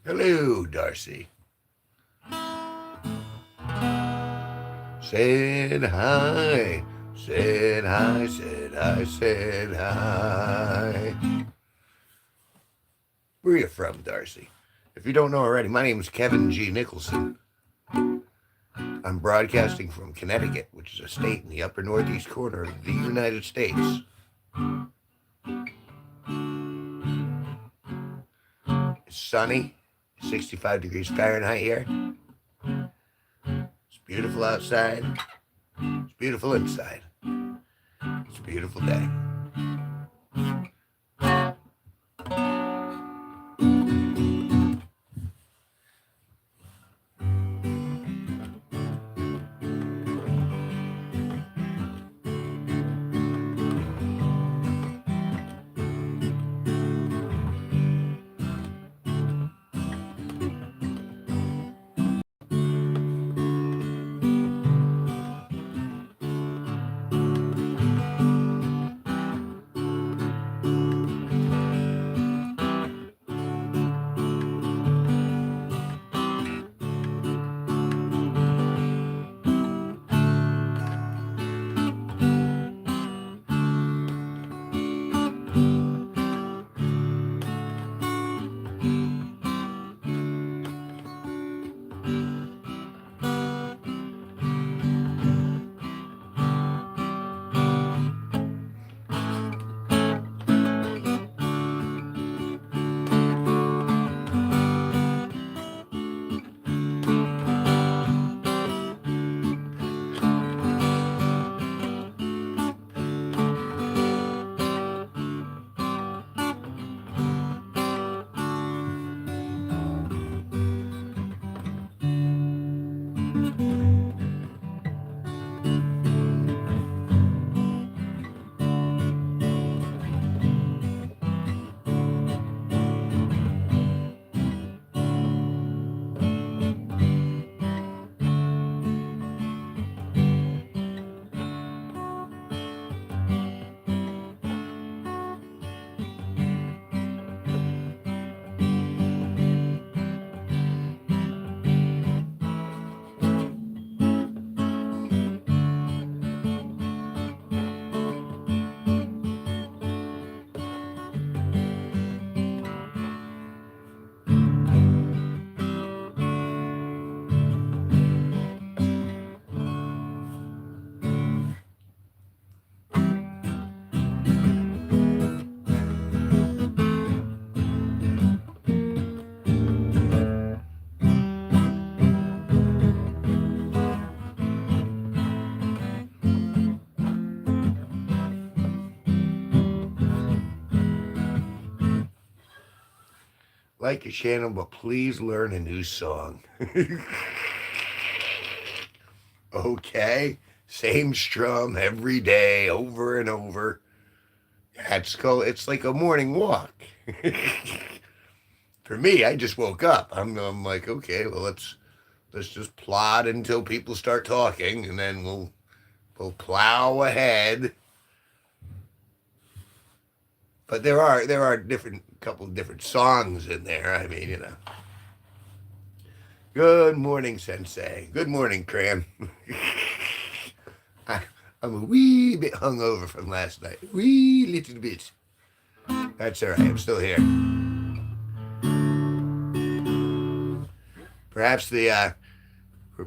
Hello, Darcy. Said hi, said hi, said hi, said hi. Where are you from, Darcy? If you don't know already, my name is Kevin G Nicholson. I'm broadcasting from Connecticut, which is a state in the upper northeast corner of the United States. It's sunny, 65 degrees Fahrenheit here. It's beautiful outside. It's beautiful inside. It's a beautiful day. Like your channel, but please learn a new song. Okay? Same strum every day, over and over. It's like a morning walk. For me, I just woke up. I'm like, okay, well let's just plod until people start talking, and then we'll plow ahead. But there are different couple different songs in there. I mean, Good morning, Sensei. Good morning, Cram. I, I'm a wee bit hungover from last night. Wee little bit. That's all right. I'm still here. Perhaps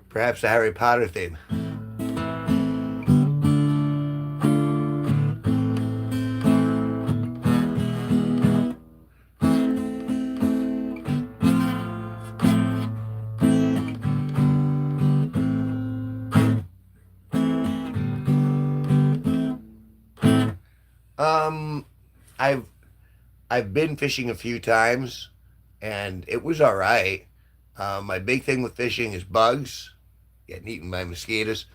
perhaps the Harry Potter theme. Um, I've I've been fishing a few times, and it was all right. My big thing with fishing is bugs, getting eaten by mosquitoes.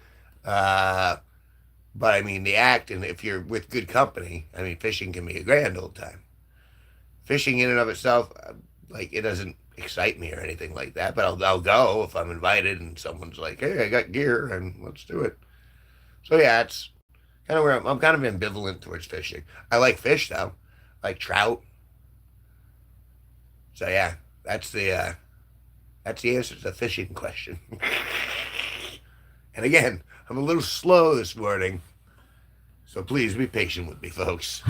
Uh, but I mean the act, and if you're with good company, I mean fishing can be a grand old time. Fishing in and of itself, like it doesn't excite me or anything like that. But I'll go if I'm invited and someone's like, "Hey, I got gear and let's do it." So yeah, it's kind of where I'm kind of ambivalent towards fishing. I like fish though, I like trout. So yeah, that's the uh, that's the answer to the fishing question. And again, I'm a little slow this morning, so please be patient with me, folks.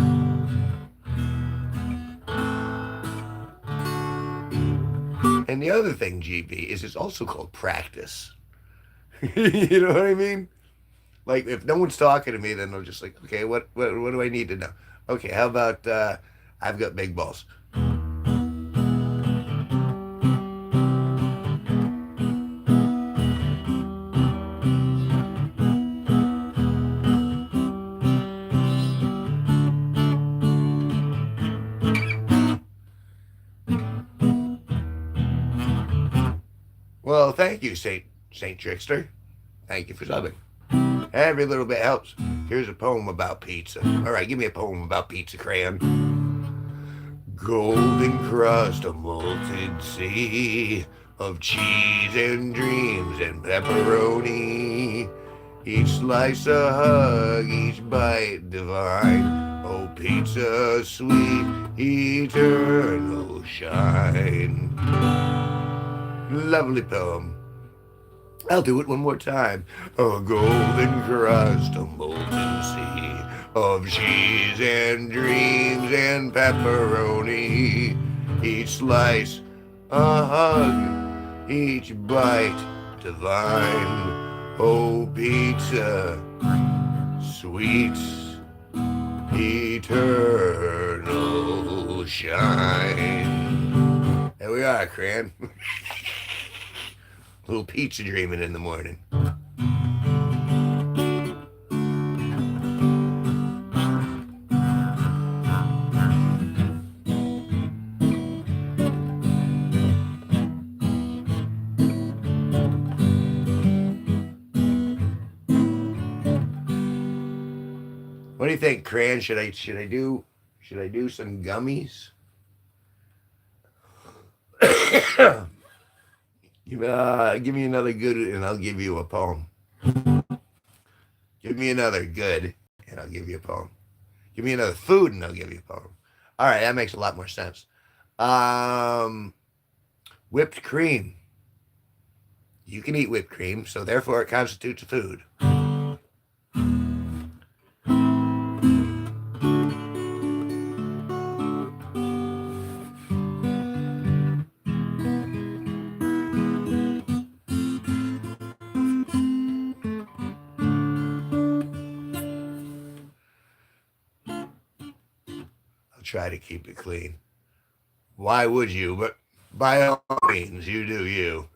And the other thing, GB, is it's also called practice. You know what I mean? Like if no one's talking to me, then I'm just like, okay, what do I need to know? Okay, how about I've got big balls. Well, thank you, Saint Trickster. Thank you for subbing. Every little bit helps. Here's a poem about pizza. All right, give me a poem about pizza, crayon. Golden crust, a molten sea of cheese and dreams and pepperoni. Each slice a hug, each bite divine. Oh, pizza, sweet, eternal shine. Lovely poem. I'll do it one more time. A golden crust, a molten sea of cheese and dreams and pepperoni. Each slice a hug, each bite divine. Oh, pizza, sweet, eternal shine. There we are, Cran. Little pizza dreaming in the morning. What do you think, Cran? Should I do some gummies? Give me another good, and I'll give you a poem. Give me another good, and I'll give you a poem. Give me another food, and I'll give you a poem. All right, that makes a lot more sense. Um, Whipped cream. You can eat whipped cream, so therefore it constitutes a food. I'll try to keep it clean. Why would you? But by all means, you do you.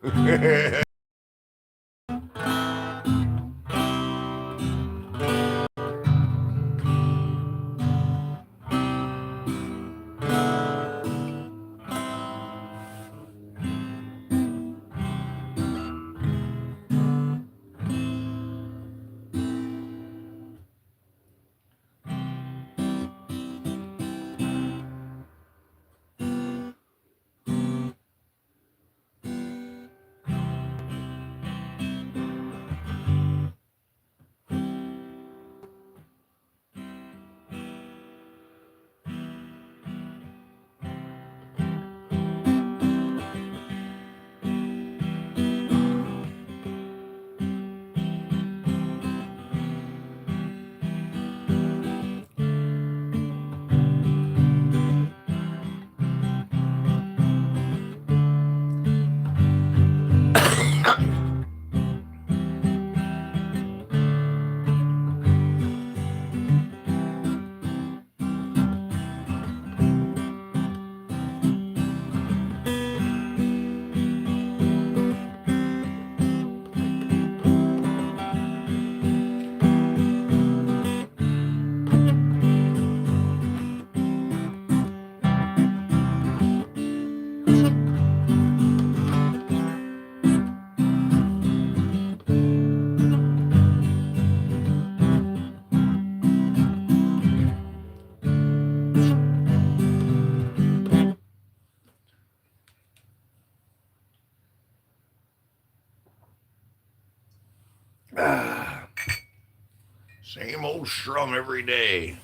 Same old strum every day.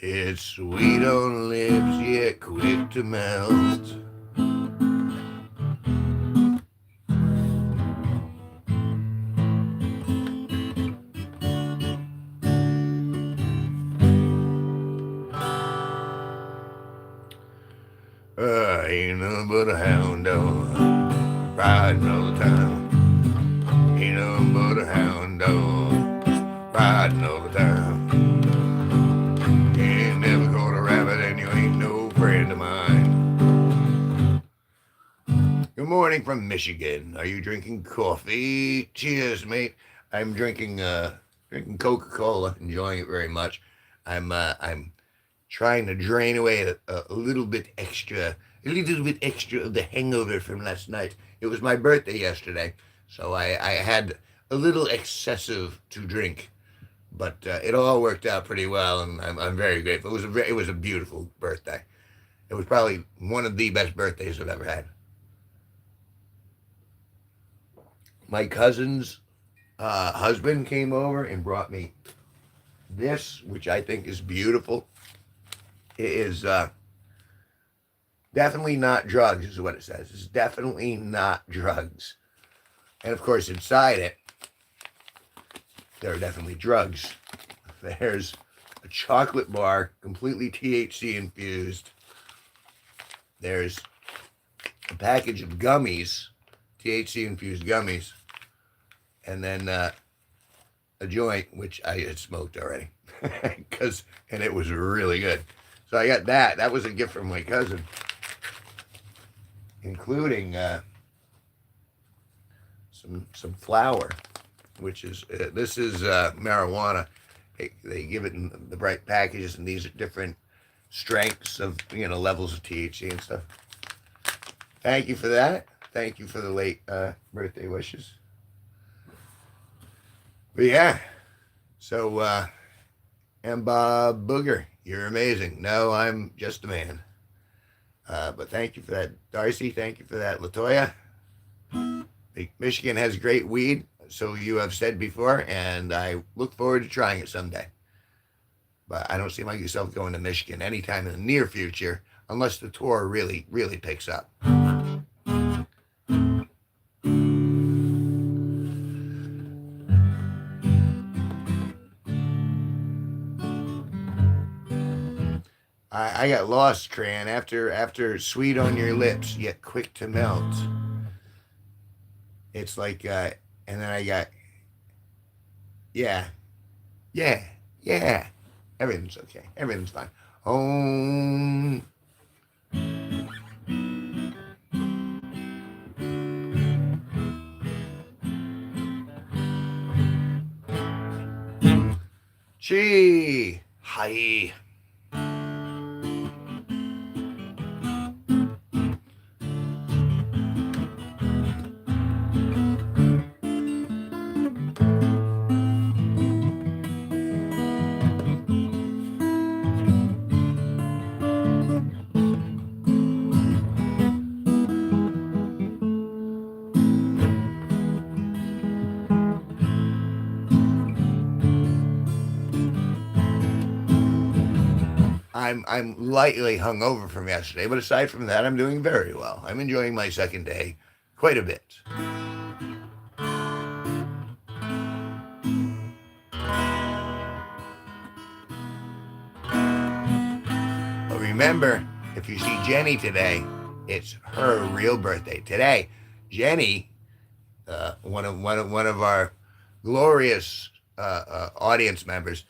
It's sweet on lips, yet quick to melt. Ain't nothing but a hound dog riding all the time. Ain't nothing but a hound dog riding all the time. You ain't never caught a rabbit and you ain't no friend of mine. Good morning from Michigan. Are you drinking coffee? Cheers, mate. I'm drinking Coca-Cola, enjoying it very much. I'm trying to drain away a little bit extra of the hangover from last night. It was my birthday yesterday, so I had a little excessive to drink, but it all worked out pretty well, and I'm very grateful. It was a beautiful birthday. It was probably one of the best birthdays I've ever had. My cousin's husband came over and brought me this, which I think is beautiful. It is definitely not drugs, is what it says. It's definitely not drugs. And of course, inside it, there are definitely drugs. There's a chocolate bar, completely THC infused. There's a package of gummies, THC infused gummies. And then a joint, which I had smoked already. And it was really good. So I got that. That was a gift from my cousin, including some flour, which is this is marijuana. They give it in the bright packages, and these are different strengths of levels of THC and stuff. Thank you for that. Thank you for the late birthday wishes. But yeah, so and Bob Booger, you're amazing. No, I'm just a man. But thank you for that, Darcy. Thank you for that, Latoya. Michigan has great weed, so you have said before, and I look forward to trying it someday. But I don't see myself going to Michigan anytime in the near future, unless the tour really, really picks up. I got lost, Cran. After sweet on your lips, yet quick to melt. It's like, and then I got, yeah, yeah. Everything's okay. Everything's fine. Home. Gee. Hi. I'm lightly hungover from yesterday, but aside from that, I'm doing very well. I'm enjoying my second day quite a bit. But remember, if you see Jenny today, it's her real birthday today. Jenny, one of our glorious audience members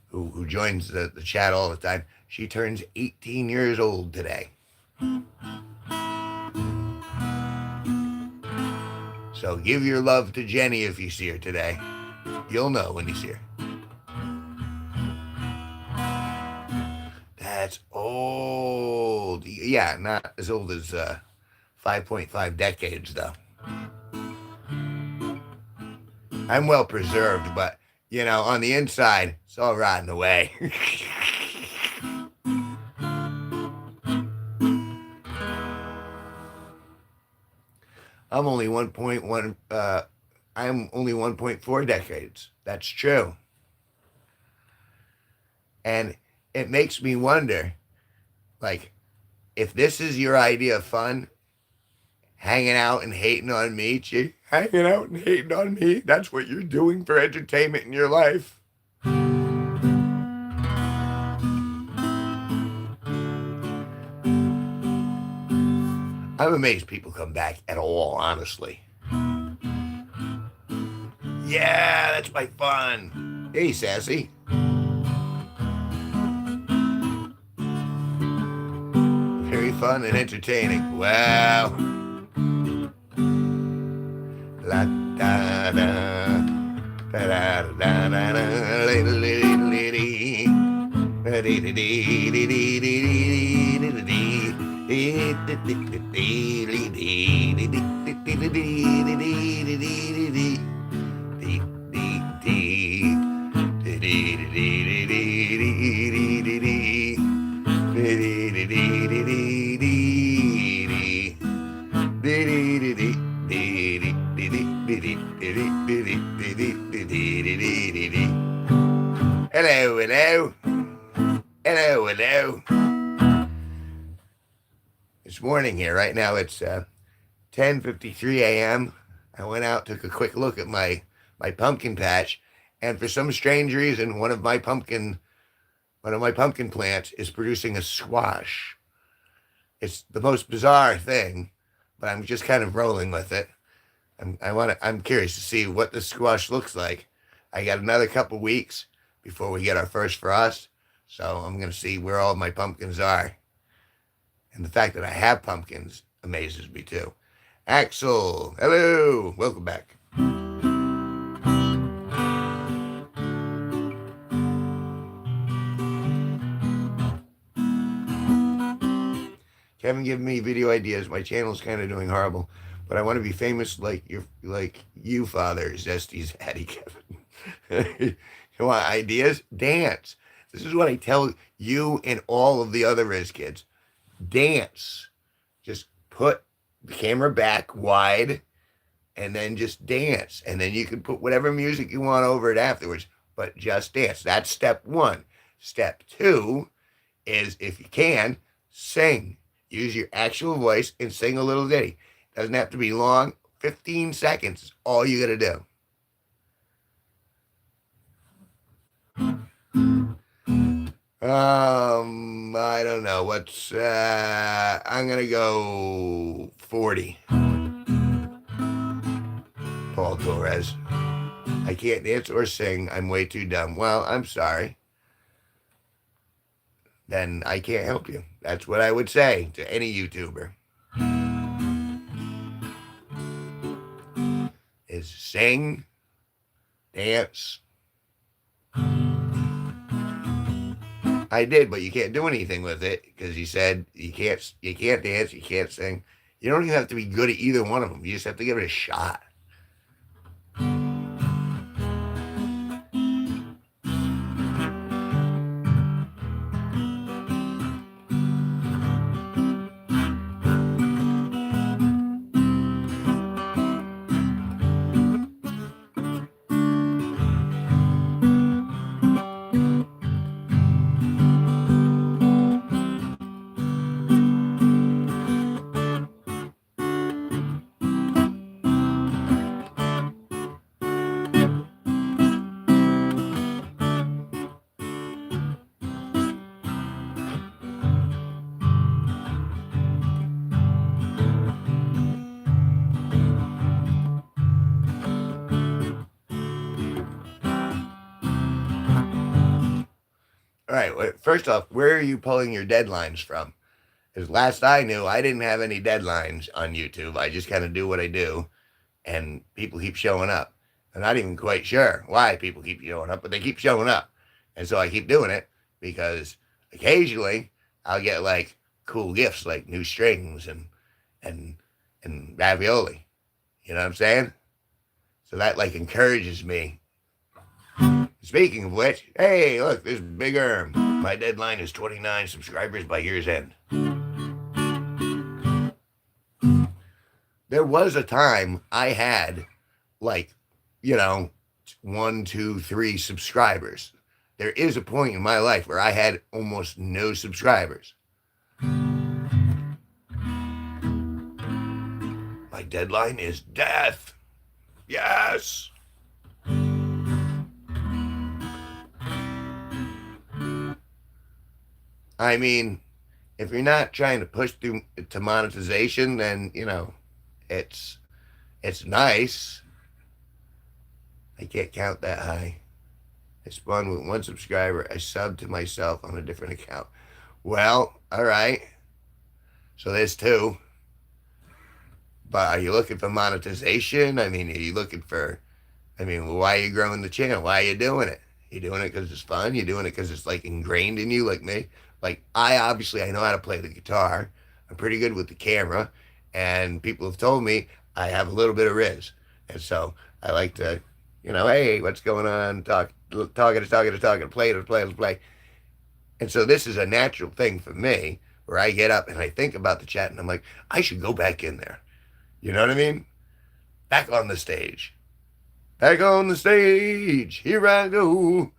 who joins the chat all the time. She turns 18 years old today. So give your love to Jenny if you see her today. You'll know when you see her. That's old. Yeah, not as old as 5.5 decades, though. I'm well preserved, but, on the inside, it's all rotting away. I'm only 1.1. I'm only 1.4 decades. That's true, and it makes me wonder, like, if this is your idea of fun, hanging out and hating on me, hanging out and hating on me. That's what you're doing for entertainment in your life. I'm amazed people come back at all, honestly. Yeah, that's my fun. Hey, Sassy. Very fun and entertaining. Wow. La da da. Da da da da da. Lady. Hello, hello. Hello, hello. It's morning here. Right now it's 10:53 a.m. I went out, took a quick look at my pumpkin patch, and for some strange reason, one of my pumpkin plants is producing a squash. It's the most bizarre thing, but I'm just kind of rolling with it. I'm curious to see what the squash looks like. I got another couple weeks before we get our first frost, so I'm gonna see where all my pumpkins are. And the fact that I have pumpkins amazes me too. Axel, hello, welcome back. Kevin giving me video ideas. My channel's kind of doing horrible, but I want to be famous like you, Father Zesty's Hattie Kevin. You want ideas? Dance. This is what I tell you and all of the other Riz kids. Dance. Just put the camera back wide and then just dance. And then you can put whatever music you want over it afterwards, but just dance. That's step one. Step two is, if you can, sing. Use your actual voice and sing a little ditty. Doesn't have to be long. 15 seconds is all you got to do. I don't know. I'm gonna go 40. Paul Torres. I can't dance or sing. I'm way too dumb. Well, I'm sorry. Then I can't help you. That's what I would say to any YouTuber. Is sing, dance. I did, but you can't do anything with it because you said you can't dance, you can't sing. You don't even have to be good at either one of them. You just have to give it a shot. All right, first off, where are you pulling your deadlines from? Because last I knew, I didn't have any deadlines on YouTube. I just kind of do what I do, and people keep showing up. I'm not even quite sure why people keep showing up, but they keep showing up. And so I keep doing it because occasionally I'll get like cool gifts like new strings and and ravioli. You know what I'm saying? So that like encourages me. Speaking of which, hey, look, there's Big Erm. My deadline is 29 subscribers by year's end. There was a time I had like, you know, one, two, three subscribers. There is a point in my life where I had almost no subscribers. My deadline is death. Yes. I mean, if you're not trying to push through to monetization, then it's it's nice. I can't count that high. I spawned with one subscriber. I subbed to myself on a different account. Well, all right. So there's two. But are you looking for monetization? I mean, are you looking for? I mean, why are you growing the channel? Why are you doing it? You doing it because it's fun? You doing it because it's like ingrained in you, like me? Like I know how to play the guitar. I'm pretty good with the camera, and people have told me I have a little bit of riz, and so I like to, hey, what's going on? Talking, play. And so this is a natural thing for me where I get up and I think about the chat and I'm like, I should go back in there. You know what I mean? Back on the stage. Back on the stage. Here I go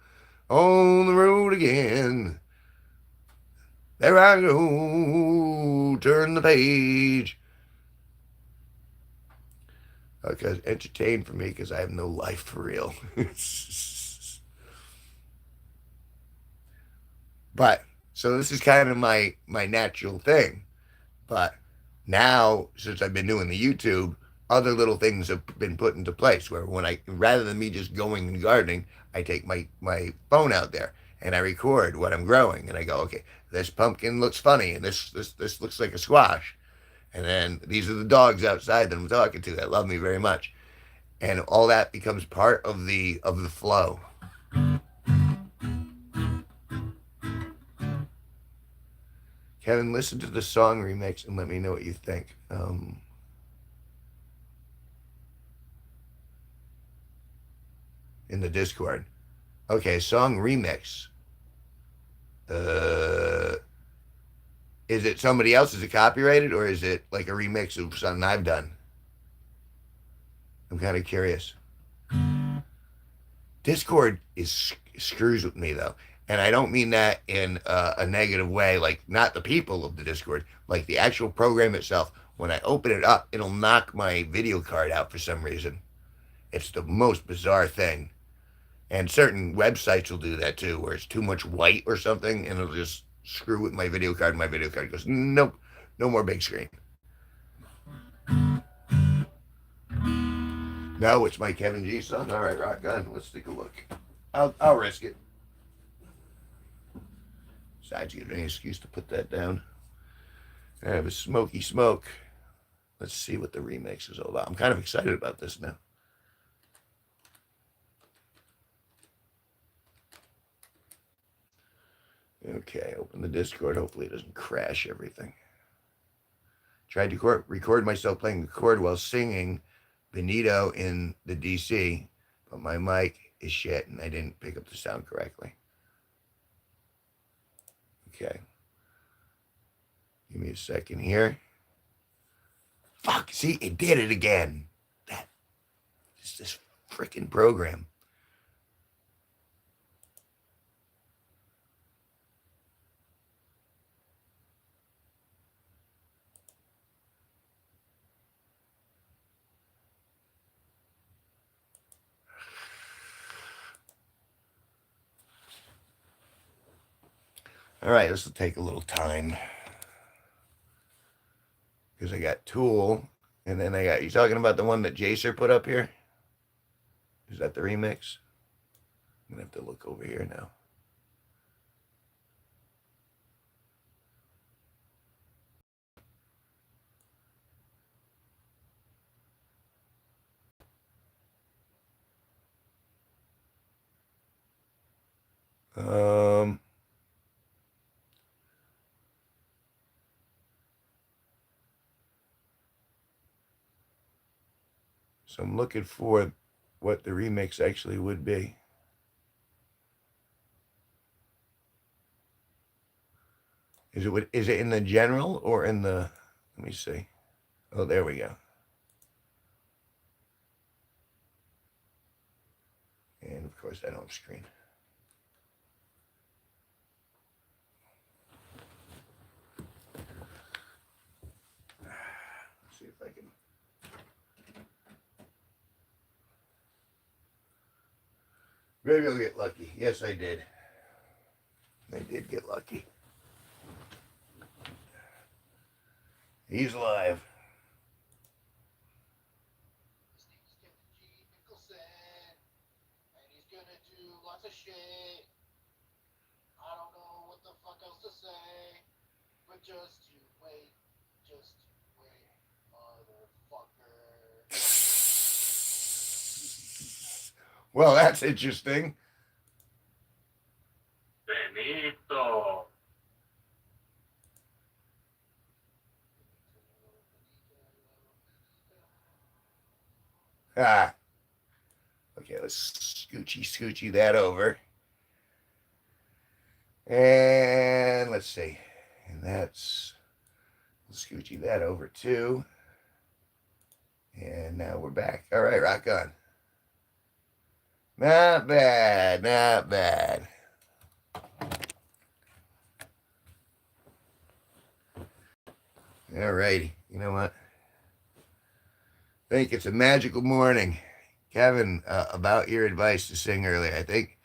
on the road again. There I go. Turn the page. Because entertain for me because I have no life for real. But so this is kind of my natural thing. But now, since I've been doing the YouTube, other little things have been put into place where when I, rather than me just going and gardening, I take my phone out there and I record what I'm growing. And I go, okay, this pumpkin looks funny and this looks like a squash. And then these are the dogs outside that I'm talking to that love me very much. And all that becomes part of the flow. Kevin, listen to the song remix and let me know what you think. In the Discord. Okay, song remix. Uh, is it somebody else? Is it copyrighted or is it like a remix of something I've done? I'm kind of curious. Discord is screws with me though, and I don't mean that in a negative way. Like not the people of the Discord, like the actual program itself. When I open it up, it'll knock my video card out for some reason. It's the most bizarre thing. And certain websites will do that too, where it's too much white or something, and it'll just screw with my video card. And my video card goes, nope, no more big screen. No, it's my Kevin G song. All right, rock on. Let's take a look. I'll risk it. Besides, you have any excuse to put that down. I have a smoky smoke. Let's see what the remix is all about. I'm kind of excited about this now. Okay, open the Discord. Hopefully it doesn't crash everything. Tried to record myself playing the chord while singing Benito in the DC, but my mic is shit and I didn't pick up the sound correctly. Okay. Give me a second here. Fuck, see, it did it again. That is this freaking program. All right, this will take a little time because I got Tool, and then I got, you talking about the one that Jacer put up here? Is that the remix? I'm going to have to look over here now. Um, so I'm looking for what the remix actually would be. Is it in the general or in the? Let me see. Oh, there we go. course, I don't have screen. Let's see if I can. Maybe I'll get lucky. Yes, I did. I did get lucky. He's alive. His name's Kevin G Nicholson, and he's gonna do lots of shit. I don't know what the fuck else to say, but just you wait, motherfucker. Well, that's interesting. Benito. Ah. Okay, let's scoochy that over. And let's see. And that's scoochy that over too. And now we're back. All right, rock on. Not bad, not bad. All righty. You know what? I think it's a magical morning. Kevin, about your advice to sing earlier, I think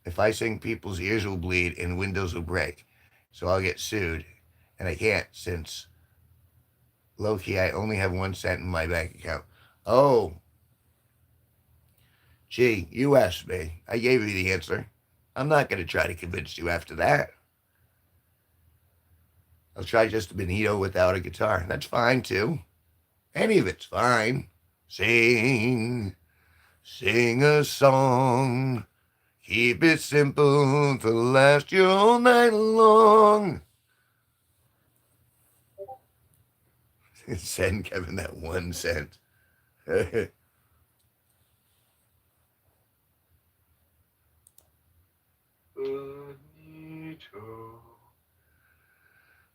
if I sing, people's ears will bleed and windows will break. So I'll get sued. And I can't since low key I only have 1 cent in my bank account. Oh, gee, you asked me. I gave you the answer. I'm not going to try to convince you after that. I'll try just a Benito without a guitar. That's fine too. Any of it's fine. Sing, sing a song. Keep it simple to last you all night long. Send Kevin that 1 cent. Benito.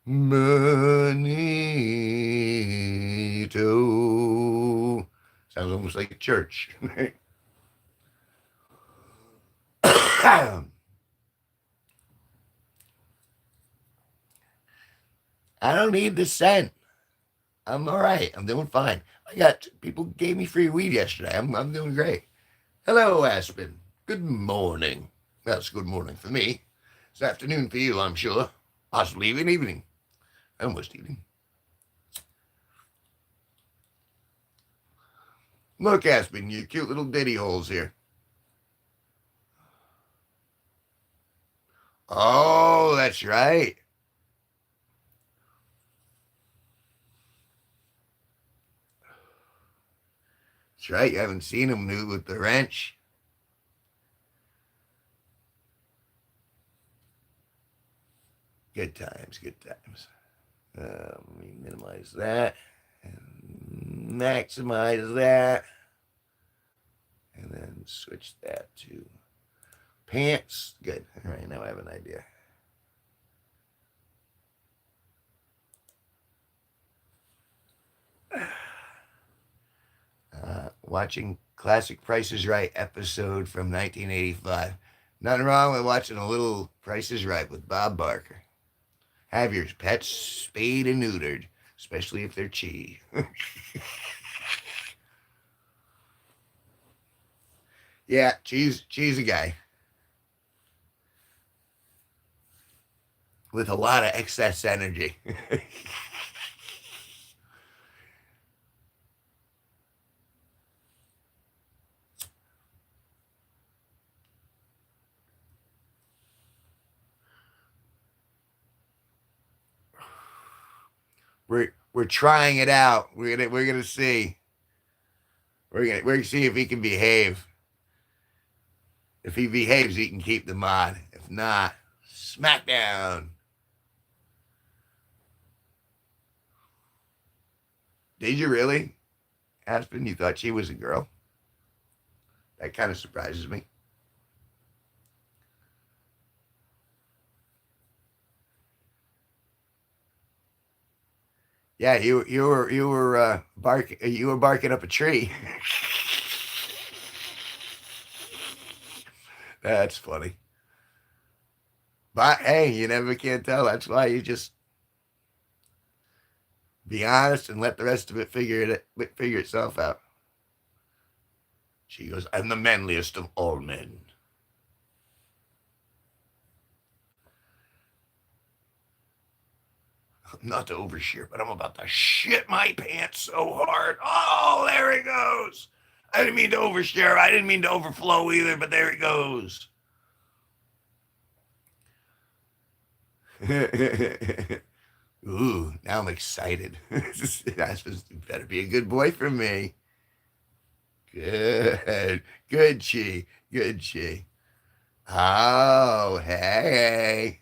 Benito. Sounds almost like church. I don't need the cent. I'm all right. I'm doing fine. I got people gave me free weed yesterday. I'm doing great. Hello, Aspen. Good morning. Well, it's good morning for me. It's afternoon for you, I'm sure. Possibly even evening. Almost evening. Look, Aspen, you cute little ditty holes here. Oh, that's right. That's right. You haven't seen him new with the wrench. Good times, good times. Let me minimize that and maximize that. And then switch that to pants. Good. All right, now I have an idea. Watching classic Price is Right episode from 1985. Nothing wrong with watching a little Price is Right with Bob Barker. Have your pets spayed and neutered, especially if they're cheese. Yeah, cheese a guy with a lot of excess energy. We're trying it out. We're gonna see. We're gonna see if he can behave. If he behaves, he can keep the mod. If not, smackdown. Did you really, Aspen? You thought she was a girl? That kind of surprises me. Yeah, you were barking up a tree. That's funny. But hey, you never can tell. That's why you just be honest and let the rest of it figure itself out. She goes, I'm the manliest of all men. I'm not to overshare, but I'm about to shit my pants so hard. Oh, there it goes. I didn't mean to overshare. I didn't mean to overflow either, but there it goes. Ooh, now I'm excited. That's better be a good boy for me. Good. Good, Chi. Good, Chi. Oh, hey.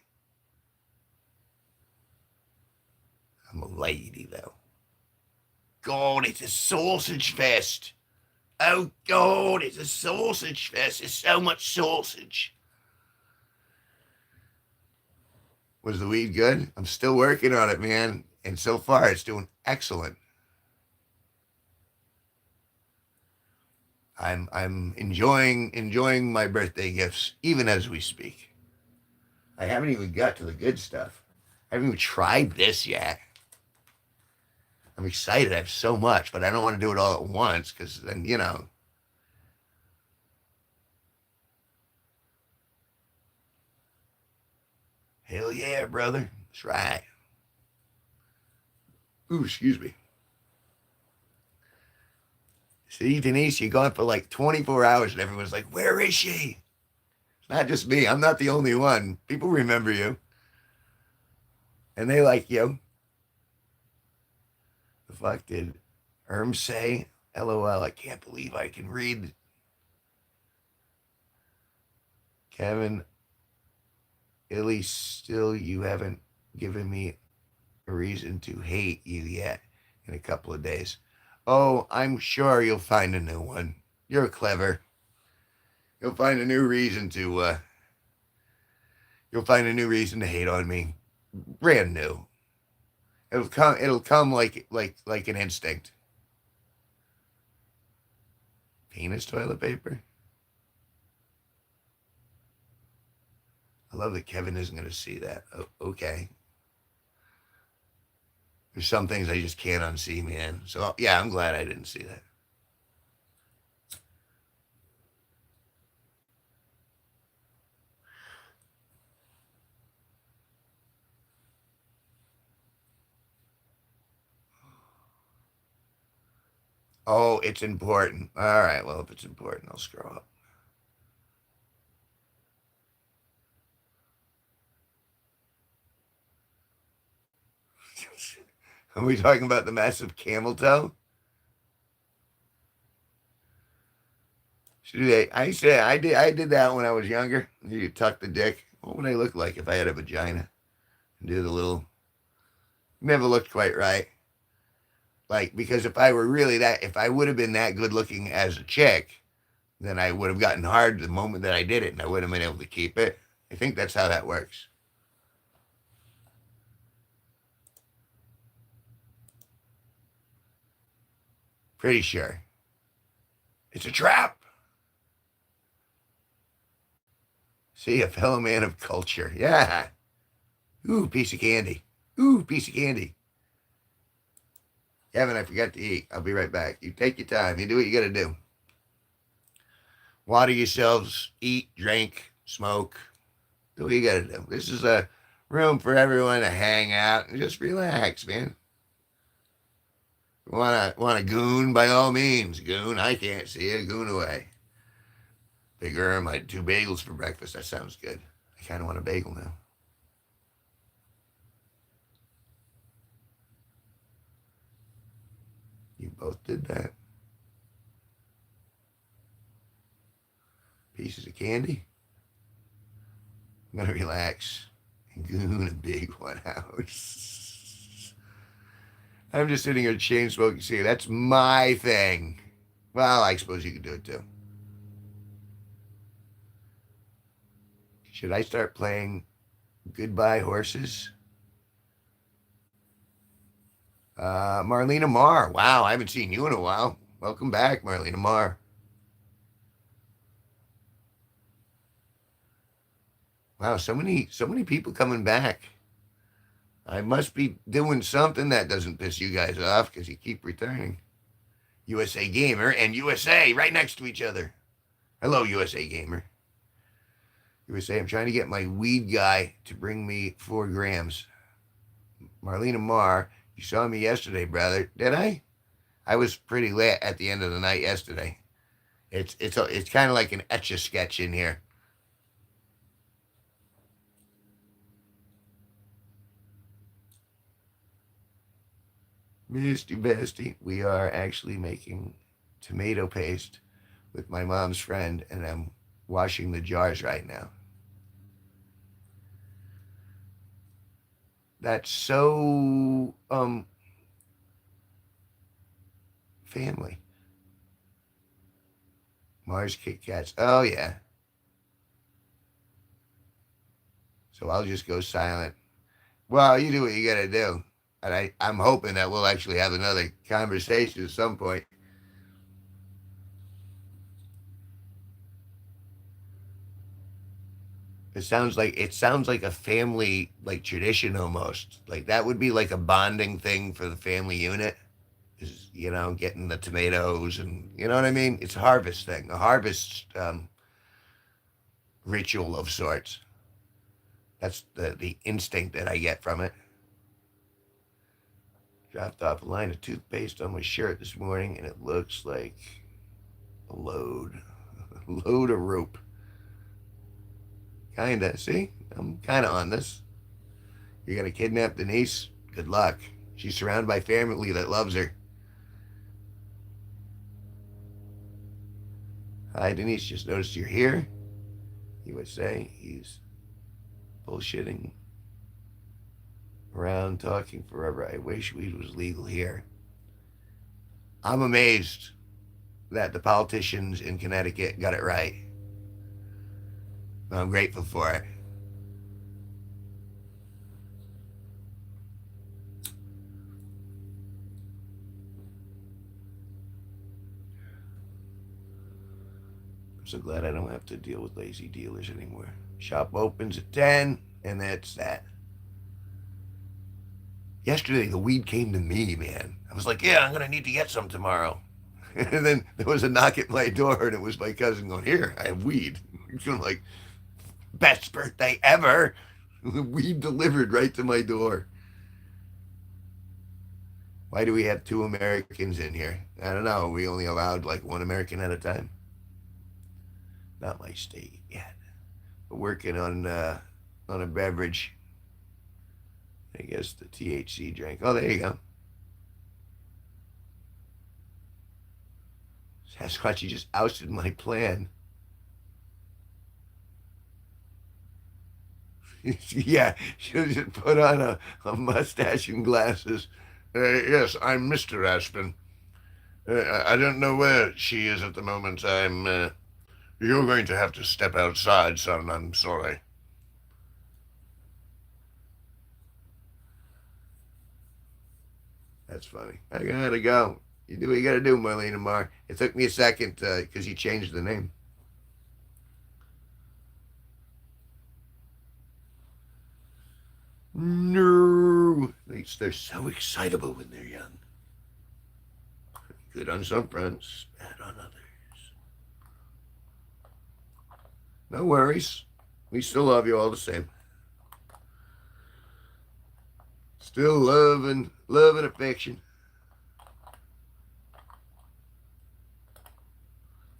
I'm a lady, though. God, it's a sausage fest. Oh, God, it's a sausage fest. There's so much sausage. Was the weed good? I'm still working on it, man. And so far, it's doing excellent. I'm enjoying my birthday gifts even as we speak. I haven't even got to the good stuff. I haven't even tried this yet. I'm excited. I have so much, but I don't want to do it all at once because then, hell yeah, brother. That's right. Ooh, excuse me. See, Denise, you're gone for like 24 hours and everyone's like, where is she? It's not just me. I'm not the only one. People remember you and they like you. The fuck did Erm say? LOL, I can't believe I can read. Kevin, Illy, still, you haven't given me a reason to hate you yet in a couple of days. Oh, I'm sure you'll find a new one. You're clever. You'll find a new reason to, you'll find a new reason to hate on me. Brand new. It'll come like an instinct. Penis toilet paper? I love that Kevin isn't going to see that. Oh, okay. There's some things I just can't unsee, man. So yeah, I'm glad I didn't see that. Oh, it's important. All right. Well, if it's important, I'll scroll up. Are we talking about the massive camel toe? I did that when I was younger. You tuck the dick. What would I look like if I had a vagina? And do the little. Never looked quite right. Like because if I would have been that good looking as a chick, then I would have gotten hard the moment that I did it, and I would have been able to keep it. I think that's how that works. Pretty sure. It's a trap. See, a fellow man of culture. Yeah. Ooh, piece of candy. Ooh, piece of candy. Kevin, I forgot to eat. I'll be right back. You take your time. You do what you got to do. Water yourselves, eat, drink, smoke. Do what you got to do. This is a room for everyone to hang out and just relax, man. Want a goon? By all means, goon. I can't see you. Goon away. Big Erm, I had 2 bagels for breakfast. That sounds good. I kind of want a bagel now. You both did that. Pieces of candy. I'm gonna relax and goon a big one out. I'm just sitting here chain smoking cigarette. That's my thing. Well, I suppose you could do it too. Should I start playing Goodbye Horses? Marlena Marr. Wow, I haven't seen you in a while. Welcome back, Marlena Marr. Wow, so many people coming back. I must be doing something that doesn't piss you guys off because you keep returning. USA Gamer and USA right next to each other. Hello, USA Gamer. USA, I'm trying to get my weed guy to bring me 4 grams. Marlena Marr, you saw me yesterday, brother. Did I? I was pretty lit at the end of the night yesterday. It's kind of like an etch a sketch in here. Misty Bestie, we are actually making tomato paste with my mom's friend, and I'm washing the jars right now. That's so family. Mars Kit Kats. Oh yeah. So I'll just go silent. Well, you do what you gotta do. And I'm hoping that we'll actually have another conversation at some point. It sounds like a family like tradition almost. Like that would be like a bonding thing for the family unit. Is getting the tomatoes and you know what I mean. It's a harvest thing, a harvest ritual of sorts. That's the instinct that I get from it. Dropped off a line of toothpaste on my shirt this morning, and it looks like a load, a load of rope. Kinda. See, I'm kinda on this. You're gonna kidnap Denise? Good luck. She's surrounded by family that loves her. Hi, Denise. Just noticed you're here. He would say he's bullshitting around, talking forever. I wish weed was legal here. I'm amazed that the politicians in Connecticut got it right. I'm grateful for it. I'm so glad I don't have to deal with lazy dealers anymore. Shop opens at 10, and that's that. Yesterday, the weed came to me, man. I was like, yeah, I'm going to need to get some tomorrow. And then there was a knock at my door, and it was my cousin going, here, I have weed. I'm like, best birthday ever. Weed delivered right to my door. Why do we have 2 Americans in here? I don't know. We only allowed like 1 American at a time. Not my state yet. We're working on a beverage. I guess the THC drink. Oh, there you go. Sasquatch, you just ousted my plan. Yeah, she'll just put on a mustache and glasses. Yes, I'm Mr. Aspen. I don't know where she is at the moment. You're going to have to step outside, son. I'm sorry. That's funny. I gotta go. You do what you gotta do, Marlene Marr. It took me a second because you changed the name. No. They're so excitable when they're young. Good on some fronts, bad on others. No worries. We still love you all the same. Still love and affection.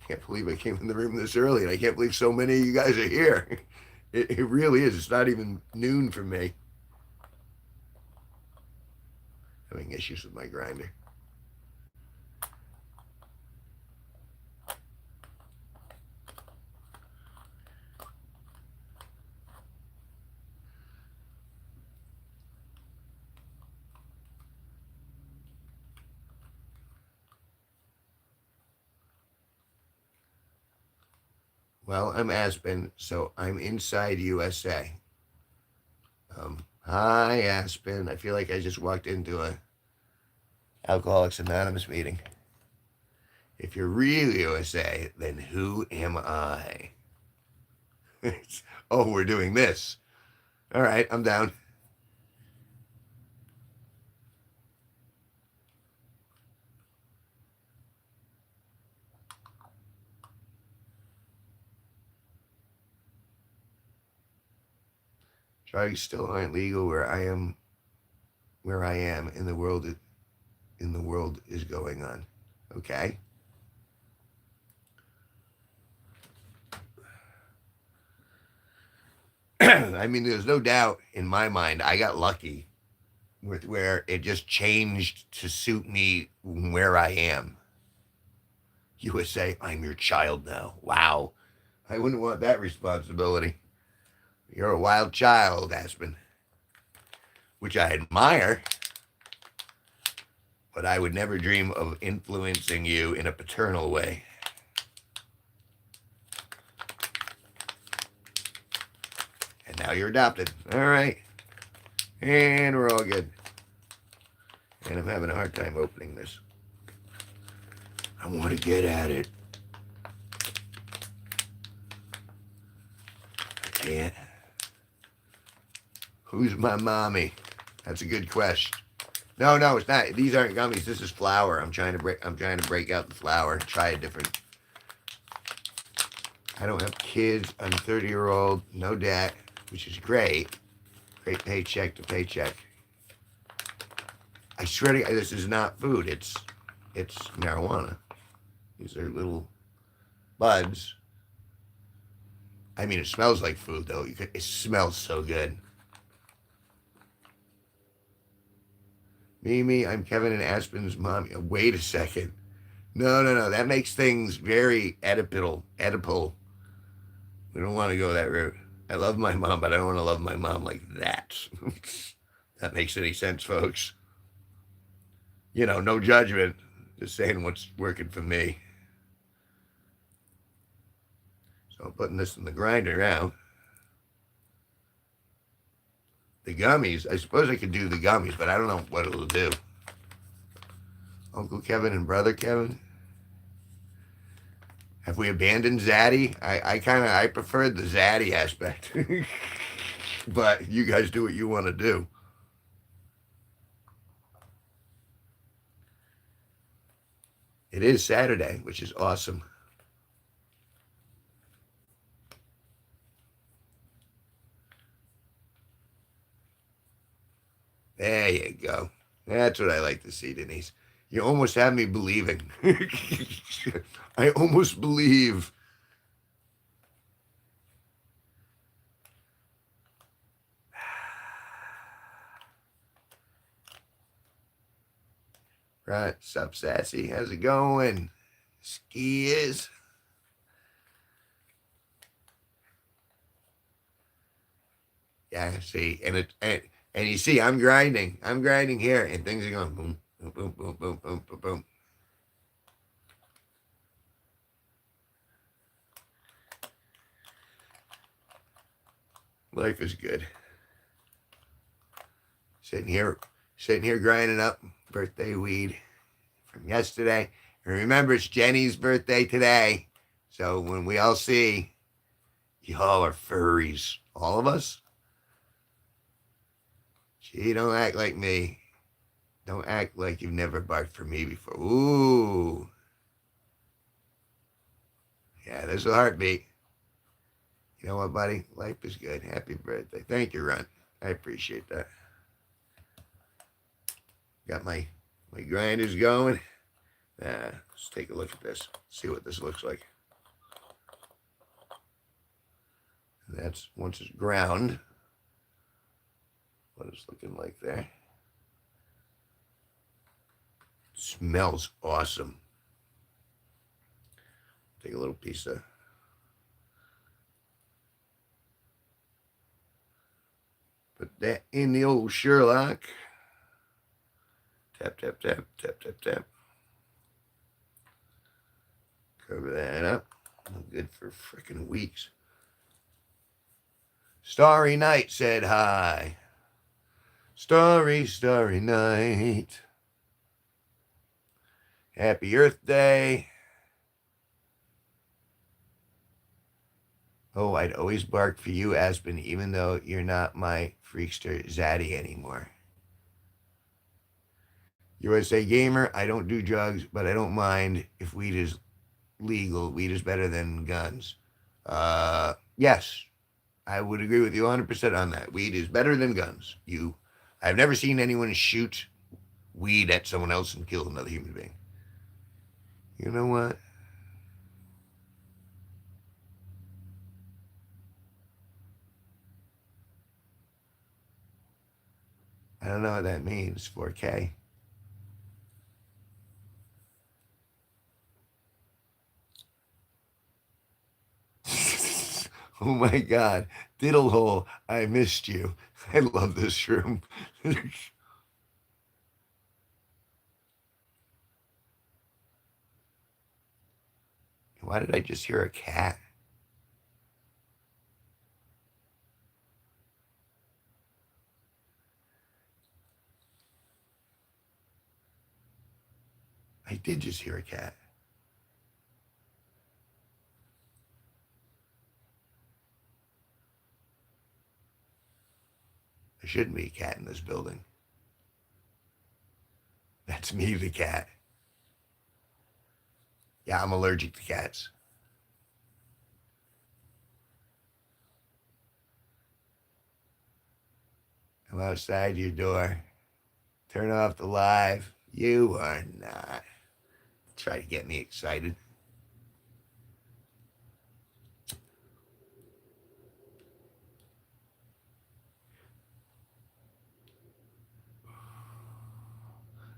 Can't believe I came in the room this early, and I can't believe so many of you guys are here. It really is. It's not even noon for me. Having issues with my grinder. Well, I'm Aspen, so I'm inside USA. Hi, Aspen. I feel like I just walked into a Alcoholics Anonymous meeting. If you're really USA, then who am I? Oh, we're doing this. All right, I'm down. Drugs still aren't legal where I am in the world is going on. Okay. I mean, there's no doubt in my mind I got lucky with where it just changed to suit me where I am. You would say, I'm your child now. Wow. I wouldn't want that responsibility. You're a wild child, Aspen, which I admire, but I would never dream of influencing you in a paternal way. And now you're adopted. All right. And we're all good. And I'm having a hard time opening this. I want to get at it. I can't. Who's my mommy? That's a good question. No, no, it's not. These aren't gummies. This is flour. I'm trying to break out the flour. Try a different. I don't have kids. I'm 30-year-old. No debt, which is great. Great paycheck to paycheck. I swear to God, this is not food. It's marijuana. These are little buds. I mean, it smells like food though. It smells so good. Mimi, I'm Kevin and Aspen's mom. Wait a second. No, no, no. That makes things very Oedipal. We don't want to go that route. I love my mom, but I don't want to love my mom like that. That makes any sense, folks. No judgment. Just saying what's working for me. So I'm putting this in the grinder now. The gummies, I suppose I could do the gummies, but I don't know what it'll do. Uncle Kevin and Brother Kevin. Have we abandoned Zaddy? I preferred the Zaddy aspect. But you guys do what you want to do. It is Saturday, which is awesome. There you go. That's what I like to see, Denise. You almost have me believing. I almost believe. Right, sup, Sassy? How's it going? Skiers. Yeah, see, and you see, I'm grinding. I'm grinding here, and things are going boom, boom, boom, boom, boom, boom, boom, boom. Life is good. Sitting here grinding up birthday weed from yesterday. And remember, it's Jenny's birthday today. So when we all see, y'all are furries. All of us. Gee, don't act like me. Don't act like you've never barked for me before. Ooh. Yeah, there's a heartbeat. You know what, buddy? Life is good. Happy birthday. Thank you, Ron. I appreciate that. Got my grinders going. Let's take a look at this. See what this looks like. And that's once it's ground. What it's looking like there. Smells awesome. Take a little piece of. Put that in the old Sherlock. Tap, tap, tap, tap, tap, tap. Cover that up. Good for freaking weeks. Starry Night said hi. Starry, starry night. Happy Earth Day. Oh, I'd always bark for you, Aspen, even though you're not my freakster zaddy anymore. USA Gamer, I don't do drugs, but I don't mind if weed is legal. Weed is better than guns. Yes, I would agree with you 100% on that. Weed is better than guns. I've never seen anyone shoot weed at someone else and kill another human being. You know what? I don't know what that means. 4K. Oh my God, diddle hole! I missed you. I love this room. Why did I just hear a cat? I did just hear a cat. There shouldn't be a cat in this building. That's me, the cat. Yeah, I'm allergic to cats. I'm outside your door. Turn off the live. You are not. Try to get me excited.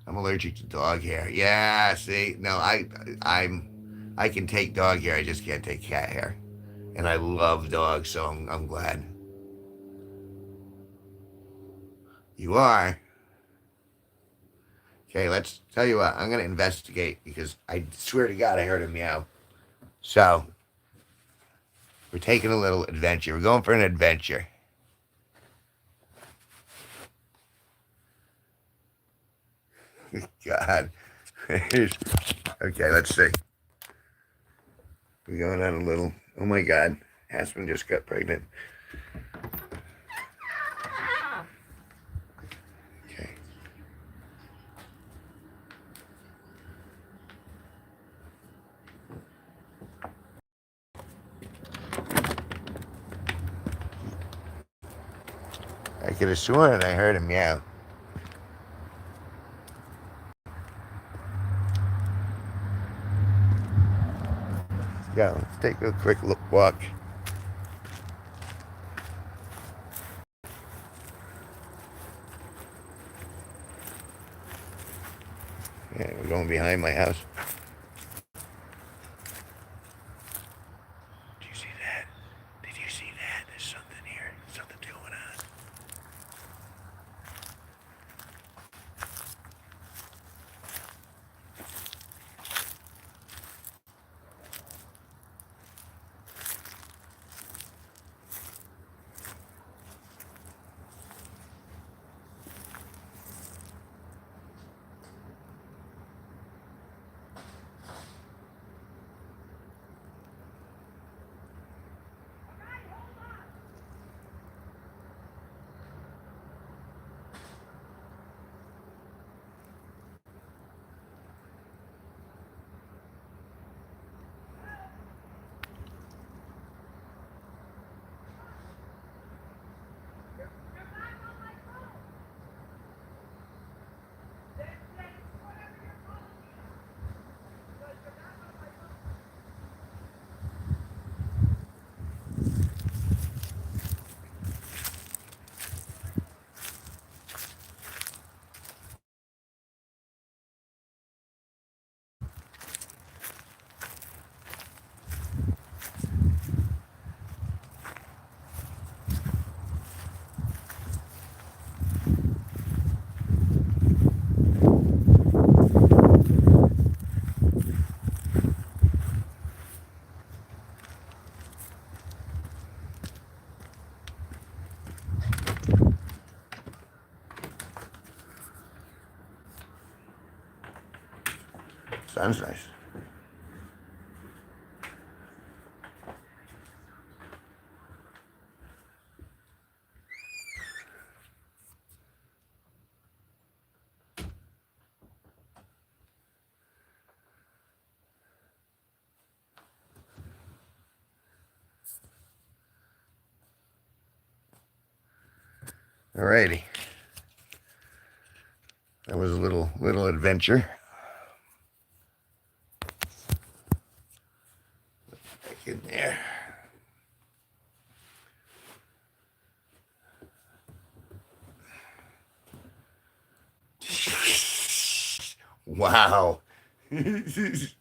I'm allergic to dog hair. Yeah, see, no, I can take dog hair. I just can't take cat hair. And I love dogs, so I'm glad. You are. Okay, let's tell you what. I'm gonna investigate because I swear to God I heard a meow. So we're taking a little adventure. We're going for an adventure. God. Okay, let's see. We're going on a little. Oh my God, Aspen just got pregnant. Okay. I could have sworn I heard a meow. Yeah, let's take a quick look walk. Yeah, we're going behind my house. Do you see that? Did you see that? There's something here. Something's going on. Sounds nice. Alrighty. That was a little adventure. Back in there. Wow. Jesus.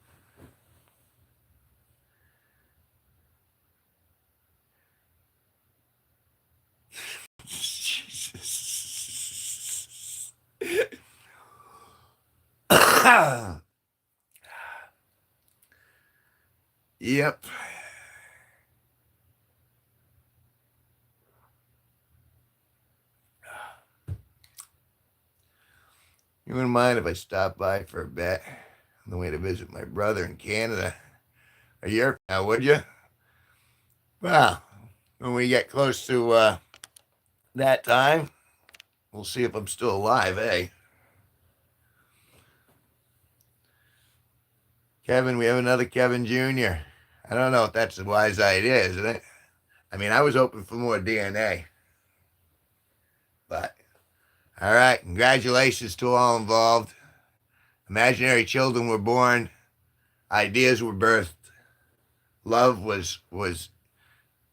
Yep. You wouldn't mind if I stopped by for a bit on the way to visit my brother in Canada a year from now, would you? Well, when we get close to that time, we'll see if I'm still alive, eh? Kevin, we have another Kevin Jr. I don't know if that's a wise idea, isn't it? I mean, I was hoping for more DNA, but all right. Congratulations to all involved. Imaginary children were born, ideas were birthed, love was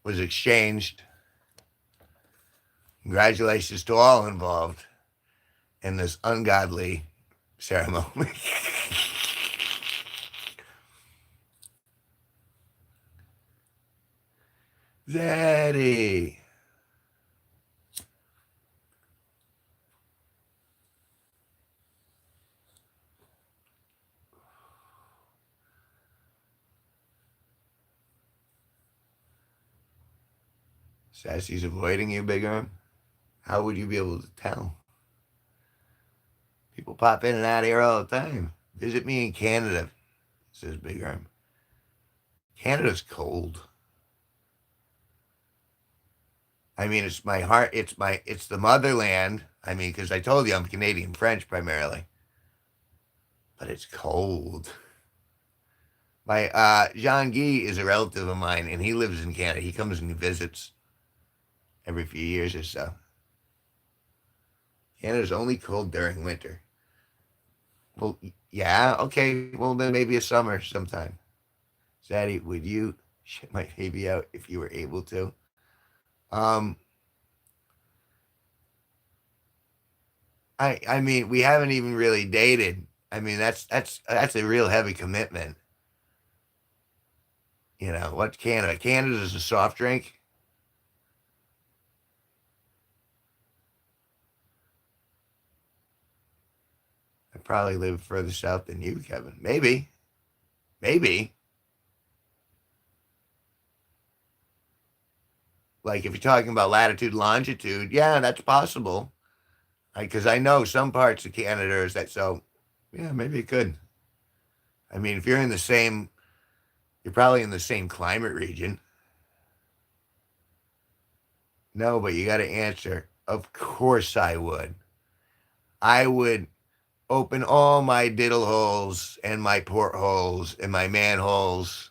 exchanged. Congratulations to all involved in this ungodly ceremony. Zaddy. Sassy's avoiding you, Big Arm? How would you be able to tell? People pop in and out here all the time. Visit me in Canada, says Big Arm. Canada's cold. I mean, it's my heart. It's the motherland. I mean, because I told you I'm Canadian French primarily, but it's cold. My Jean Guy is a relative of mine, and he lives in Canada. He comes and visits every few years or so. Canada's only cold during winter. Well, yeah, okay. Well, then maybe a summer sometime. Zaddy, would you ship my baby out if you were able to? Um, I mean, we haven't even really dated. I mean, that's a real heavy commitment. You know, what's Canada? Canada's a soft drink. I probably live further south than you, Kevin. Maybe. Maybe. Like if you're talking about latitude, longitude, yeah, that's possible. Because I know some parts of Canada is that. So, yeah, maybe it could. I mean, if you're in the same, you're probably in the same climate region. No, but you got to answer. Of course I would. I would open all my diddle holes and my portholes and my manholes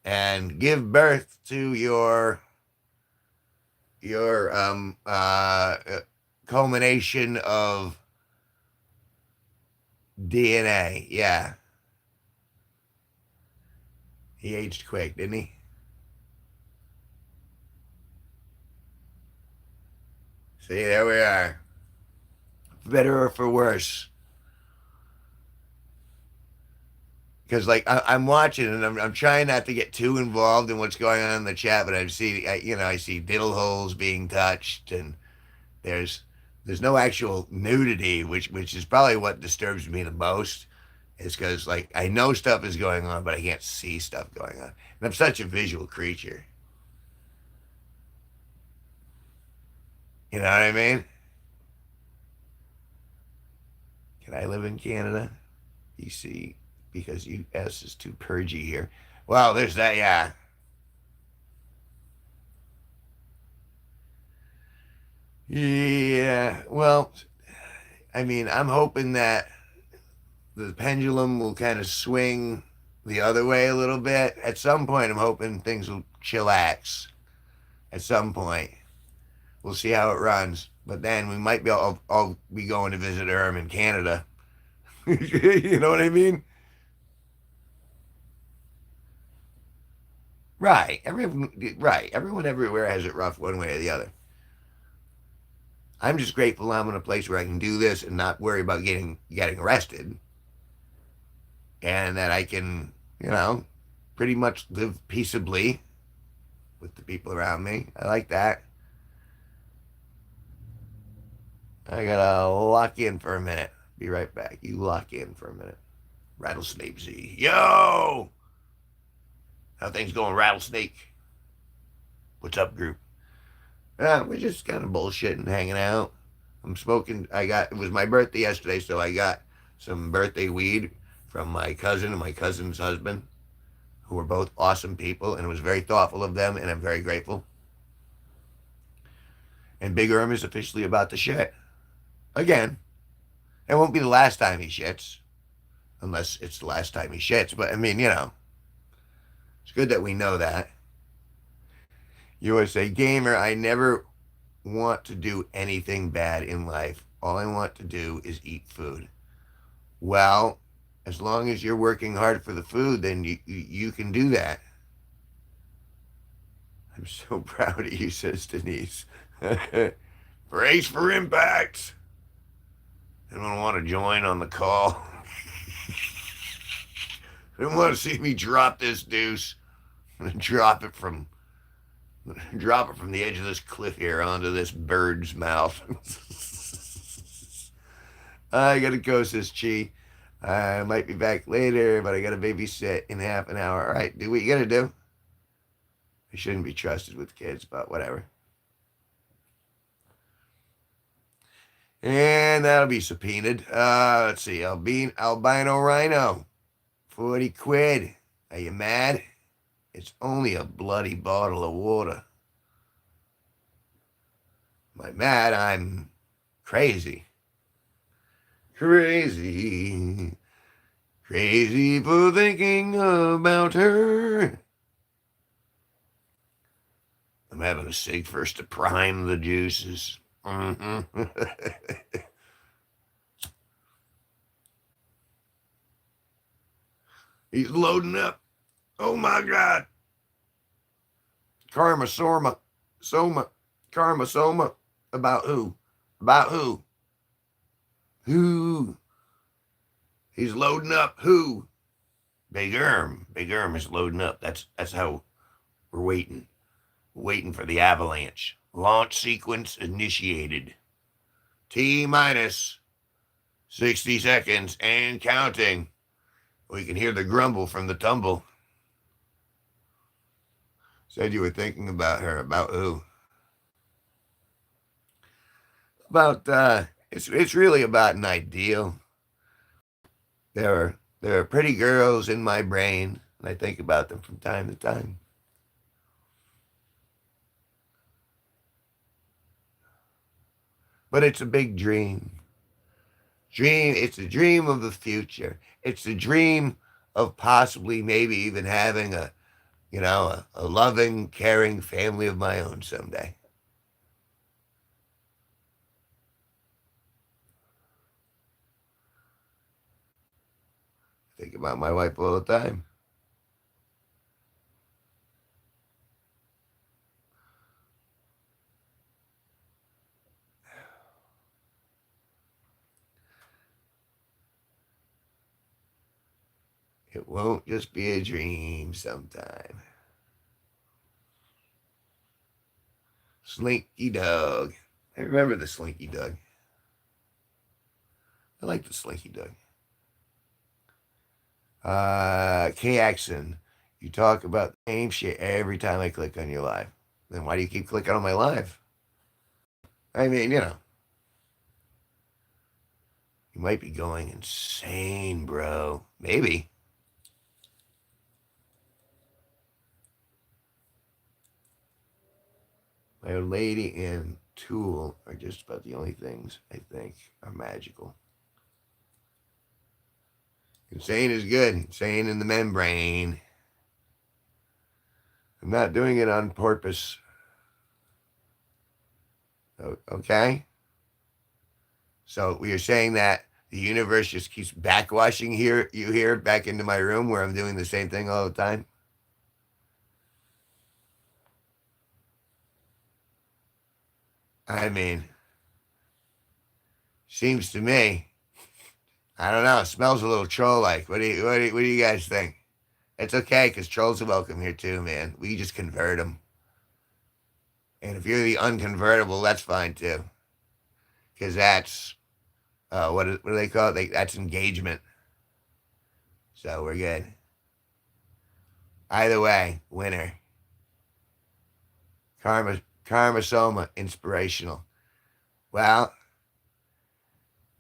and give birth to your culmination of DNA. Yeah. He aged quick, didn't he? See, there we are. For better or for worse. Because like I'm watching and I'm trying not to get too involved in what's going on in the chat, but I see diddle holes being touched, and there's there's no actual nudity, which is probably what disturbs me the most. Is because like I know stuff is going on, but I can't see stuff going on, and I'm such a visual creature. You know what I mean? Can I live in Canada? BC, because US is too purgy here. Well, there's that. Yeah, yeah. Well, I mean, I'm hoping that the pendulum will kind of swing the other way a little bit. At some point, I'm hoping things will chillax. At some point, We'll see how it runs. But then we might be I'll be going to visit her in Canada. You know what I mean? Right. Everyone everywhere has it rough one way or the other. I'm just grateful I'm in a place where I can do this and not worry about getting arrested, and that I can, pretty much live peaceably with the people around me. I like that. I gotta lock in for a minute. Be right back. You lock in for a minute. Rattlesnake Z. Yo! How things going, Rattlesnake? What's up, group? We're just kind of bullshitting, hanging out. I'm smoking. It was my birthday yesterday, so I got some birthday weed from my cousin and my cousin's husband, who were both awesome people, and it was very thoughtful of them, and I'm very grateful. And Big Erm is officially about to shit. Again. It won't be the last time he shits, unless it's the last time he shits. But I mean, it's good that we know that. USA Gamer, I never want to do anything bad in life. All I want to do is eat food. Well, as long as you're working hard for the food, then you can do that. I'm so proud of you, says Denise. Brace for impact. Anyone want to join on the call? Anyone want to see me drop this deuce? I'm gonna drop it from the edge of this cliff here onto this bird's mouth. I gotta go, says Chi. I might be back later, but I gotta babysit in half an hour. All right, do what you gotta do. I shouldn't be trusted with kids, but whatever. And that'll be subpoenaed. Let's see. Albino Rhino. 40 quid. Are you mad? It's only a bloody bottle of water. Am I mad? I'm crazy. Crazy. Crazy for thinking about her. I'm having a cig first to prime the juices. Mm-hmm. He's loading up. Oh my God. Karma Soma. About who? About who? Who? He's loading up who? Big Erm. Big Erm is loading up. That's how we're waiting. Waiting for the avalanche. Launch sequence initiated. T minus 60 seconds and counting. We can hear the grumble from the tumble. Said you were thinking about her. About who? About it's really about an ideal. There are pretty girls in my brain, and I think about them from time to time. But it's a big dream. It's a dream of the future. It's a dream of possibly maybe even having a loving, caring family of my own someday. I think about my wife all the time. It won't just be a dream sometime. Slinky Dog. I remember the Slinky Dog. I like the Slinky Dog. K-Axon. You talk about the same shit every time I click on your live. Then why do you keep clicking on my live? I mean, you might be going insane, bro. Maybe. My old lady and Tool are just about the only things I think are magical. Insane is good. Insane in the membrane. I'm not doing it on purpose. Okay? So we are saying that the universe just keeps backwashing you here back into my room where I'm doing the same thing all the time. I mean, seems to me, I don't know, it smells a little troll like. What do you guys think? It's okay because trolls are welcome here too, man. We just convert them. And if you're the unconvertible, that's fine too. Because that's, what do they call it? That's engagement. So we're good. Either way, winner. Karma Soma, inspirational. Well,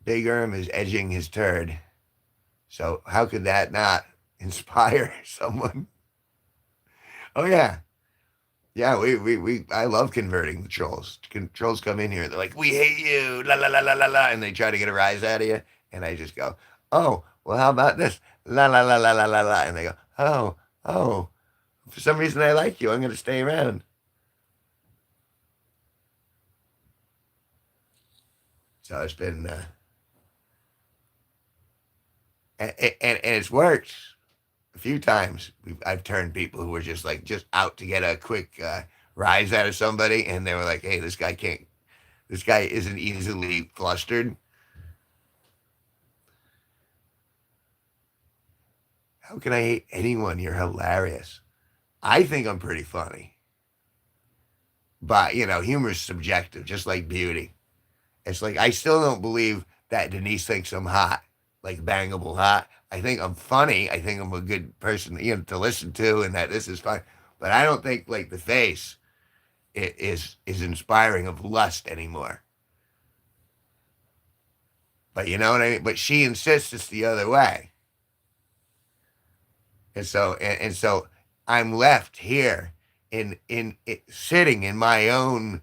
Big Erm is edging his turd. So how could that not inspire someone? Oh yeah. Yeah, I love converting the trolls. Trolls come in here, they're like, "We hate you," la la la la la la, and they try to get a rise out of you, and I just go, "Oh, well, how about this, la la la la la la la," and they go, "Oh, oh, for some reason I like you. I'm gonna stay around." So it's been, and it's worked a few times. I've turned people who were just like just out to get a quick rise out of somebody, and they were like, "Hey, this guy can't. This guy isn't easily flustered. How can I hate anyone? You're hilarious." I think I'm pretty funny, but humor is subjective, just like beauty. It's like I still don't believe that Denise thinks I'm hot, like bangable hot. I think I'm funny. I think I'm a good person, to listen to, and that this is fun. But I don't think like the face is inspiring of lust anymore. But you know what I mean. But she insists it's the other way, and so I'm left here in sitting in my own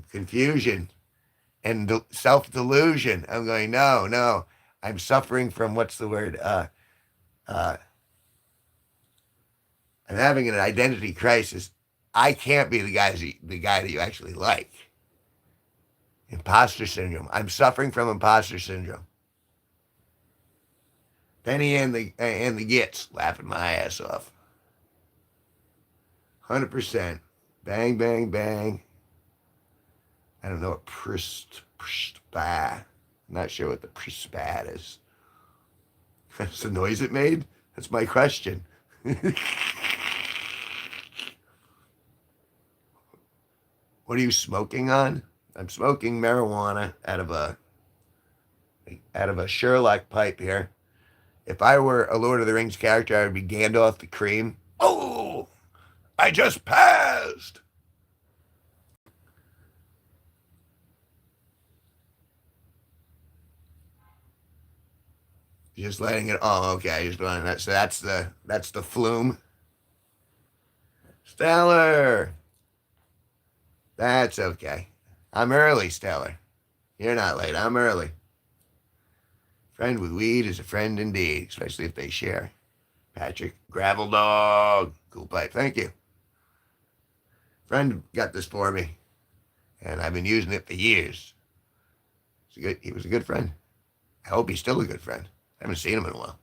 confusion and self delusion. I'm going, no, no. I'm suffering from what's the word? Uh, I'm having an identity crisis. I can't be the guy that you actually like. Imposter syndrome. I'm suffering from imposter syndrome. Penny and the gits laughing my ass off. 100%. Bang, bang, bang. I don't know what I'm not sure what the prispat is. That's the noise it made? That's my question. What are you smoking on? I'm smoking marijuana out of a Sherlock pipe here. If I were a Lord of the Rings character, I would be Gandalf the Cream. Oh, I just passed. Just letting it. Oh, okay. Just letting that. So that's the flume. Stellar. That's okay. I'm early, Stellar. You're not late. I'm early. Friend with weed is a friend indeed, especially if they share. Patrick, gravel dog, cool pipe. Thank you. Friend got this for me, and I've been using it for years. He was a good friend. I hope he's still a good friend. I haven't seen him in a while.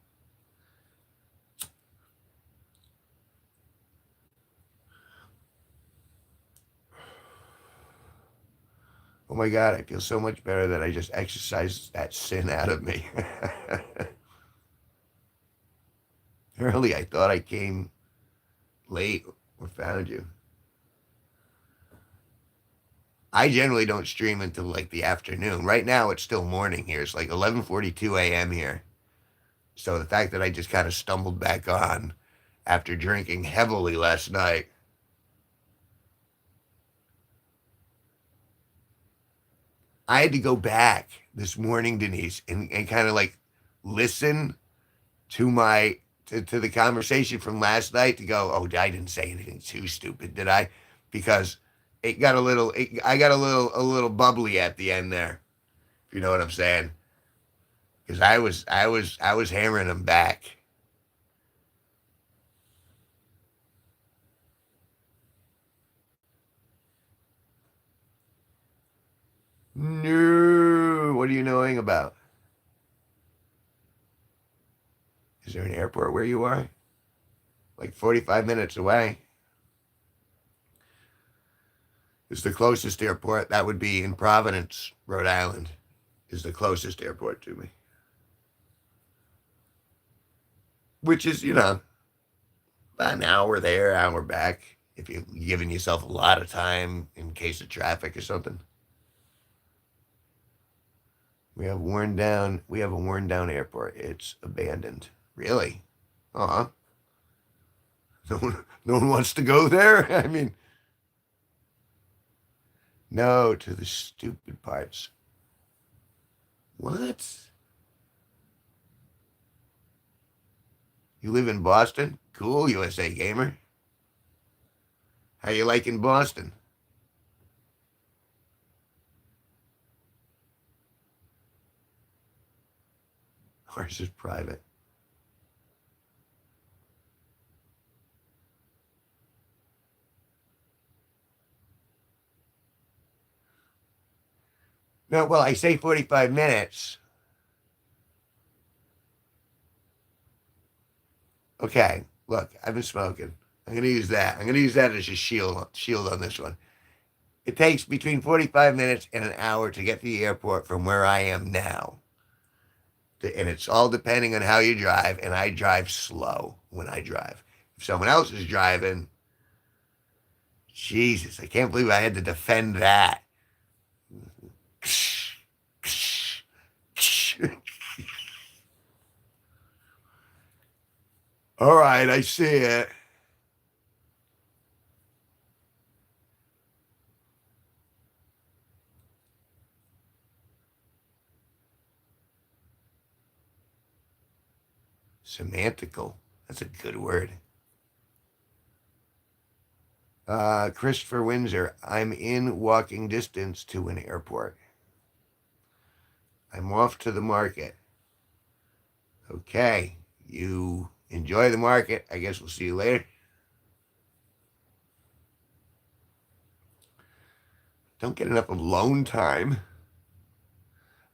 Oh my God, I feel so much better that I just exercised that sin out of me. Early, I thought I came late or found you. I generally don't stream until like the afternoon. Right now, it's still morning here. It's like 11:42 a.m. here. So the fact that I just kind of stumbled back on after drinking heavily last night, I had to go back this morning, Denise, and kind of like listen to to the conversation from last night to go, oh, I didn't say anything too stupid, did I? Because I got a little bubbly at the end there. If you know what I'm saying? Because I was hammering them back. No. What are you knowing about? Is there an airport where you are? Like 45 minutes away. Is the closest airport. That would be in Providence, Rhode Island, is the closest airport to me. Which is, about an hour there, hour back, if you're giving yourself a lot of time in case of traffic or something. We have a worn down airport. It's abandoned. Really? Uh-huh. No one wants to go there? I mean, no to the stupid parts. What? You live in Boston? Cool, USA Gamer. How you liking Boston? Ours is private. No, well, I say 45 minutes. Okay, look, I've been smoking. I'm going to use that. I'm going to use that as a shield on this one. It takes between 45 minutes and an hour to get to the airport from where I am now. And it's all depending on how you drive, and I drive slow when I drive. If someone else is driving, Jesus, I can't believe I had to defend that. All right, I see it. Semantical. That's a good word. Christopher Windsor. I'm in walking distance to an airport. I'm off to the market. Okay. You enjoy the market. I guess we'll see you later. Don't get enough alone time.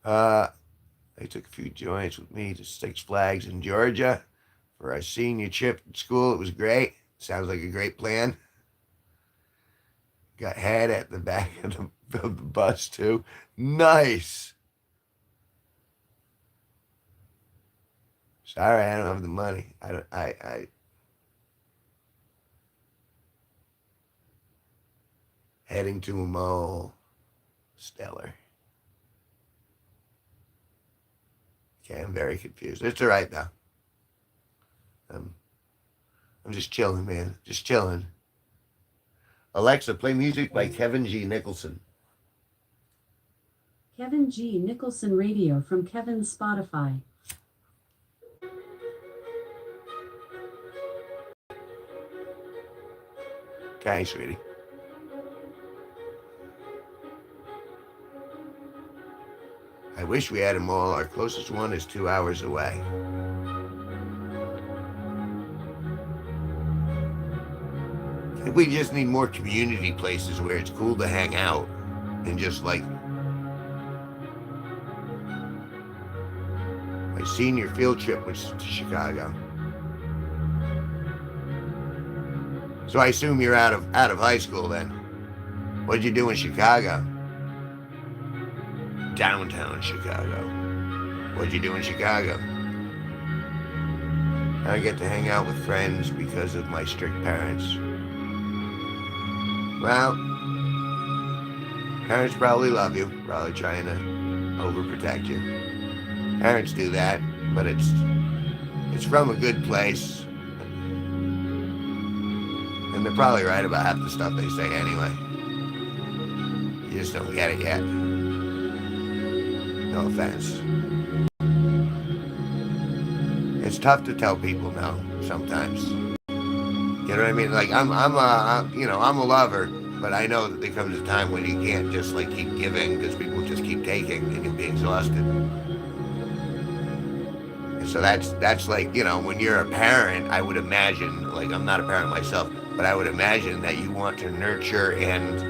They took a few joints with me to Six Flags in Georgia for our senior trip at school. It was great. Sounds like a great plan. Got head at the back of the bus too. Nice. Sorry, I don't have the money. I heading to a mall. Stellar. Okay, I'm very confused. It's all right though. I'm just chilling, man. Just chilling. Alexa, play music by Kevin G Nicholson. Kevin G Nicholson Radio from Kevin's Spotify. Okay, sweetie. I wish we had a mall. Our closest one is 2 hours away. I think we just need more community places where it's cool to hang out and just like my senior field trip was to Chicago. So I assume you're out of high school then. What'd you do in Chicago? Downtown Chicago. What'd you do in Chicago? I get to hang out with friends because of my strict parents. Well, parents probably love you, probably trying to overprotect you. Parents do that, but it's from a good place. And they're probably right about half the stuff they say anyway. You just don't get it yet. No offense. It's tough to tell people no sometimes. You know what I mean? Like I'm a lover, but I know that there comes a time when you can't just like keep giving because people just keep taking and you'll be exhausted. And so that's like, when you're a parent, I would imagine, like I'm not a parent myself, but I would imagine that you want to nurture and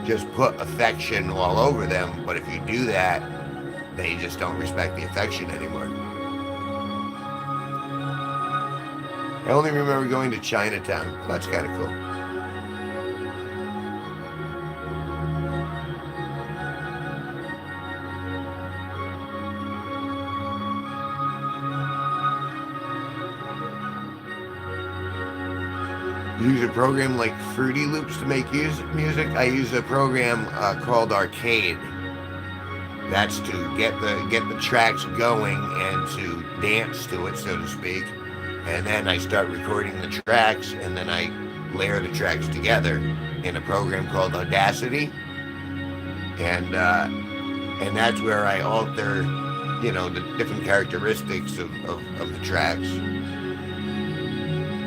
just put affection all over them. But if you do that, they just don't respect the affection anymore. I only remember going to Chinatown. That's kind of cool. Use a program like Fruity Loops to make music. I use a program called Arcade. That's to get the tracks going and to dance to it, so to speak. And then I start recording the tracks, and then I layer the tracks together in a program called Audacity. And that's where I alter, the different characteristics of the tracks.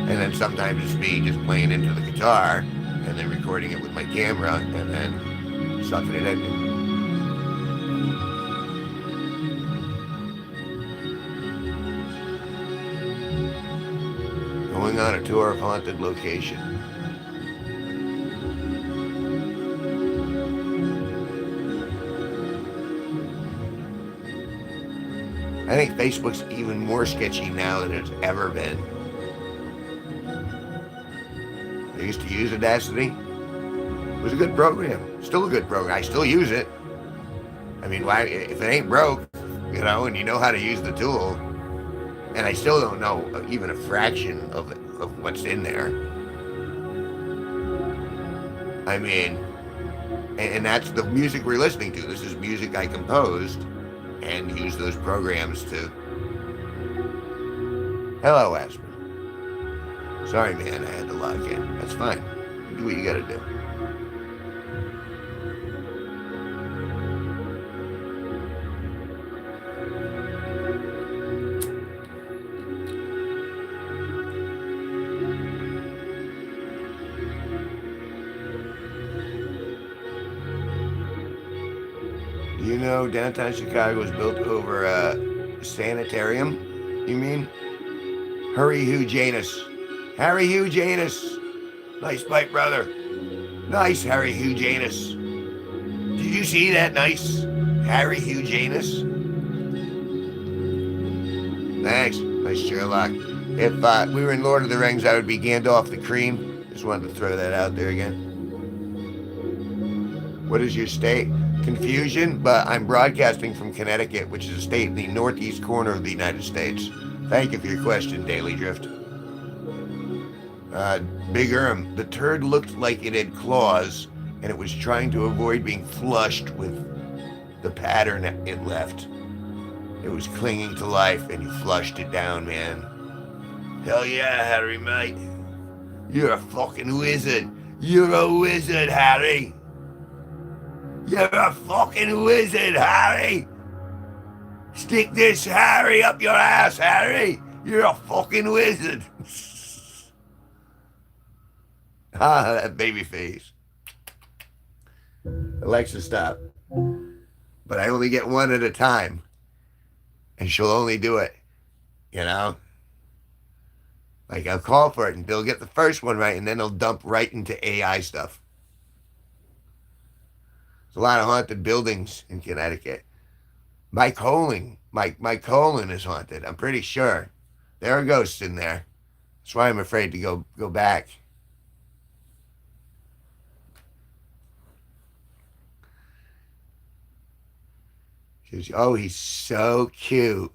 And then sometimes it's me just playing into the guitar and then recording it with my camera and then sucking it in. Going on a tour of haunted location. I think Facebook's even more sketchy now than it's ever been. I used to use Audacity. It was a good program. Still a good program. I still use it. I mean, why? If it ain't broke, and you know how to use the tool, and I still don't know even a fraction of what's in there. I mean, and that's the music we're listening to. This is music I composed and used those programs to. Hello, Aspen. Sorry, man, I had to log in. That's fine. You do what you gotta do. Do you know downtown Chicago was built over a sanitarium? You mean? Harry Hugh Janus. Harry Hugh Janus. Nice bite, brother. Nice, Harry Hugh Janus. Did you see that nice Harry Hugh Janus? Thanks. Nice Sherlock. If we were in Lord of the Rings, I would be Gandalf the Cream. Just wanted to throw that out there again. What is your state? Confusion, but I'm broadcasting from Connecticut, which is a state in the northeast corner of the United States. Thank you for your question, Daily Drift. Big Erm, the turd looked like it had claws, and it was trying to avoid being flushed with the pattern it left. It was clinging to life, and you flushed it down, man. Hell yeah, Harry, mate. You're a fucking wizard. You're a wizard, Harry. You're a fucking wizard, Harry. Stick this Harry up your ass, Harry. You're a fucking wizard. That baby face. Alexa, stop. But I only get one at a time. And she'll only do it, Like, I'll call for it, and they'll get the first one right, and then they'll dump right into AI stuff. There's a lot of haunted buildings in Connecticut. My colon is haunted. I'm pretty sure. There are ghosts in there. That's why I'm afraid to go back. She goes, oh, he's so cute,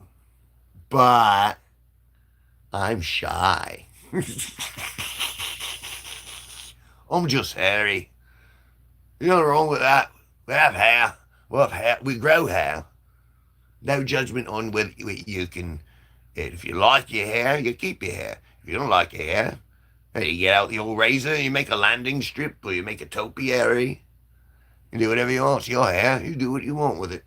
but I'm shy. I'm just hairy. You know what's wrong with that? We have hair. We grow hair. No judgment on whether you can. If you like your hair, you keep your hair. If you don't like your hair, you get out the old razor, you make a landing strip, or you make a topiary. You do whatever you want. It's your hair. You do what you want with it.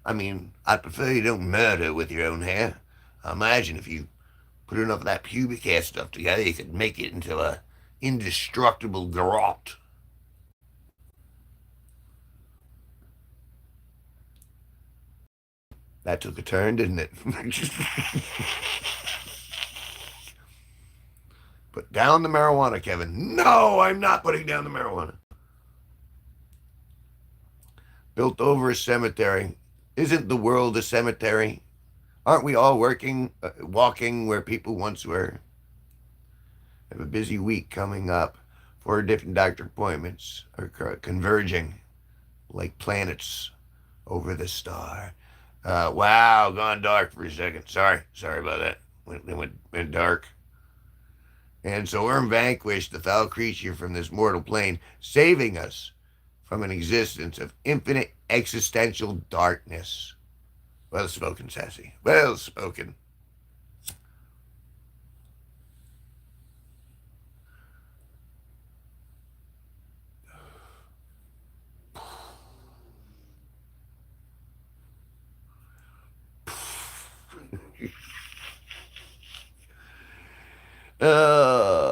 I mean, I prefer you don't murder with your own hair. I imagine if you put enough of that pubic hair stuff together, you could make it into a indestructible garrote. That took a turn, didn't it? Put down the marijuana, Kevin. No, I'm not putting down the marijuana. built over a cemetery. Isn't the world a cemetery? Aren't we all walking where people once were? Have a busy week coming up. 4 different doctor appointments are converging like planets over the star. Wow, gone dark for a second. Sorry about that. Went dark. And so Erm vanquished the foul creature from this mortal plane, saving us from an existence of infinite existential darkness. Well spoken, Sassy. Well spoken.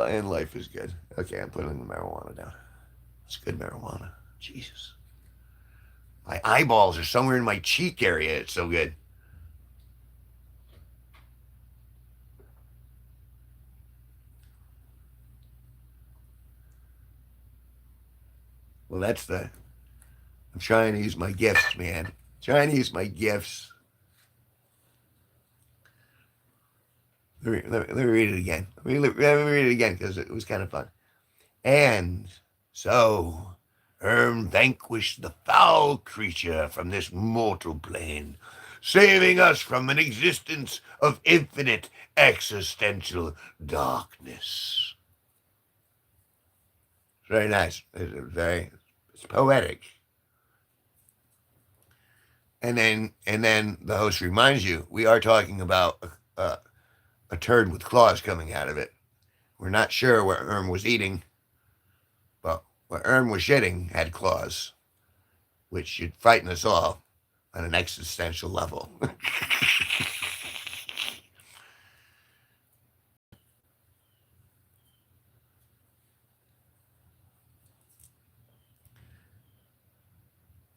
And life is good. Okay, I'm putting the marijuana down. It's good marijuana. Jesus. My eyeballs are somewhere in my cheek area. It's so good. Well, I'm trying to use my gifts, man. Trying to use my gifts. Let me read it again. Let me read it again because it was kind of fun. And so vanquished the foul creature from this mortal plane, saving us from an existence of infinite existential darkness. Very nice. It's poetic. And then the host reminds you, we are talking about a turd with claws coming out of it. We're not sure what was eating, but what was shitting had claws, which should frighten us all on an existential level.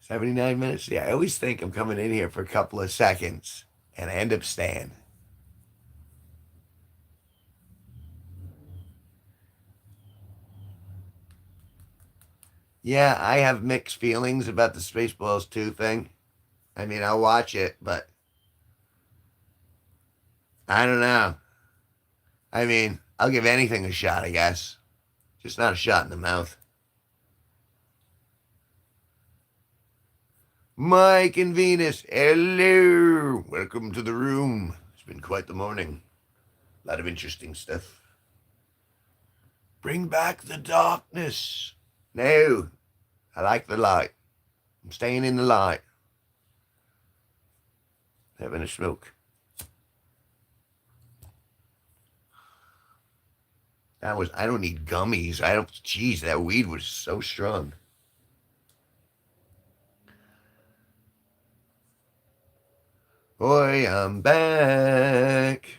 $79. Yeah, I always think I'm coming in here for a couple of seconds, and I end up staying. Yeah, I have mixed feelings about the Spaceballs 2 thing. I mean, I'll watch it, but I don't know. I mean, I'll give anything a shot, I guess. Just not a shot in the mouth. Mike and Venus, hello. Welcome to the room. It's been quite the morning. A lot of interesting stuff. Bring back the darkness. No, I like the light. I'm staying in the light. Having a smoke. I don't need gummies. Jeez, that weed was so strong. Boy, I'm back.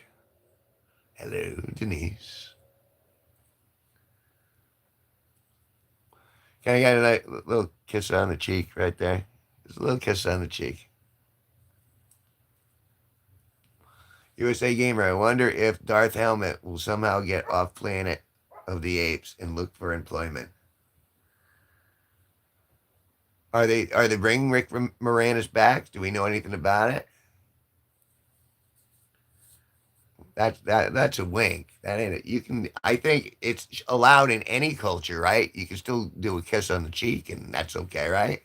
Hello, Denise. Can I get a little kiss on the cheek right there? Just a little kiss on the cheek. USA Gamer, I wonder if Darth Helmet will somehow get off Planet of the Apes and look for employment. Are they bringing Rick Moranis back? Do we know anything about it? That's a wink. That ain't it. I think it's allowed in any culture, right? You can still do a kiss on the cheek and that's okay, right?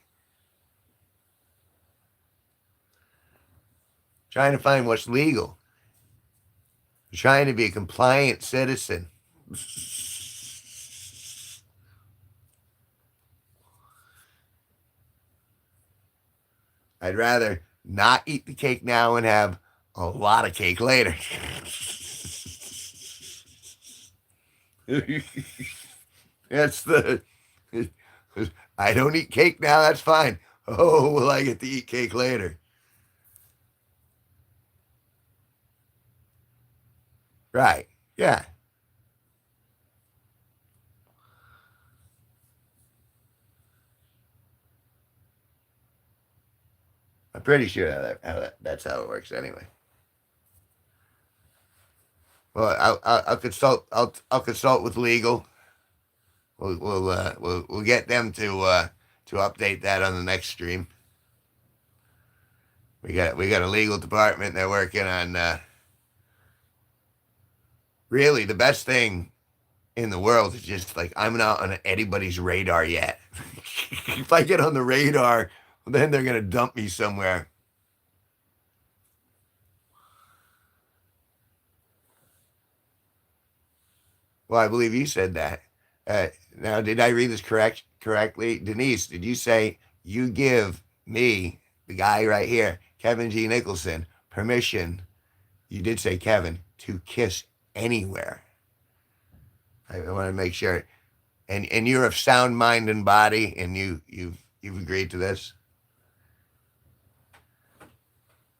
Trying to find what's legal. Trying to be a compliant citizen. I'd rather not eat the cake now and have a lot of cake later. That's the. I don't eat cake now. That's fine. Oh, will I get to eat cake later? Right. Yeah. I'm pretty sure that's how it works anyway. Well, I'll consult. I'll consult with legal. We'll get them to update that on the next stream. We got a legal department. They're working on really the best thing in the world is just like I'm not on anybody's radar yet. If I get on the radar, then they're gonna dump me somewhere. Well, I believe you said that. Now, did I read this correctly? Denise, did you say you give me, the guy right here, Kevin G Nicholson, permission? You did say Kevin to kiss anywhere. I want to make sure. And you're of sound mind and body, and you've agreed to this.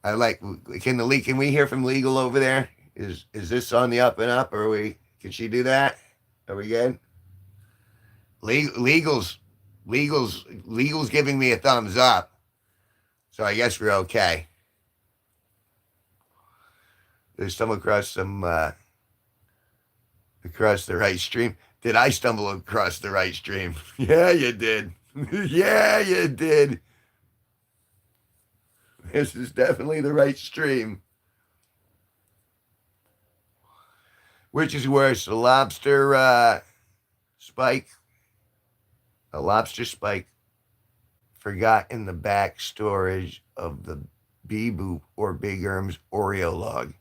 I like. Can we hear from legal over there? Is this on the up and up? Or are we? Can she do that? Are we good? Legal's giving me a thumbs up, so I guess we're okay. There's stumble across the right stream. Did I stumble across the right stream? Yeah, you did. Yeah, you did. This is definitely the right stream. Which is worse, a lobster spike? A lobster spike forgot in the back storage of the Bee-Boop or Big Erm's Oreo log.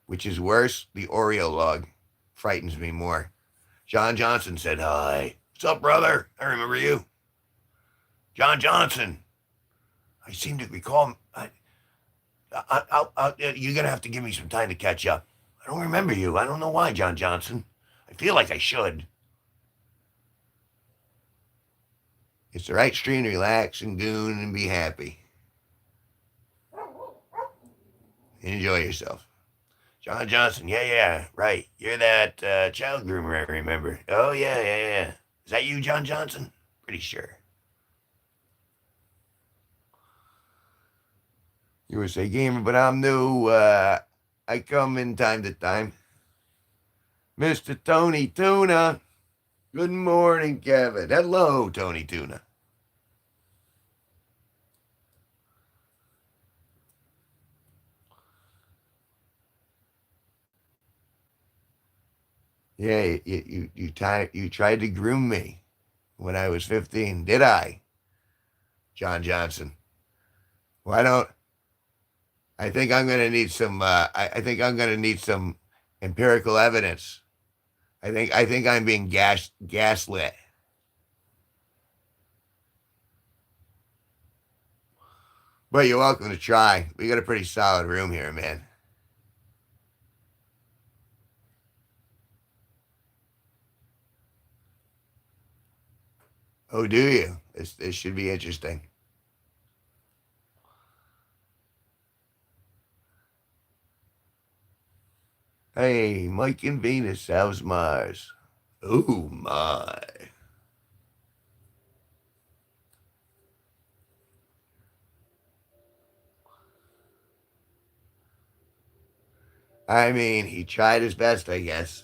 Which is worse, the Oreo log frightens me more. John Johnson said hi. What's up, brother? I remember you. John Johnson. I seem to recall. You're going to have to give me some time to catch up. I don't remember you. I don't know why, John Johnson. I feel like I should. It's the right stream to relax and goon and be happy. Enjoy yourself. John Johnson, yeah, right. You're that child groomer, I remember. Oh, yeah. Is that you, John Johnson? Pretty sure. USA Gamer, but I'm new. I come in time to time. Mr. Tony Tuna. Good morning, Kevin. Hello, Tony Tuna. Yeah, you tried to groom me when I was 15, did I? John Johnson. Why don't I think I'm gonna need some I think I'm gonna need some empirical evidence. I think I'm being gaslit. But you're welcome to try. We got a pretty solid room here, man. Oh, do you? This should be interesting. Hey, Mike and Venus, how's Mars? Oh, my. I mean, he tried his best, I guess.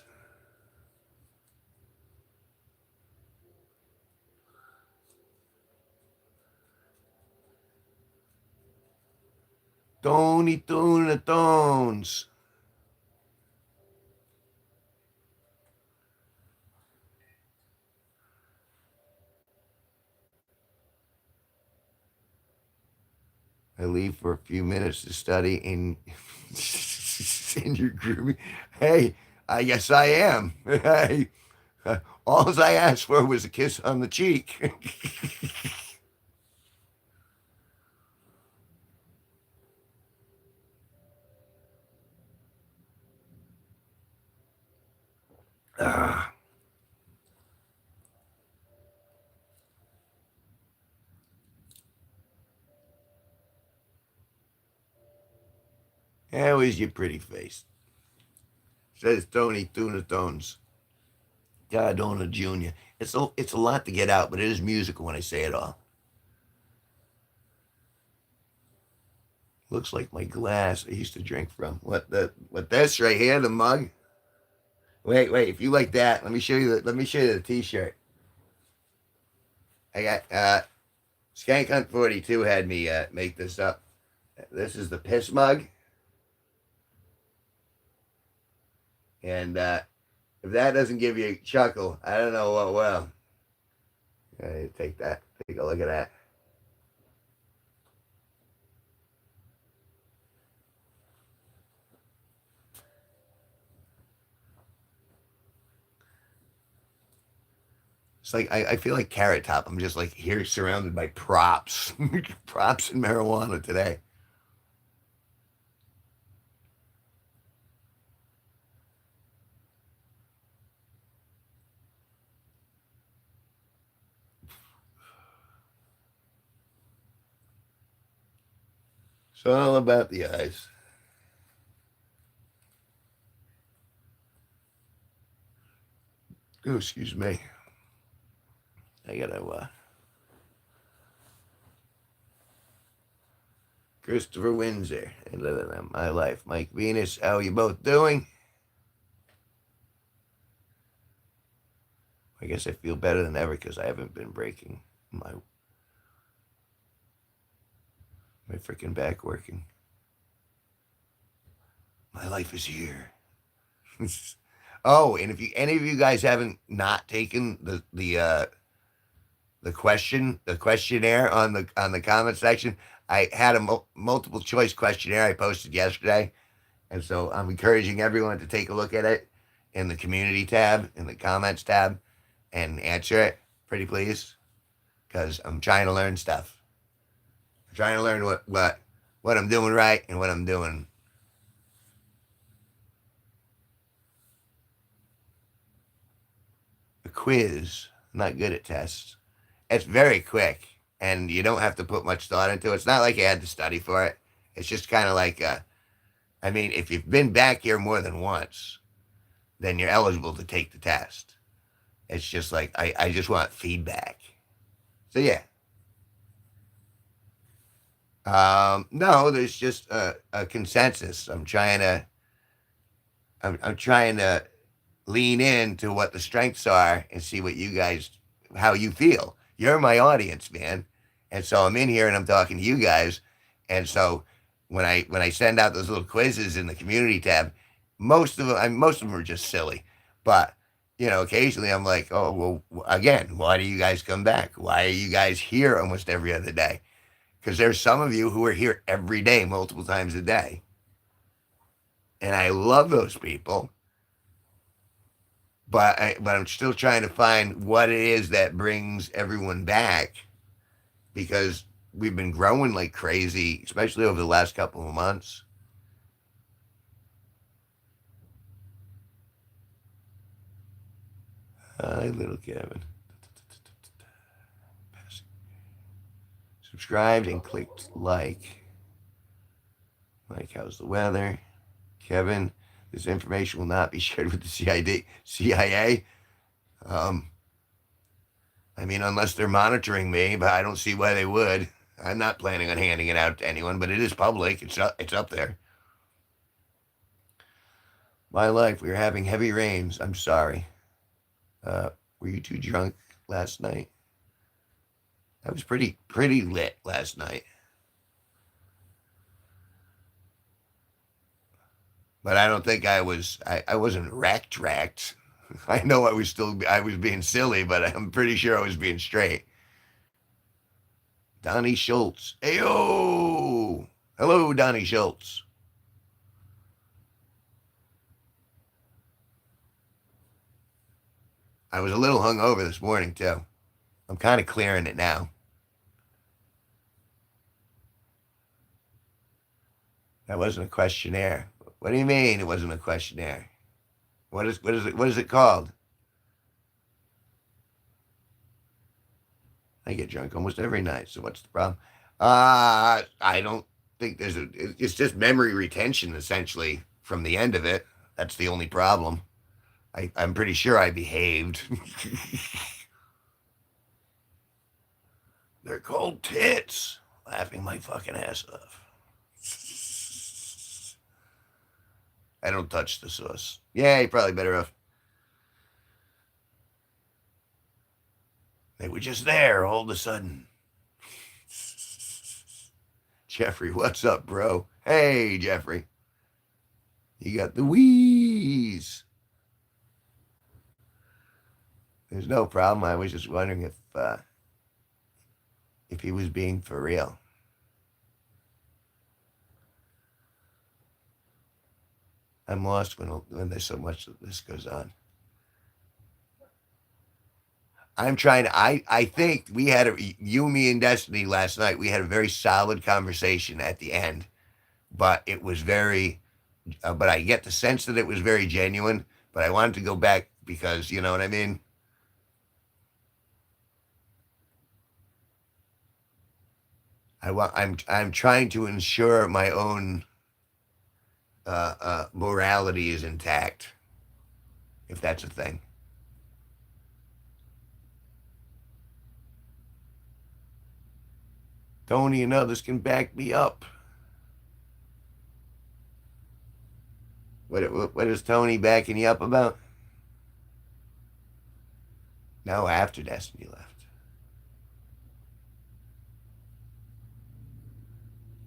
Tony Tuna Tones. I leave for a few minutes to study in in your grooming. Hey, I guess I am. Hey, all I asked for was a kiss on the cheek. Ah. How is your pretty face? Says Tony Tuna Tones. Cardona Jr. It's a lot to get out, but it is musical when I say it all. Looks like my glass I used to drink from. What this right here, the mug? Wait, if you like that, let me show you the t-shirt. I got Skank Hunt 42 had me make this up. This is the piss mug. And if that doesn't give you a chuckle, I don't know what will. Take that. Take a look at that. It's like I feel like Carrot Top. I'm just like here surrounded by props, props and marijuana today. So all about the eyes. Oh, excuse me. I gotta Christopher Windsor and living on my life. Mike Venus, how are you both doing? I guess I feel better than ever because I haven't been breaking my freaking back working. My life is here. Oh, and if you any of you guys haven't not taken the questionnaire on the comment section, I had a multiple choice questionnaire I posted yesterday, and so I'm encouraging everyone to take a look at it in the community tab, in the comments tab, and answer it, pretty please, because I'm trying to learn stuff. I'm trying to learn what I'm doing right and what I'm doing. A quiz. I'm not good at tests. It's very quick, and you don't have to put much thought into it. It's not like you had to study for it. It's just kind of like, I mean, if you've been back here more than once, then you're eligible to take the test. It's just like, I just want feedback. So, yeah. No, there's just a consensus. I'm trying to lean into what the strengths are and see what you guys, how you feel. You're my audience, man. And so I'm in here and I'm talking to you guys. And so when I send out those little quizzes in the community tab, most of them are just silly. But occasionally I'm like, oh well, again, why do you guys come back? Why are you guys here almost every other day? Because there's some of you who are here every day, multiple times a day, and I love those people. But I'm still trying to find what it is that brings everyone back because we've been growing like crazy, especially over the last couple of months. Hi, little Kevin. Subscribed and clicked like. Like, how's the weather? Kevin, this information will not be shared with the CIA. Um, I mean, unless they're monitoring me, but I don't see why they would. I'm not planning on handing it out to anyone, but it is public. It's up there. My life, we were having heavy rains. I'm sorry. Were you too drunk last night? I was pretty lit last night. But I don't think I wasn't racked. I know I was being silly, but I'm pretty sure I was being straight. Donnie Schultz. Ayo! Hello, Donnie Schultz. I was a little hungover this morning too. I'm kind of clearing it now. That wasn't a questionnaire. What do you mean it wasn't a questionnaire? What is it called? I get drunk almost every night. So what's the problem? I don't think it's just memory retention essentially from the end of it. That's the only problem. I'm pretty sure I behaved. They're called tits. Laughing my fucking ass off. I don't touch the sauce. Yeah, you're probably better off. They were just there all of a sudden. Jeffrey, what's up, bro? Hey, Jeffrey. You got the wheeze. There's no problem. I was just wondering if he was being for real. I'm lost when there's so much that this goes on. I'm trying to. I think we had you, me, and Destiny last night. We had a very solid conversation at the end, but it was very. But I get the sense that it was very genuine. But I wanted to go back because you know what I mean. I'm trying to ensure my own morality is intact, if that's a thing. Tony and others can back me up. What is Tony backing you up about? No, after Destiny left.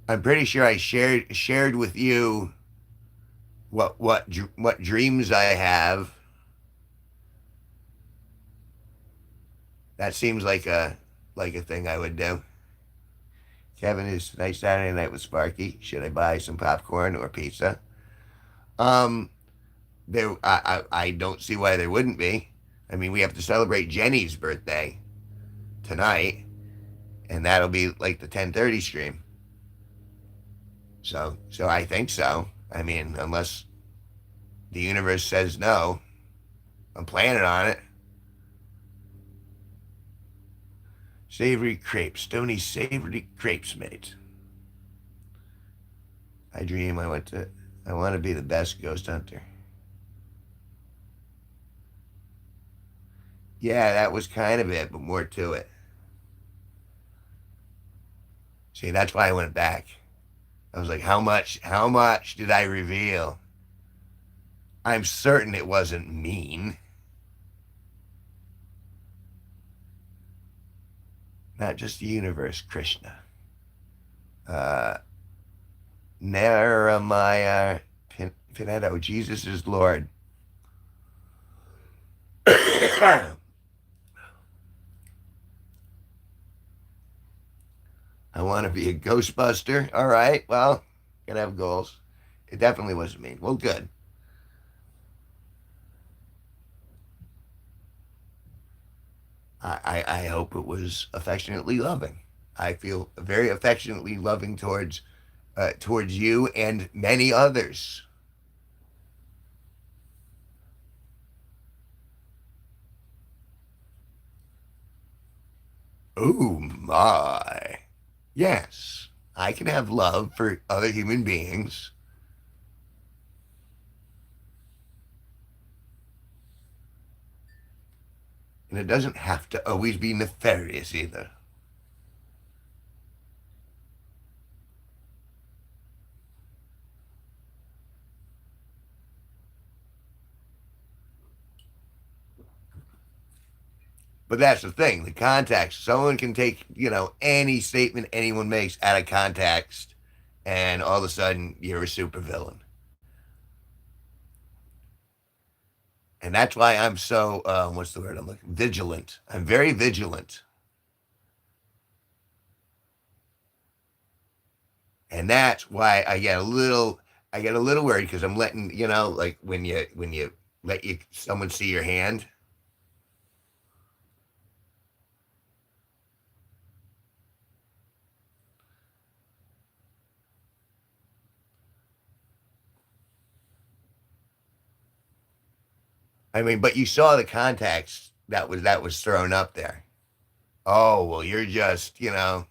I'm pretty sure I shared with you what dreams I have. That seems like a thing I would do. Kevin, is tonight's Saturday night with Sparky. Should I buy some popcorn or pizza? Um, I don't see why there wouldn't be. I mean, we have to celebrate Jenny's birthday tonight, and that'll be like the 10:30 stream. So I think so. I mean, unless the universe says no, I'm planning on it. Savory crepes, Stony savory crepes, mate. I dream I want to be the best ghost hunter. Yeah, that was kind of it, but more to it. See, that's why I went back. I was like, how much did I reveal? I'm certain it wasn't mean. Not just the universe, Krishna. Uh, Naramaya Pinetto, Jesus is Lord. I want to be a Ghostbuster. All right, well, gotta have goals. It definitely wasn't mean. Well, good. I hope it was affectionately loving. I feel very affectionately loving towards you and many others. Oh my. Yes, I can have love for other human beings. And it doesn't have to always be nefarious either. But that's the thing, the context. Someone can take, any statement anyone makes out of context, and all of a sudden you're a supervillain. And that's why I'm so, what's the word I'm looking? Vigilant. I'm very vigilant. And that's why I get a little worried because I'm letting, like when you let someone see your hand. I mean, but you saw the context that was thrown up there. Oh, well, you're just, dude, I'm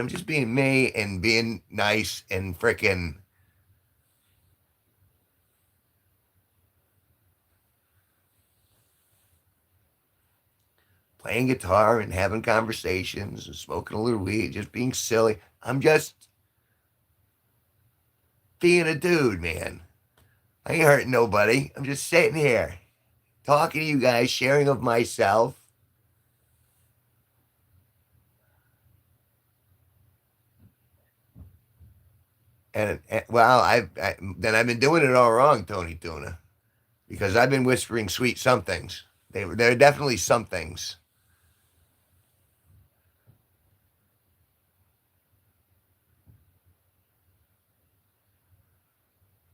just being me and being nice and freaking playing guitar and having conversations and smoking a little weed, just being silly. I'm just being a dude, man. I ain't hurting nobody. I'm just sitting here talking to you guys, sharing of myself. well, then I've been doing it all wrong, Tony Tuna, because I've been whispering sweet somethings. They're definitely somethings.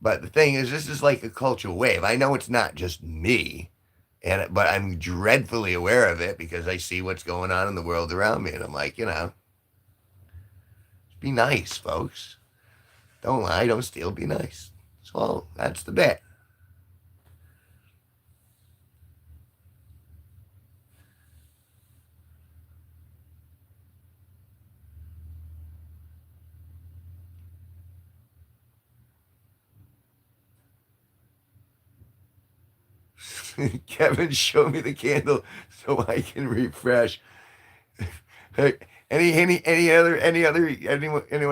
But the thing is, this is like a cultural wave. I know it's not just me, but I'm dreadfully aware of it because I see what's going on in the world around me, and I'm like, be nice, folks. Don't lie, don't steal, be nice. So that's the bit. Kevin, show me the candle so I can refresh. Hey, anyone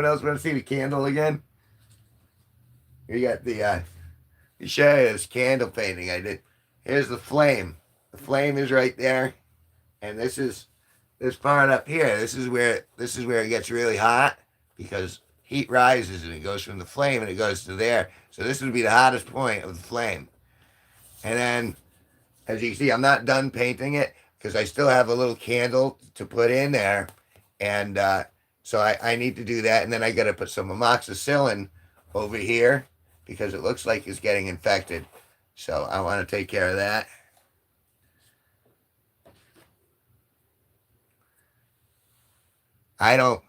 else want to see the candle again? You got you show you this candle painting I did. Here's the flame. The flame is right there, and this is this part up here. This is where it gets really hot because heat rises and it goes from the flame and it goes to there. So this would be the hottest point of the flame. And then, as you can see, I'm not done painting it because I still have a little candle to put in there, and so I need to do that. And then I got to put some amoxicillin over here because it looks like it's getting infected. So I want to take care of that. I don't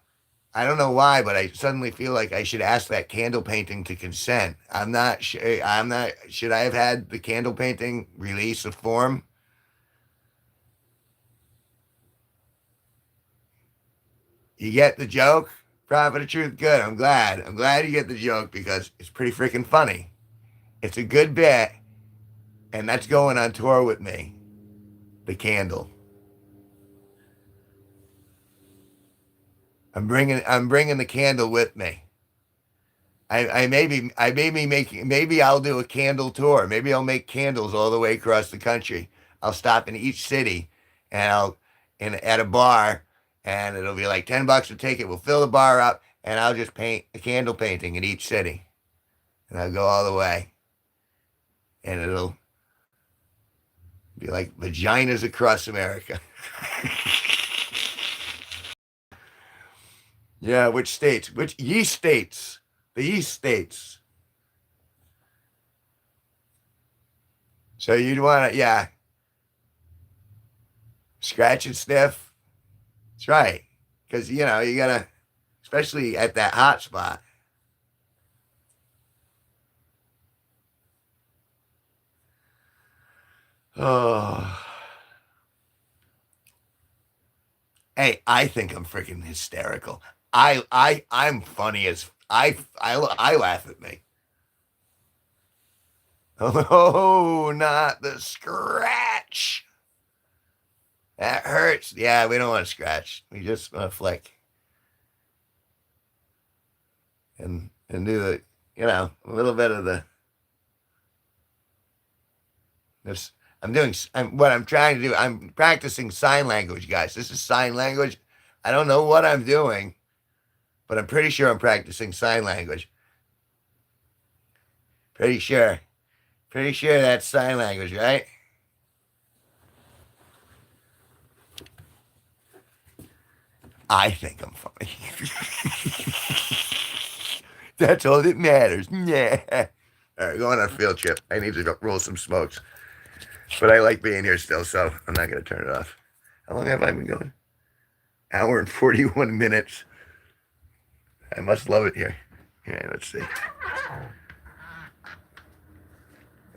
I don't know why, but I suddenly feel like I should ask that candle painting to consent. I'm not sure. I'm not. Should I have had the candle painting release a form? You get the joke? Prophet of Truth. Good. I'm glad. I'm glad you get the joke because it's pretty freaking funny. It's a good bit, and that's going on tour with me. The candle. I'm bringing the candle with me. Maybe I'll do a candle tour. Maybe I'll make candles all the way across the country. I'll stop in each city and I'll in at a bar and it'll be like $10 a ticket. We'll fill the bar up and I'll just paint a candle painting in each city. And I'll go all the way. And it'll be like vaginas across America. Yeah, which states? Which yeast states? The yeast states. So you'd want to, yeah, scratch and sniff. That's right. Because, you got to, especially at that hot spot. Oh. Hey, I think I'm freaking hysterical. I'm funny as, I laugh at me. Oh, not the scratch. That hurts. Yeah, we don't want to scratch. We just want to flick and do a little bit of the this. What I'm trying to do. I'm practicing sign language, guys. This is sign language. I don't know what I'm doing, but I'm pretty sure I'm practicing sign language. Pretty sure. Pretty sure that's sign language, right? I think I'm funny. That's all that matters. Yeah. All right, going on a field trip. I need to roll some smokes. But I like being here still, so I'm not going to turn it off. How long have I been going? Hour and 41 minutes. I must love it here. Yeah, let's see.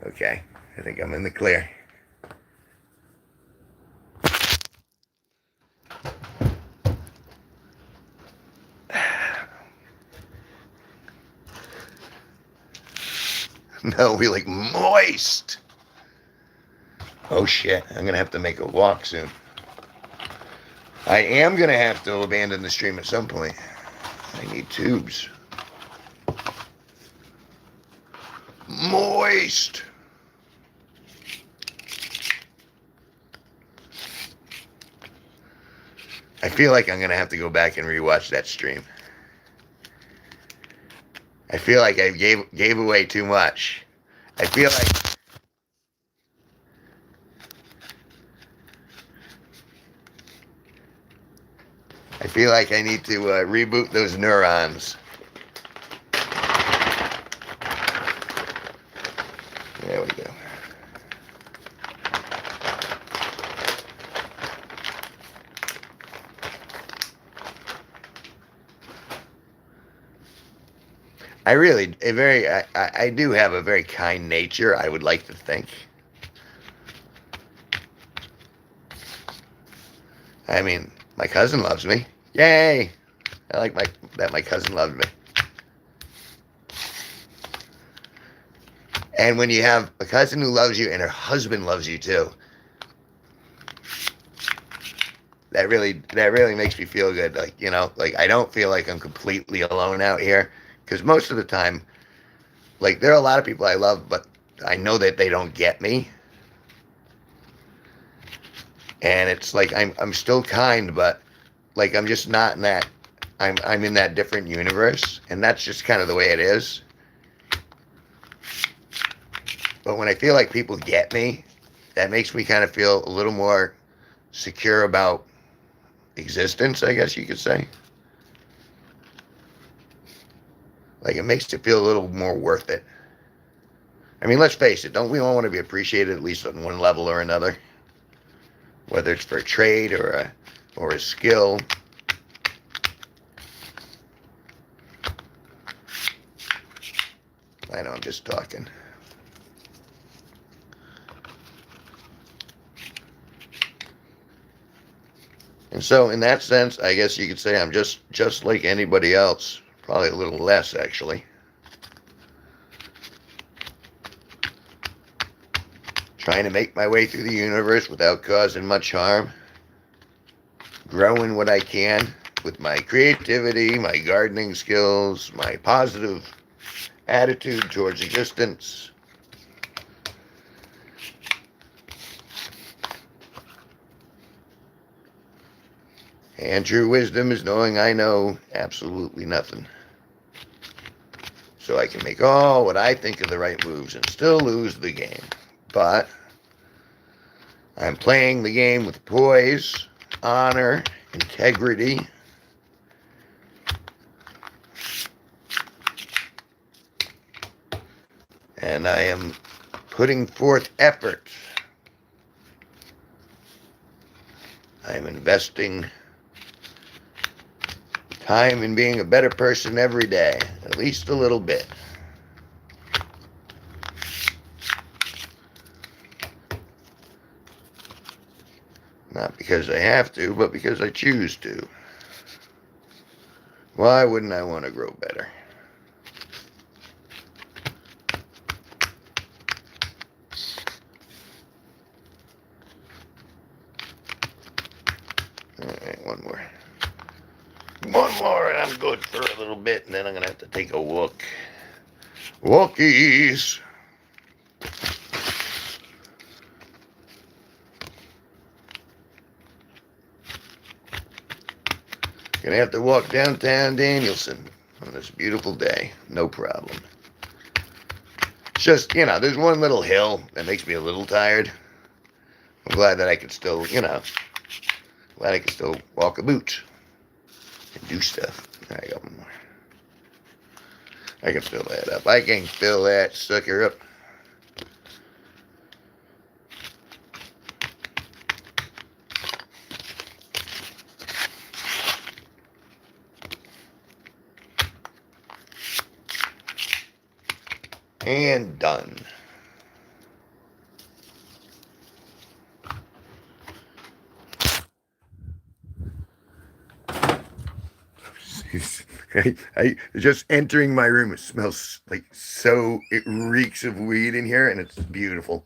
Okay, I think I'm in the clear. No, we like moist. Oh shit, I'm gonna have to make a walk soon. I am gonna have to abandon the stream at some point. I need tubes. Moist. I feel like I'm gonna have to go back and rewatch that stream. I feel like I gave away too much. I feel like I need to reboot those neurons. There we go. I do have a very kind nature, I would like to think. I mean, my cousin loves me. Yay! I like that my cousin loves me. And when you have a cousin who loves you and her husband loves you too, that really makes me feel good. Like, like I don't feel like I'm completely alone out here, because most of the time, like, there are a lot of people I love, but I know that they don't get me. And it's like I'm still kind, but like I'm just not in that. I'm in that different universe, and that's just kind of the way it is. But when I feel like people get me, that makes me kind of feel a little more secure about existence, I guess you could say. Like, it makes it feel a little more worth it. I mean, let's face it, don't we all want to be appreciated at least on one level or another? Whether it's for a trade or a skill. I know I'm just talking. And so, in that sense, I guess you could say I'm just like anybody else. Probably a little less, actually. Trying to make my way through the universe without causing much harm. Growing what I can with my creativity, my gardening skills, my positive attitude towards existence. And true wisdom is knowing I know absolutely nothing. So I can make all what I think are the right moves and still lose the game. But I'm playing the game with poise, honor, integrity. And I am putting forth effort. I'm investing time in being a better person every day, at least a little bit. Not because I have to, but because I choose to. Why wouldn't I want to grow better? All right, one more. One more and I'm good for a little bit, and then I'm going to have to take a walk. Walkies. Gonna have to walk downtown Danielson on this beautiful day. No problem. It's just, there's one little hill that makes me a little tired. I'm glad that I can still, glad I can still walk a boot and do stuff. There I go. One more. I can fill that up. I can fill that sucker up. And done. I just entering my room, it smells like it reeks of weed in here, and it's beautiful.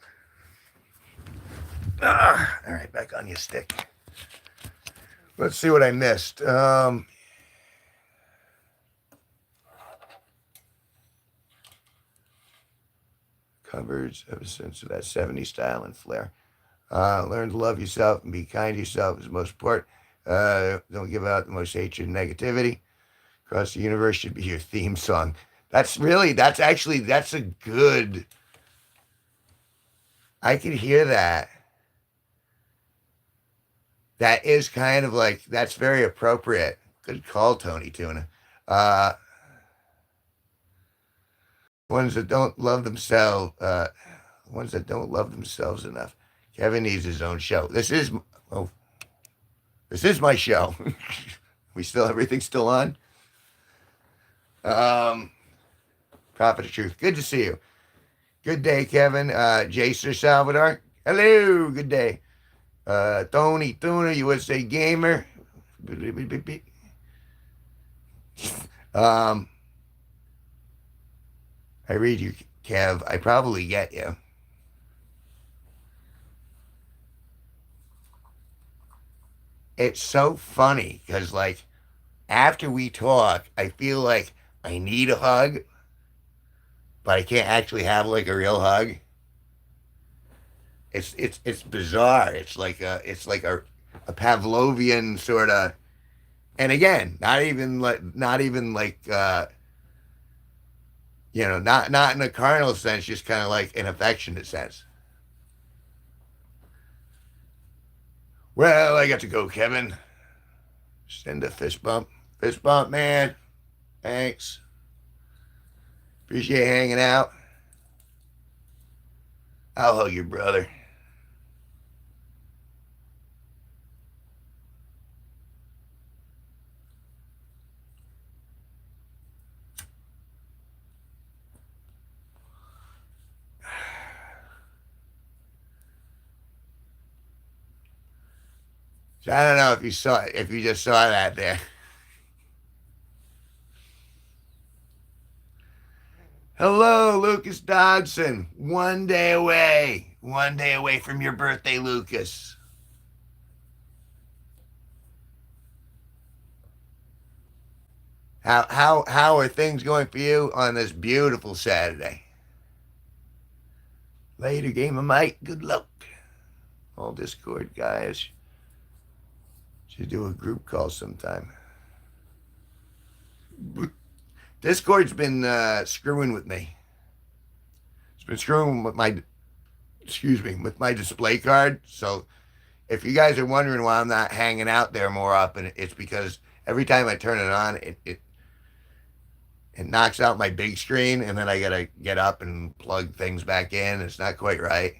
All right, back on your stick. Let's see what I missed. Covers ever since that 70s style and flair. Learn to love yourself and be kind to yourself is the most important. Don't give out the most hatred and negativity. Across the Universe should be your theme song. That's a good, I could hear that. That is kind of like, that's very appropriate. Good call, Tony Tuna. Uh, ones that don't love themselves, ones that don't love themselves enough. Kevin needs his own show. Oh, this is my show. Everything's still on. Um, Prophet of Truth. Good to see you. Good day, Kevin. Jason Salvador. Hello. Good day. Tony Tuna, USA Gamer. Um, I read you, Kev. I probably get you. It's so funny because, like, after we talk, I feel like I need a hug, but I can't actually have like a real hug. It's bizarre. It's like a Pavlovian sort of, and again, not in a carnal sense, just kind of like an affectionate sense. Well, I got to go, Kevin. Send a fist bump. Fist bump, man. Thanks. Appreciate hanging out. I'll hug your brother. So I don't know if you just saw that there. Hello, Lucas Dodson. 1 day away. 1 day away from your birthday, Lucas. How are things going for you on this beautiful Saturday? Later, game of Mike. Good luck. All Discord guys should do a group call sometime. Discord's been screwing with me. It's been screwing with my display card. So if you guys are wondering why I'm not hanging out there more often, it's because every time I turn it on, it knocks out my big screen, and then I gotta get up and plug things back in. It's not quite right.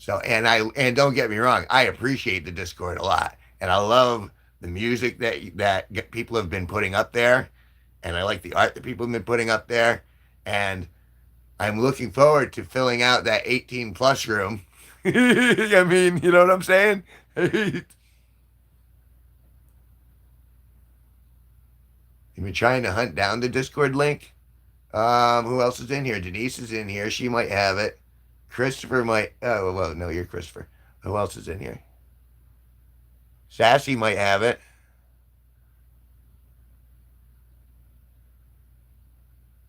So, and don't get me wrong, I appreciate the Discord a lot, and I love the music that people have been putting up there, and I like the art that people have been putting up there, and I'm looking forward to filling out that 18 plus room. I mean, you know what I'm saying? You've been trying to hunt down the Discord link. Who else is in here? Denise is in here. She might have it. Christopher might. Oh, well, no, you're Christopher. Who else is in here? Sassy might have it.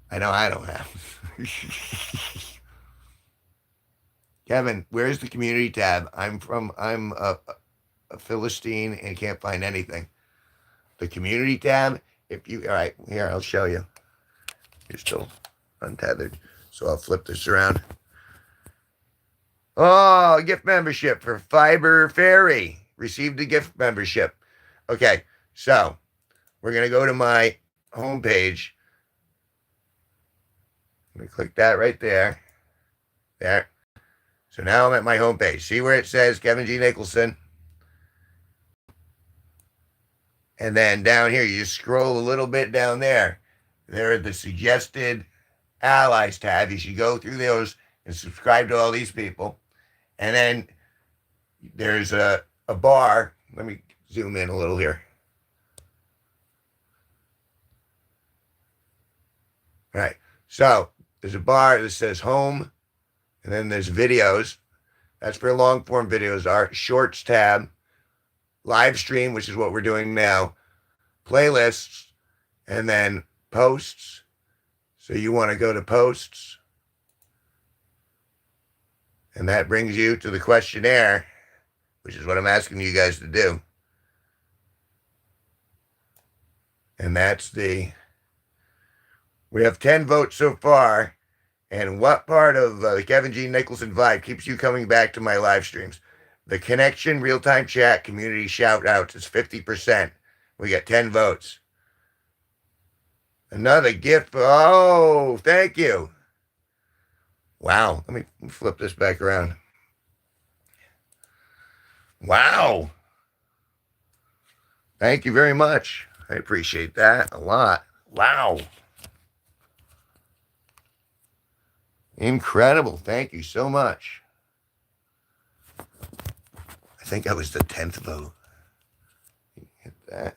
I know I don't have. Kevin, where's the community tab? I'm a Philistine and can't find anything. The community tab. All right, here, I'll show you. You're still untethered. So I'll flip this around. Oh, gift membership for Fiber Fairy. Received a gift membership. Okay, so we're going to go to my homepage. I'm going to click that right there. There. So now I'm at my homepage. See where it says Kevin G Nicholson? And then down here, you just scroll a little bit down there. There are the suggested allies tab. You should go through those and subscribe to all these people. And then there's a bar. Let me zoom in a little here. All right. So there's a bar that says home, and then there's videos. That's where long form videos are. Shorts tab, live stream, which is what we're doing now, playlists, and then posts. So you want to go to posts. And that brings you to the questionnaire, which is what I'm asking you guys to do. And we have 10 votes so far. And what part of the Kevin G Nicholson vibe keeps you coming back to my live streams? The connection, real time chat, community shout outs is 50%. We got 10 votes. Another gift. Oh, thank you. Wow. Let me flip this back around. Wow. Thank you very much. I appreciate that a lot. Wow. Incredible. Thank you so much. I think I was the 10th vote. Hit that.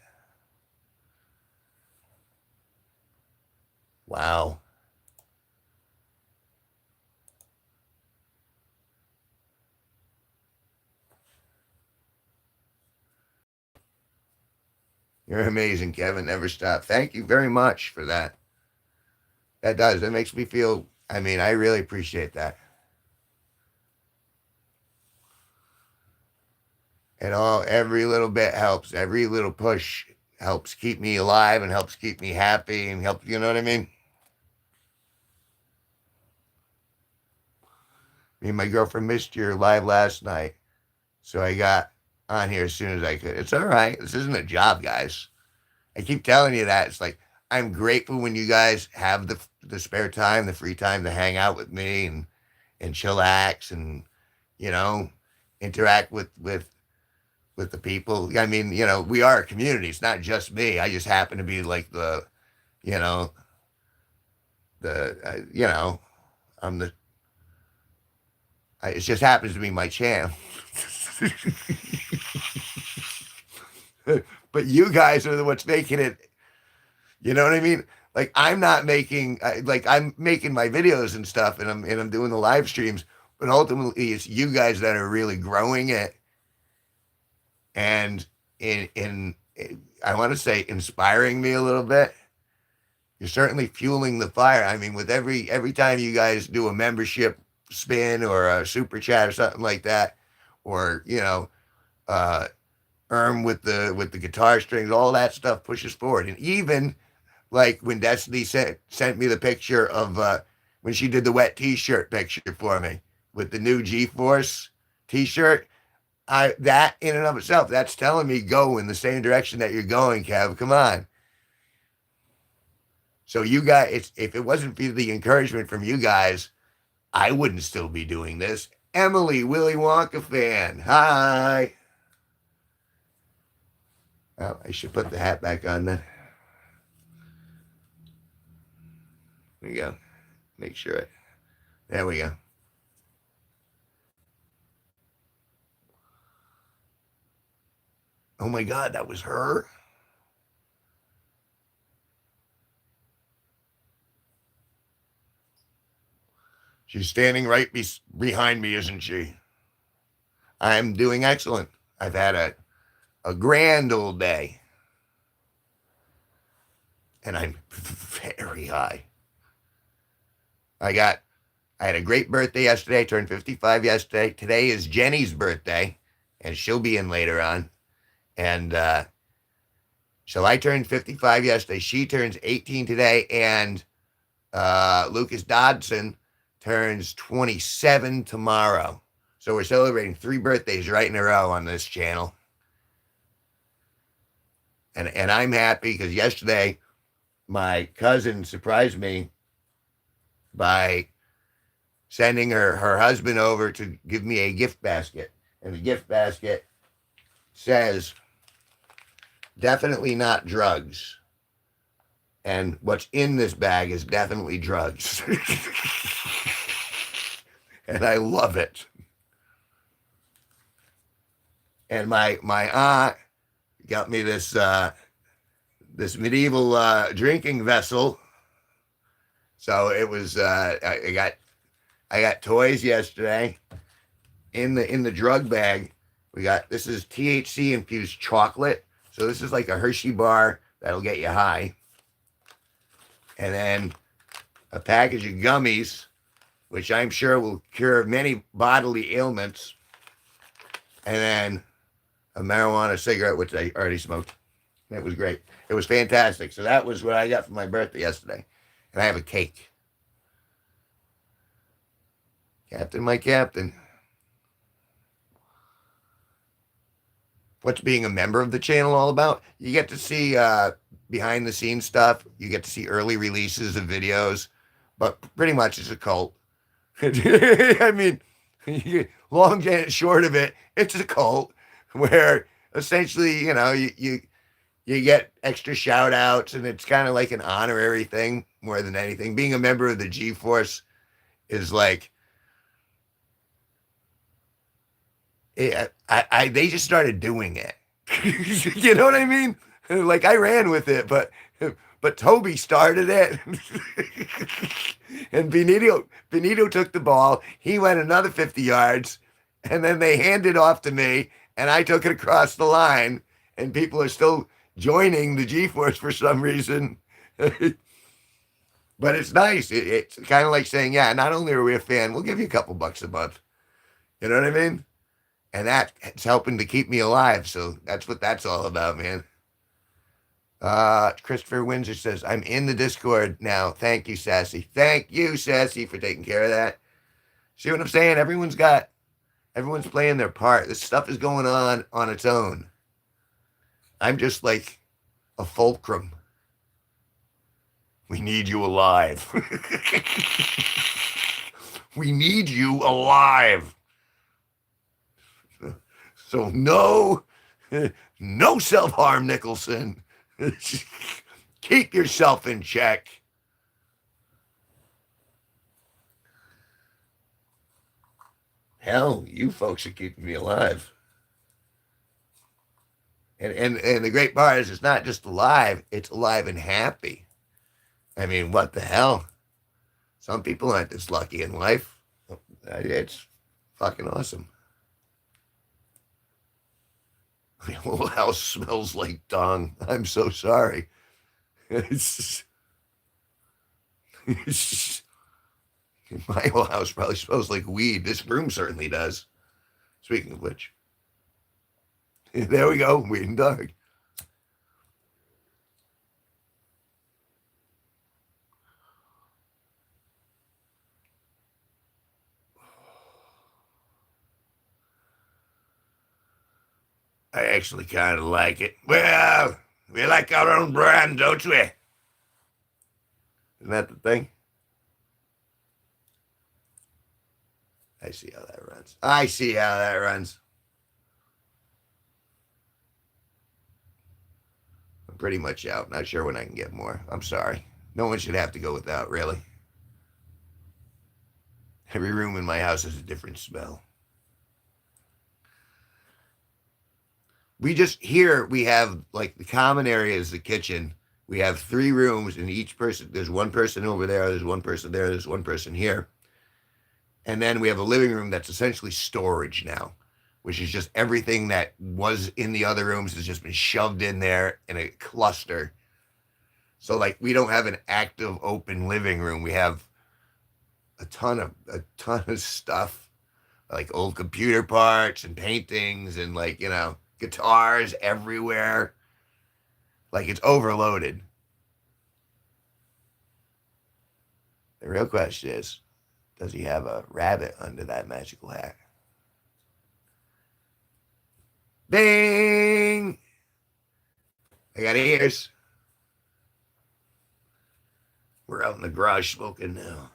Wow. You're amazing, Kevin. Never stop. Thank you very much for that. That does. That makes me feel, I mean, I really appreciate that. And every little bit helps. Every little push helps keep me alive and helps keep me happy and help, you know what I mean? Me and my girlfriend missed your live last night. So I got on here as soon as I could. It's all right. This isn't a job, guys. I keep telling you that. It's like, I'm grateful when you guys have the spare time, the free time to hang out with me and chillax and, you know, interact with the people. I mean, you know, we are a community. It's not just me. I just happen to be like you know, you know, I'm it just happens to be my channel. But you guys are the ones making it. You know what I mean? Like I'm not making like I'm making my videos and stuff, and I'm doing the live streams. But ultimately, it's you guys that are really growing it, and in I want to say inspiring me a little bit. You're certainly fueling the fire. I mean, with every time you guys do a membership spin or a super chat or something like that, or you know, uh, with the guitar strings, all that stuff pushes forward. And even like when Destiny sent me the picture of when she did the wet T-shirt picture for me with the new G-Force T-shirt. That in and of itself, that's telling me go in the same direction that you're going, Kev. Come on. So you guys, if it wasn't for the encouragement from you guys, I wouldn't still be doing this. Emily, Willy Wonka fan. Hi. Oh, I should put the hat back on then. There we go. Make sure there we go. Oh my God, that was her? She's standing right behind me, isn't she? I'm doing excellent. I've had a grand old day. And I'm very high. I had a great birthday yesterday, turned 55 yesterday. Today is Jenny's birthday, and she'll be in later on. And so I turned 55 yesterday. She turns 18 today, and Lucas Dodson turns 27 tomorrow. So we're celebrating 3 birthdays right in a row on this channel. And I'm happy because yesterday my cousin surprised me by sending her husband over to give me a gift basket. And the gift basket says, definitely not drugs. And what's in this bag is definitely drugs. And I love it. And my aunt got me this medieval drinking vessel. So it was I got toys yesterday. In the drug bag, this is THC infused chocolate. So this is like a Hershey bar that'll get you high. And then a package of gummies, which I'm sure will cure many bodily ailments. And then a marijuana cigarette, which I already smoked. It was great. It was fantastic. So that was what I got for my birthday yesterday. And I have a cake. Captain, my captain. What's being a member of the channel all about? You get to see behind the scenes stuff. You get to see early releases of videos. But pretty much it's a cult. I mean, long and short of it, it's a cult where essentially, you get extra shout outs and it's kind of like an honorary thing more than anything. Being a member of the G Force is like, they just started doing it. You know what I mean? Like I ran with it, but Toby started it. And Benito took the ball. He went another 50 yards and then they handed off to me and I took it across the line and people are still joining the G-Force for some reason. But it's nice. It's kind of like saying, yeah, not only are we a fan, we'll give you a couple bucks a month. You know what I mean? And that's helping to keep me alive. So that's what that's all about, man. Christopher Windsor says, I'm in the Discord now. Thank you, Sassy. Thank you, Sassy, for taking care of that. See what I'm saying? Everyone's playing their part. This stuff is going on its own. I'm just like a fulcrum. We need you alive. We need you alive. So no self-harm, Nicholson. Keep yourself in check. Hell, you folks are keeping me alive. And the great part is it's not just alive, it's alive and happy. I mean, what the hell? Some people aren't this lucky in life. It's fucking awesome. The whole house smells like dung. I'm so sorry. My whole house probably smells like weed. This room certainly does. Speaking of which. There we go. Weed and dog. I actually kind of like it. Well, we like our own brand, don't we? Isn't that the thing? I see how that runs. I'm pretty much out. Not sure when I can get more. I'm sorry. No one should have to go without, really. Every room in my house has a different smell. We have like the common area is the kitchen. We have 3 rooms and each person, there's one person over there, there's one person there, there's one person here. And then we have a living room that's essentially storage now, which is just everything that was in the other rooms has just been shoved in there in a cluster. So like we don't have an active open living room. We have a ton of stuff, like old computer parts and paintings and like, guitars everywhere. Like it's overloaded. The real question is, does he have a rabbit under that magical hat? Bing! I got ears. We're out in the garage smoking now.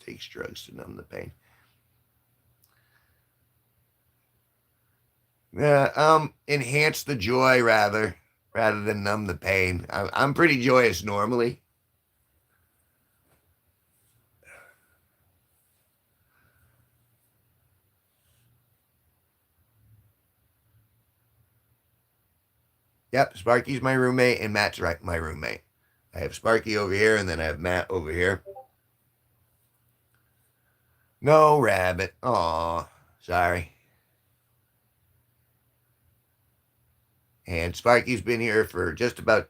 Takes drugs to numb the pain. Yeah, enhance the joy rather than numb the pain. I'm pretty joyous normally. Yep, Sparky's my roommate and Matt's my roommate. I have Sparky over here and then I have Matt over here. No rabbit. Aw, sorry. And Sparky's been here for just about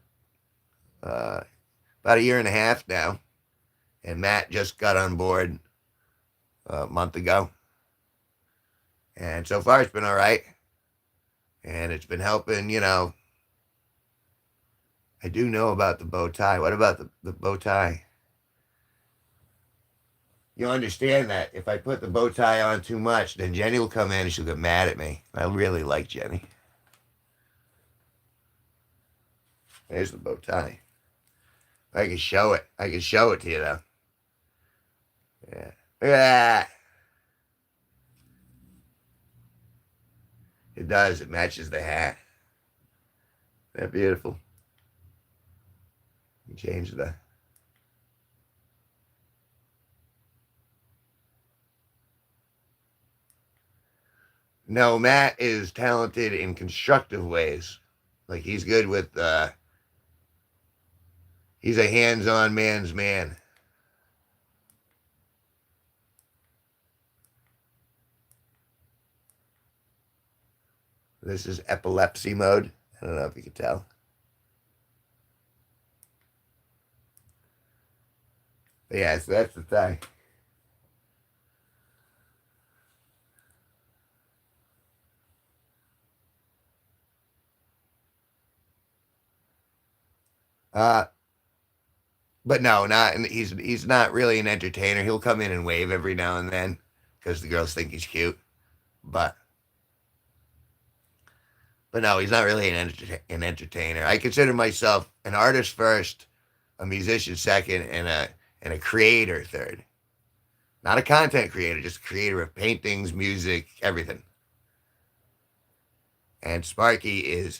a year and a half now. And Matt just got on board a month ago. And so far it's been all right. And it's been helping, I do know about the bow tie. What about the bow tie? You understand that if I put the bow tie on too much, then Jenny will come in and she'll get mad at me. I really like Jenny. There's the bow tie. I can show it. I can show it to you though. Yeah. Look at that. It does. It matches the hat. Isn't that beautiful? You change the. No, Matt is talented in constructive ways. Like he's good with. He's a hands-on man's man. This is epilepsy mode. I don't know if you can tell. But yeah, so that's the thing. Uh, but no, not and he's not really an entertainer. He'll come in and wave every now and then because the girls think he's cute. But but no, he's not really an entertainer. I consider myself an artist first, a musician second, and a creator third. Not a content creator, just a creator of paintings, music, everything. And Sparky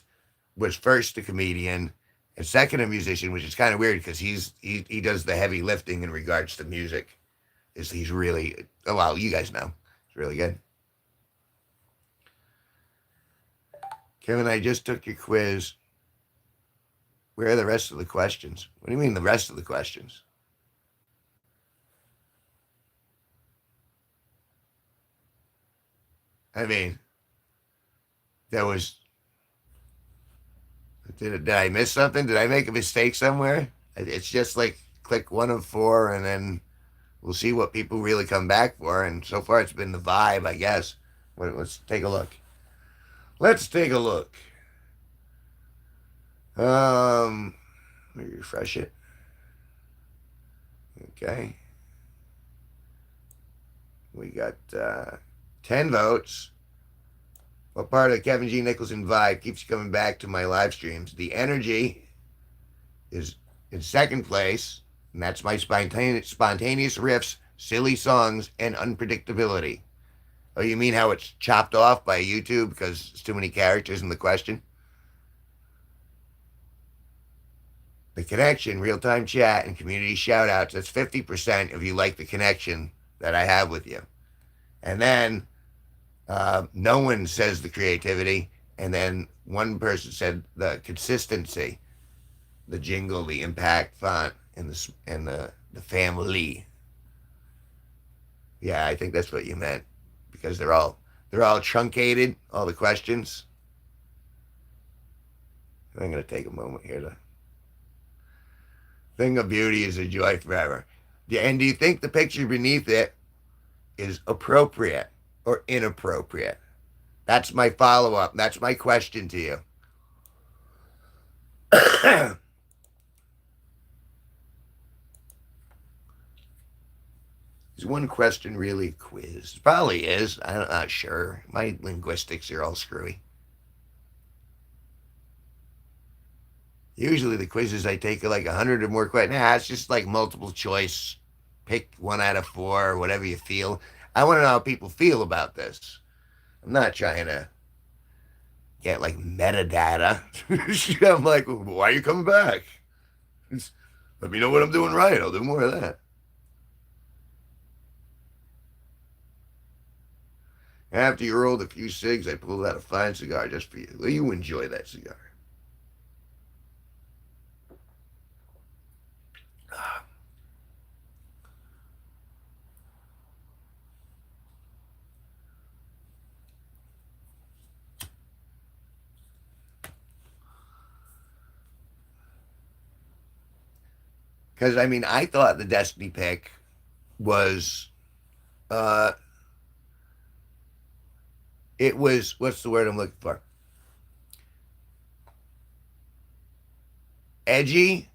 was first a comedian and second a musician, which is kind of weird because he does the heavy lifting in regards to music. He's really well, you guys know, it's really good. Kevin, I just took your quiz. Where are the rest of the questions? What do you mean the rest of the questions? I mean, there was. Did I miss something? Did I make a mistake somewhere? It's just like click one of four, and then we'll see what people really come back for. And so far, it's been the vibe, I guess. Let's take a look. Let's take a look. Let me refresh it. Okay. We got 10 votes. What part of Kevin G Nicholson vibe keeps you coming back to my live streams? The energy is in second place, and that's my spontaneous riffs, silly songs, and unpredictability. Oh, you mean how it's chopped off by YouTube because there's too many characters in the question? The connection, real-time chat, and community shout-outs, that's 50% if you like the connection that I have with you. And then no one says the creativity, and then one person said the consistency, the jingle, the impact, font, and the family. Yeah, I think that's what you meant because they're all truncated, all the questions. I'm gonna take a moment here to. Thing of beauty is a joy forever. And do you think the picture beneath it is appropriate or inappropriate? That's my follow up. That's my question to you. Is one question really a quiz? Probably is. I'm not sure. My linguistics are all screwy. Usually the quizzes I take are like 100 or more questions. Nah, it's just like multiple choice. Pick one out of four, or whatever you feel. I want to know how people feel about this. I'm not trying to get like metadata. I'm like, why are you coming back? Let me know what I'm doing right. I'll do more of that. After you rolled a few cigs, I pulled out a fine cigar just for you. Will you enjoy that cigar? Because I mean, I thought the Destiny pick was, uh, it was what's the word I'm looking for? Edgy?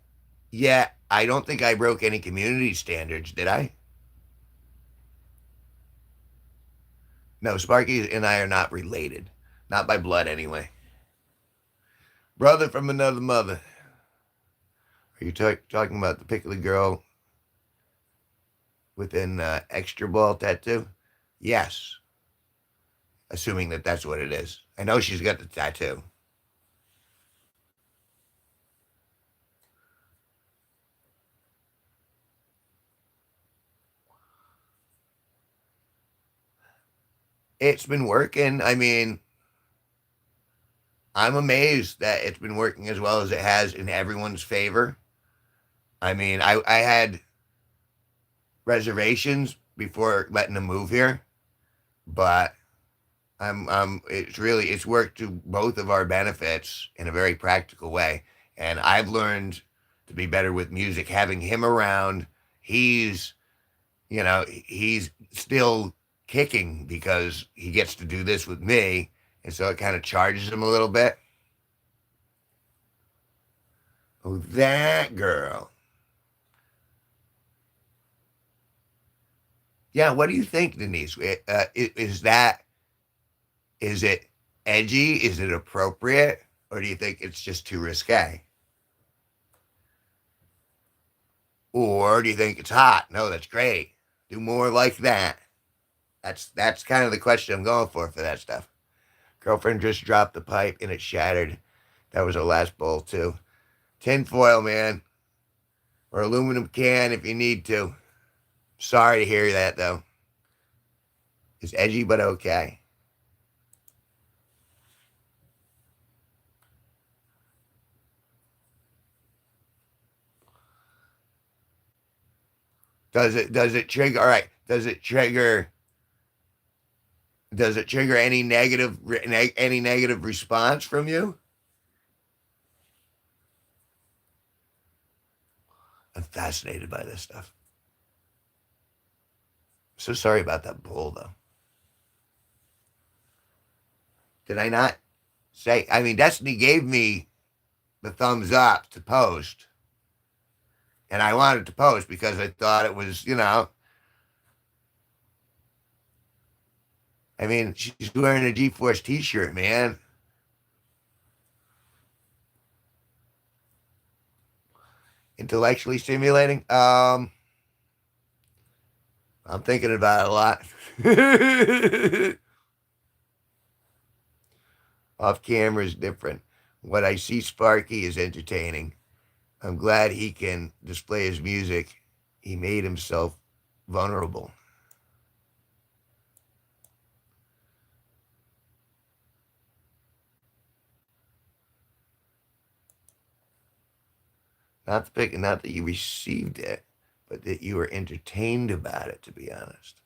Yeah, I don't think I broke any community standards, did I? No, Sparky and I are not related. Not by blood, anyway. Brother from another mother. Are you talking about the pickly girl with an extra ball tattoo? Yes, assuming that that's what it is. I know she's got the tattoo. It's been working. I mean, I'm amazed that it's been working as well as it has in everyone's favor. I mean, I had reservations before letting them move here, but it's worked to both of our benefits in a very practical way. And I've learned to be better with music, having him around. He's, he's still kicking because he gets to do this with me. And so it kind of charges him a little bit. Oh, that girl. Yeah, what do you think, Denise? Is it edgy? Is it appropriate? Or do you think it's just too risque? Or do you think it's hot? No, that's great. Do more like that. That's kind of the question I'm going for that stuff. Girlfriend just dropped the pipe and it shattered. That was her last bowl too. Tin foil, man. Or aluminum can if you need to. Sorry to hear that though. It's edgy but okay. Does it trigger, all right, does it trigger any negative response from you? I'm fascinated by this stuff. So sorry about that bull though. Did I not say, I mean, Destiny gave me the thumbs up to post. And I wanted to post because I thought it was, I mean, she's wearing a G-Force t-shirt, man. Intellectually stimulating? I'm thinking about it a lot. Off camera is different. What I see Sparky is entertaining. I'm glad he can display his music. He made himself vulnerable. Not that you received it, but that you were entertained about it, to be honest.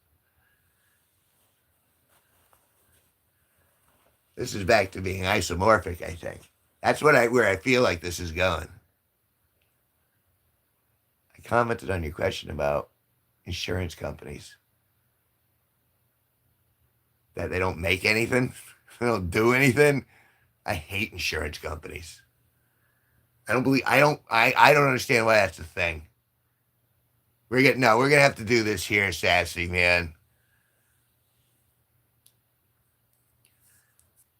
This is back to being isomorphic, I think. That's where I feel like this is going. I commented on your question about insurance companies. That they don't make anything, they don't do anything. I hate insurance companies. I don't understand why that's a thing. We're gonna have to do this here, Sassy, man.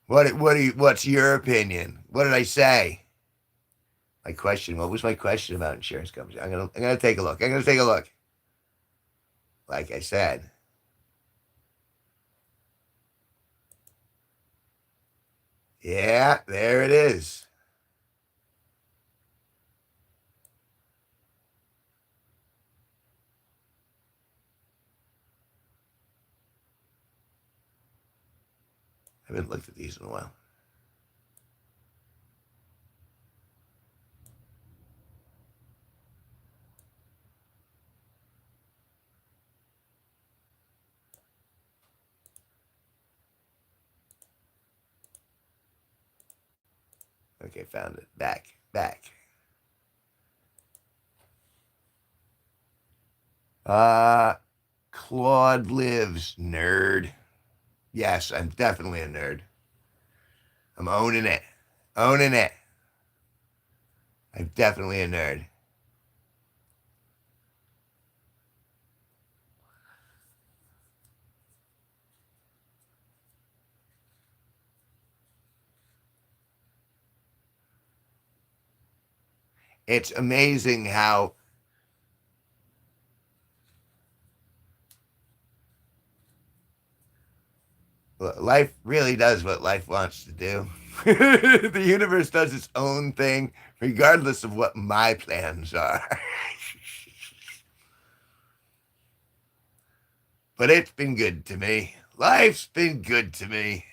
What's your opinion? What did I say? What was my question about insurance companies? I'm gonna take a look. Like I said. Yeah, there it is. I haven't looked at these in a while. Okay, found it. Back. Claude lives, nerd. Yes, I'm definitely a nerd. I'm owning it. I'm definitely a nerd. It's amazing how life really does what life wants to do. The universe does its own thing, regardless of what my plans are. But it's been good to me. Life's been good to me.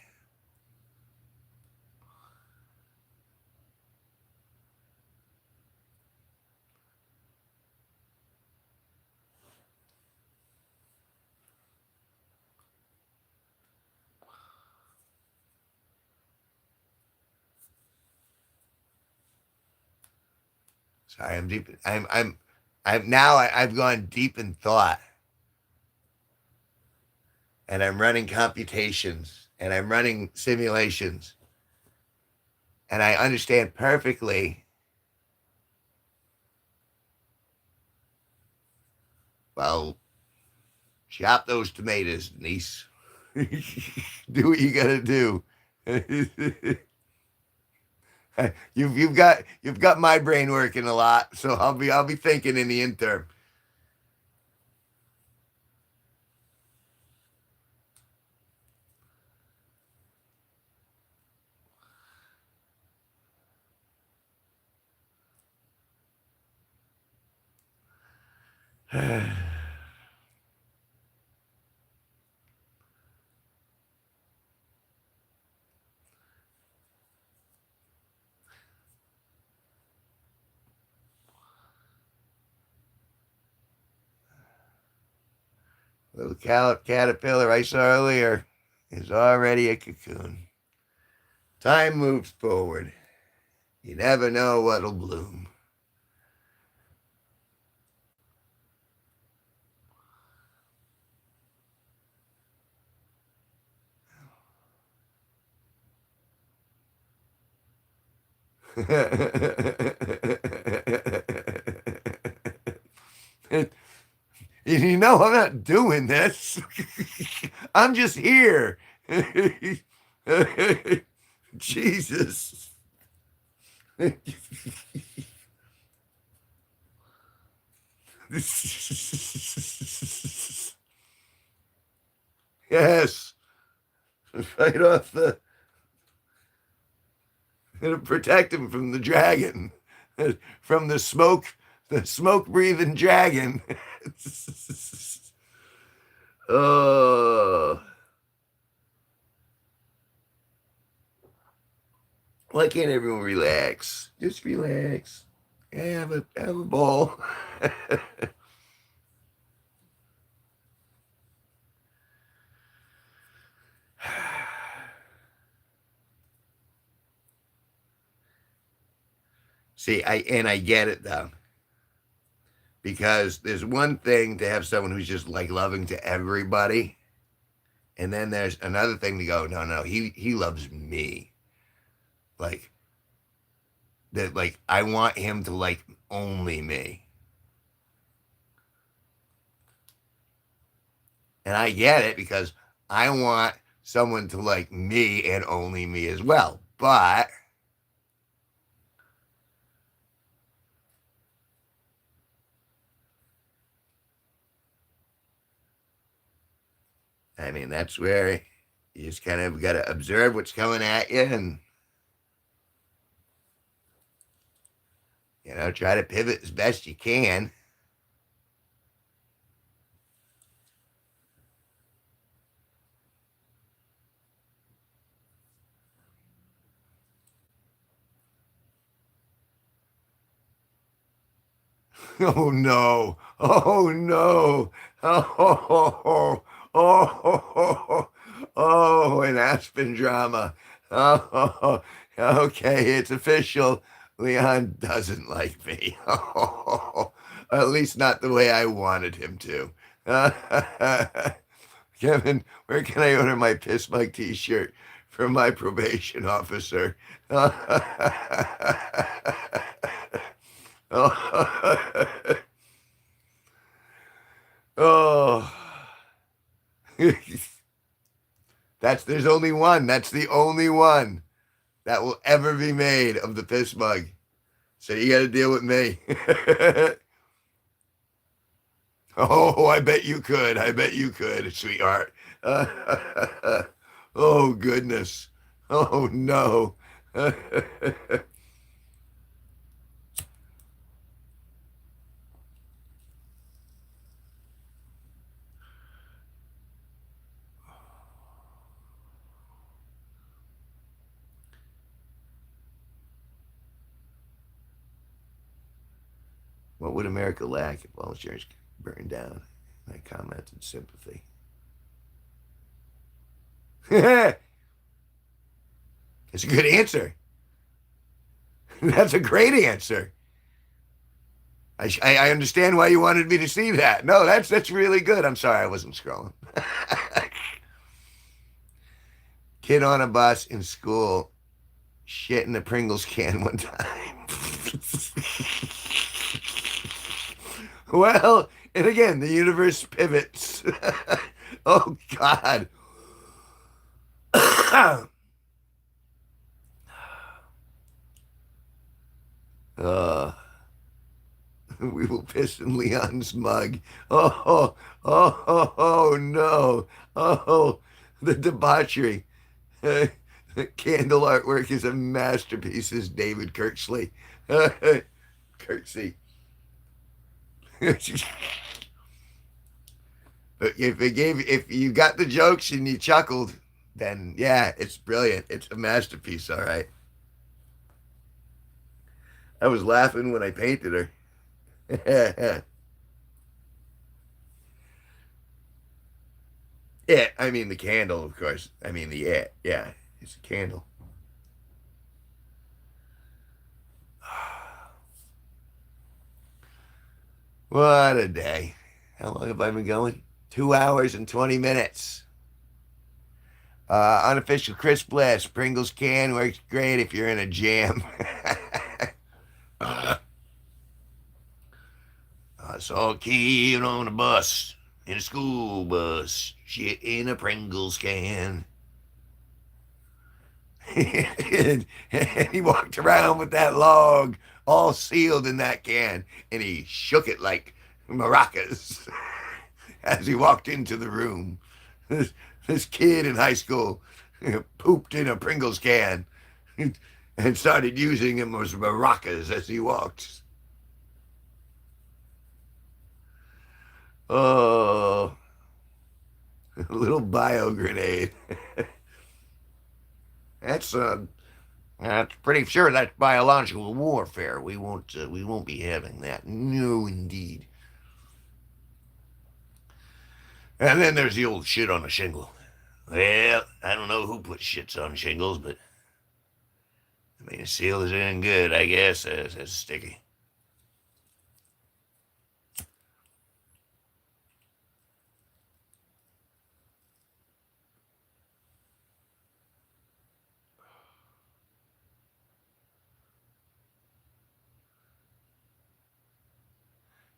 Sorry, I'm deep. I'm now. I've gone deep in thought, and I'm running computations, and I'm running simulations, and I understand perfectly. Well, chop those tomatoes, niece. Do what you gotta do. You've got my brain working a lot, so I'll be thinking in the interim. Little caterpillar I saw earlier is already a cocoon. Time moves forward. You never know what'll bloom. You know, I'm not doing this. I'm just here. Jesus. Yes. Right off the. It'll protect him from the dragon. From the smoke breathing dragon. Oh. Why can't everyone relax? Just relax. Have a ball. See, I get it though. Because there's one thing to have someone who's just like loving to everybody. And then there's another thing to go, no, he loves me. Like that, like I want him to like only me. And I get it because I want someone to like me and only me as well. But I mean, that's where you just kind of got to observe what's coming at you and, try to pivot as best you can. Oh no. Oh no. Oh, oh, oh, an Aspen drama. Oh, okay, it's official. Leon doesn't like me. Oh, at least not the way I wanted him to. Kevin, where can I order my Piss Mike t-shirt from my probation officer? Oh, oh. There's only one. That's the only one that will ever be made of the piss mug. So you got to deal with me. Oh, I bet you could. I bet you could, sweetheart. Oh, goodness. Oh, no. What would America lack if all insurance burned down? I commented sympathy. That's a good answer. That's a great answer. I understand why you wanted me to see that. No, that's really good. I'm sorry I wasn't scrolling. Kid on a bus in school shit in a Pringles can one time. Well, and again, the universe pivots. Oh, God. uh, we will piss in Leon's mug. Oh, no. Oh, the debauchery. The candle artwork is a masterpiece, says David Kirksley. Kirksey. But if you got the jokes and you chuckled, then yeah, it's brilliant. It's a masterpiece, all right. I was laughing when I painted her. Yeah, I mean the candle, of course. I mean yeah, it's a candle. What a day. How long have I been going? 2 hours and 20 minutes. Unofficial Chris Bliss. Pringles can works great if you're in a jam. I saw a kid on a bus, in a school bus, shit in a Pringles can. and he walked around with that log all sealed in that can, and he shook it like maracas as he walked into the room. This kid in high school pooped in a Pringles can and started using them as maracas as he walked. Oh, a little bio grenade. That's That's pretty sure that's biological warfare. We won't be having that. No, indeed. And then there's the old shit on a shingle. Well, I don't know who puts shits on shingles, but I mean, the seal is in good, I guess. That's sticky.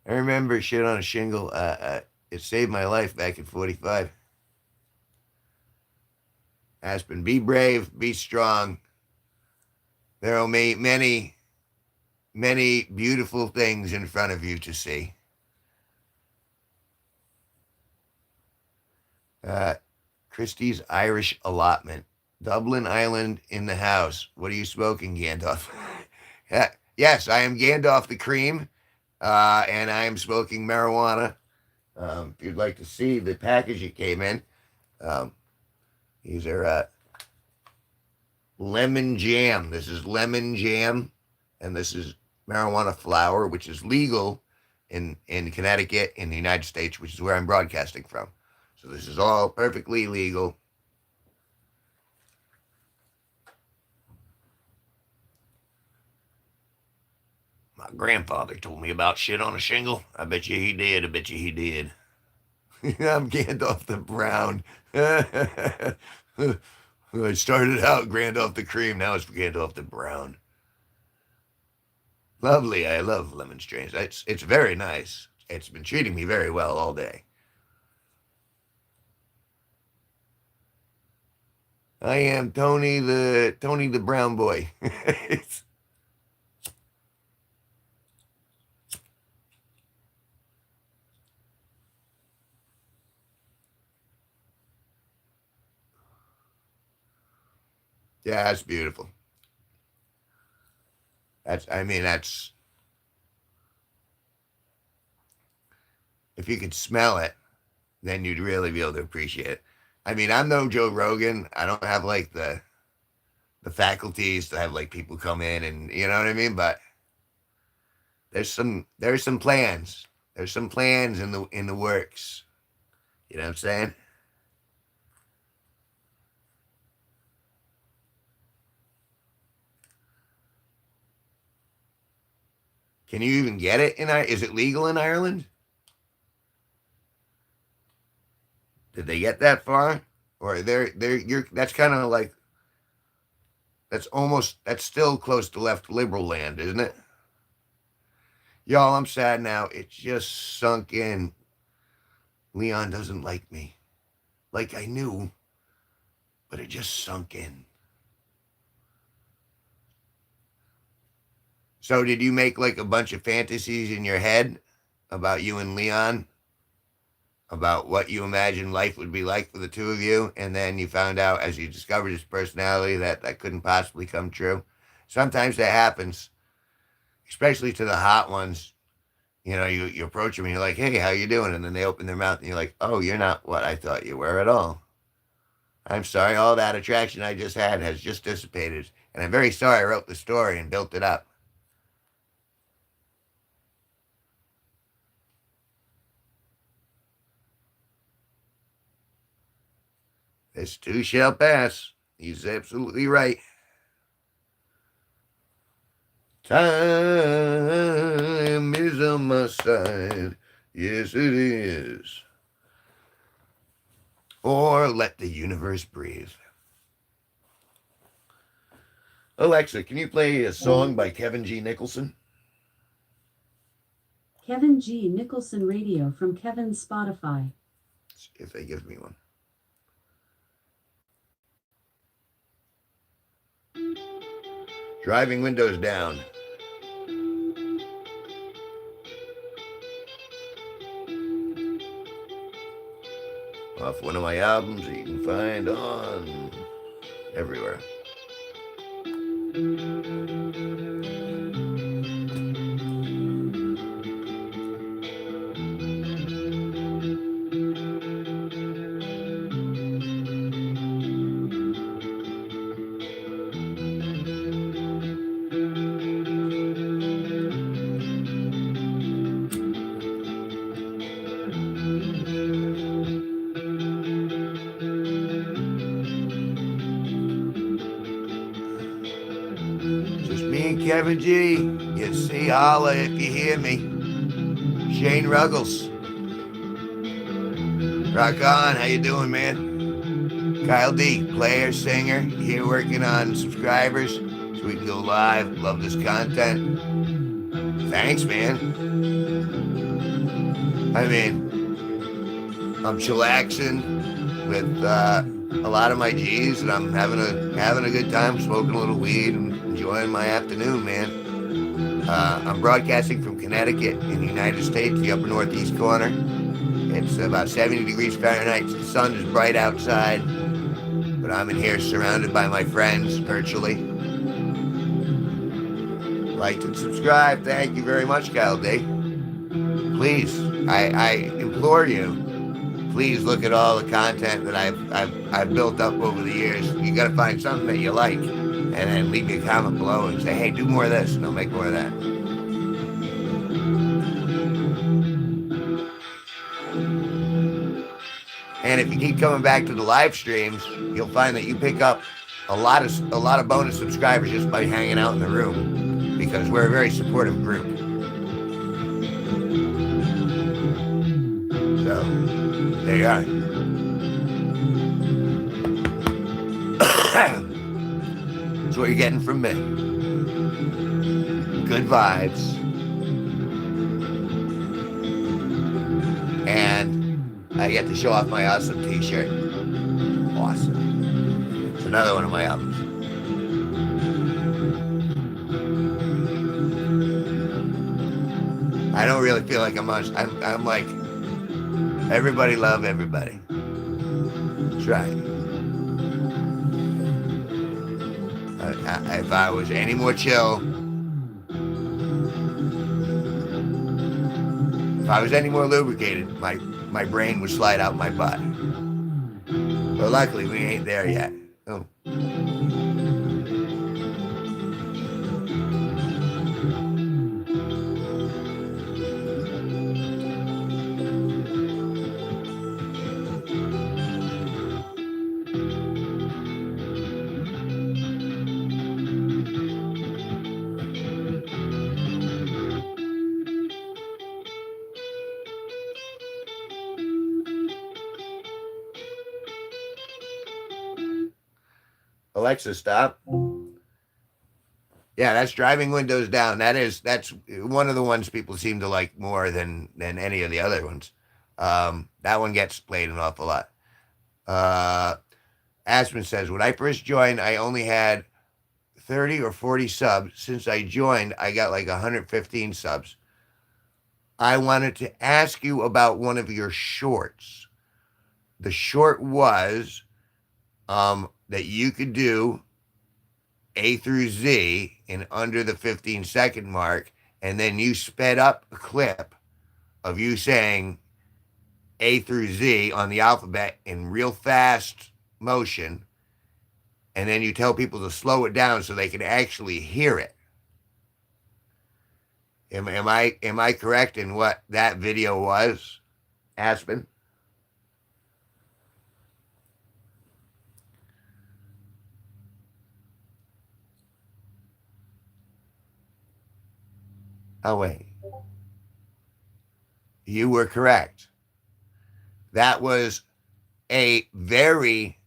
I remember shit on a shingle. It saved my life back in 45. Aspen, be brave, be strong. There will be many, many beautiful things in front of you to see. Christie's Irish allotment. Dublin Island in the house. What are you smoking, Gandalf? Yes, I am Gandalf the Cream, and I am smoking marijuana. If you'd like to see the package it came in, these are lemon jam. This is lemon jam, and this is marijuana flower, which is legal in Connecticut, in the United States, which is where I'm broadcasting from. So this is all perfectly legal. My grandfather told me about shit on a shingle. I bet you he did. I bet you he did. I'm Gandalf the Brown. I started out Gandalf the Cream. Now it's Gandalf the Brown. Lovely. I love lemon strains. It's very nice. It's been treating me very well all day. I am Tony the brown boy. Yeah, that's beautiful. That's if you could smell it, then you'd really be able to appreciate it. I mean, I'm no Joe Rogan. I don't have like the faculties to have like people come in and you know what I mean. But there's some plans. There's some plans in the works. You know what I'm saying? Can you even get it in? Is it legal in Ireland? Did they get that far? Or they're you're that's kind of like that's still close to left liberal land, isn't it? Y'all, I'm sad now. It just sunk in. Leon doesn't like me. Like I knew, but it just sunk in. So did you make like a bunch of fantasies in your head about you and Leon? About what you imagined life would be like for the two of you, and then you found out as you discovered his personality that that couldn't possibly come true. Sometimes that happens, especially to the hot ones. You know, you approach them and you're like, "Hey, how you doing?" And then they open their mouth and you're like, "Oh, you're not what I thought you were at all. I'm sorry, all that attraction I just had has just dissipated, and I'm very sorry I wrote the story and built it up. This too shall pass." He's absolutely right. Time is on my side. Yes, it is. Or let the universe breathe. Alexa, can you play a song by Kevin G Nicholson? Kevin G Nicholson Radio from Kevin's Spotify. If they give me one. Driving windows down. Off one of my albums that you can find on everywhere. Just me and Kevin G. You see, holla if you hear me. Shane Ruggles. Rock on, how you doing, man? Kyle D, player, singer, here working on subscribers so we can go live. Love this content. Thanks, man. I mean, I'm chillaxing with a lot of my G's, and I'm having a good time, smoking a little weed and enjoying my afternoon, man. I'm broadcasting from Connecticut in the United States, the upper northeast corner. It's about 70 degrees Fahrenheit. The sun is bright outside, but I'm in here surrounded by my friends virtually. Like and subscribe. Thank you very much, Kyle D. Please, I implore you, please look at all the content that I've built up over the years. You got to find something that you like, and then leave me a comment below and say, hey, do more of this, and I'll make more of that. And if you keep coming back to the live streams, you'll find that you pick up a lot of bonus subscribers just by hanging out in the room, because we're a very supportive group. So there you are. That's what you're getting from me. good vibes, and I get to show off my awesome t-shirt. Awesome. It's another one of my albums. I don't really feel like I'm like, everybody love everybody. That's right. If I was any more chill, if I was any more lubricated, my brain would slide out my butt. But luckily, we ain't there yet. Oh. Alexa, stop. Yeah, that's driving windows down. That's one of the ones people seem to like more than any of the other ones. That one gets played an awful lot. Aspen says, when I first joined, I only had 30 or 40 subs. Since I joined, I got like 115 subs. I wanted to ask you about one of your shorts. The short was that you could do A through Z in under the 15-second mark, and then you sped up a clip of you saying A through Z on the alphabet in real fast motion, and then you tell people to slow it down so they can actually hear it. Am I correct in what that video was, Aspen? Oh, wait. You were correct. That was a very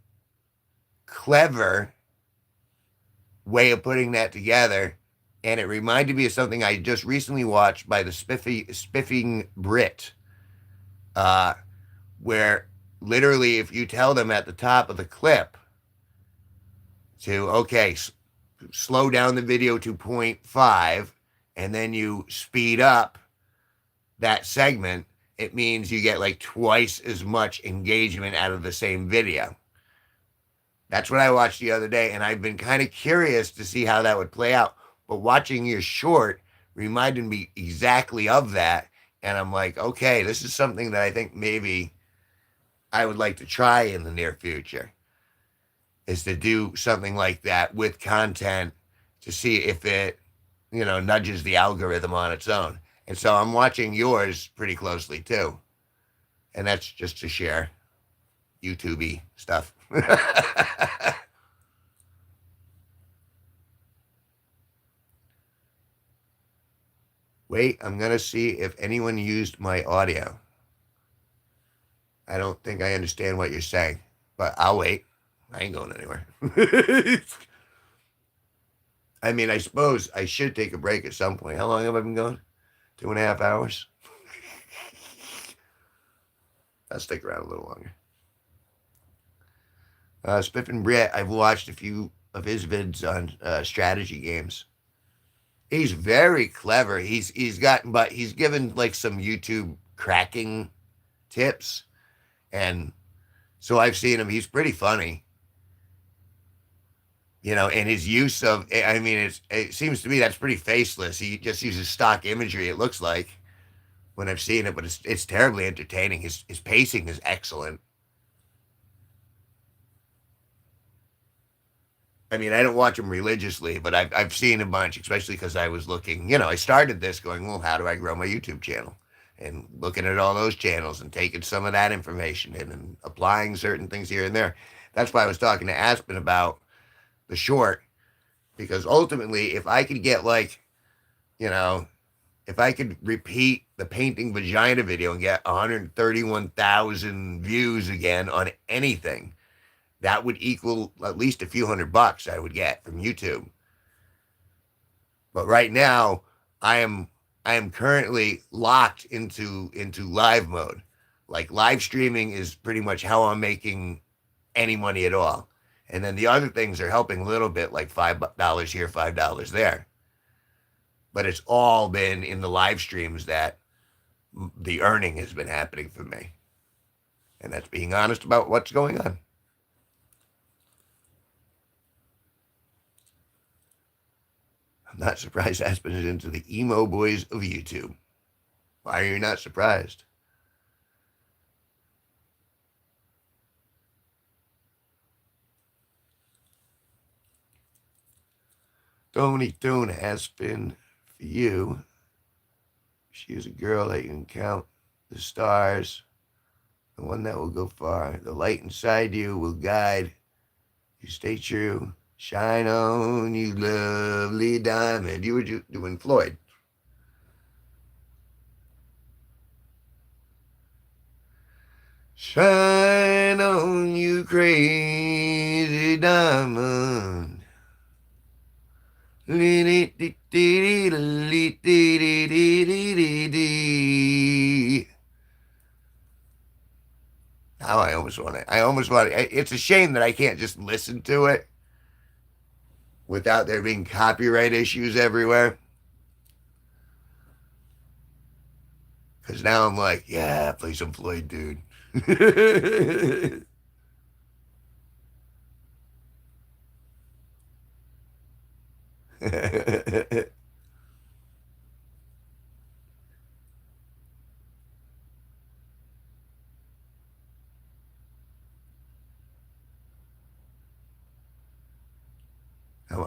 clever way of putting that together. And it reminded me of something I just recently watched by the Spiffing Brit, where literally if you tell them at the top of the clip to, okay, slow down the video to 0.5, and then you speed up that segment, it means you get like twice as much engagement out of the same video. That's what I watched the other day, and I've been kind of curious to see how that would play out. But watching your short reminded me exactly of that, and I'm like, okay, this is something that I think maybe I would like to try in the near future, is to do something like that with content to see if it, nudges the algorithm on its own. And so I'm watching yours pretty closely too. And that's just to share YouTube-y stuff. Wait, I'm going to see if anyone used my audio. I don't think I understand what you're saying, but I'll wait. I ain't going anywhere. I mean, I suppose I should take a break at some point. How long have I been going? 2.5 hours? I'll stick around a little longer. Spiffin Brett, I've watched a few of his vids on strategy games. He's very clever. He's given like some YouTube cracking tips, and so I've seen him. He's pretty funny. And his use of, I mean, it seems to me that's pretty faceless. He just uses stock imagery, it looks like, when I've seen it, but it's terribly entertaining. His pacing is excellent. I mean, I don't watch him religiously, but I've seen a bunch, especially because I was looking, I started this going, well, how do I grow my YouTube channel? And looking at all those channels and taking some of that information in and applying certain things here and there. That's why I was talking to Aspen about the short, because ultimately, if I could get if I could repeat the painting vagina video and get 131,000 views again on anything, that would equal at least a few $100 I would get from YouTube. But right now, I am currently locked into live mode. Like live streaming is pretty much how I'm making any money at all. And then the other things are helping a little bit, like $5 here, $5 there. But it's all been in the live streams that the earning has been happening for me. And that's being honest about what's going on. I'm not surprised Aspen is into the emo boys of YouTube. Why are you not surprised? Tony Toon Aspen for you. She is a girl that you can count the stars, the one that will go far. The light inside you will guide you. Stay true. Shine on, you lovely diamond. You were doing Floyd. Shine on, you crazy diamond. Now I almost want it. It's a shame that I can't just listen to it without there being copyright issues everywhere. Because now I'm like, yeah, play some Floyd, dude.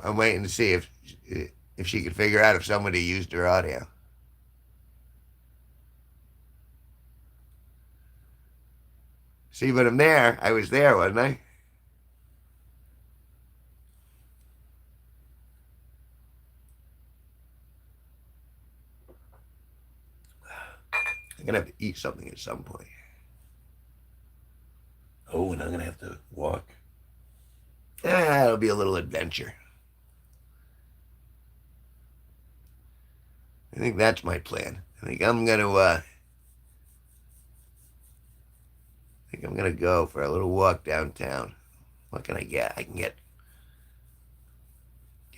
I'm waiting to see if she could figure out if somebody used her audio. See, but I'm there. I was there, wasn't I? I'm gonna have to eat something at some point. Oh, and I'm gonna have to walk. It'll be a little adventure. I think that's my plan. I think I'm gonna go for a little walk downtown. What can I get? I can get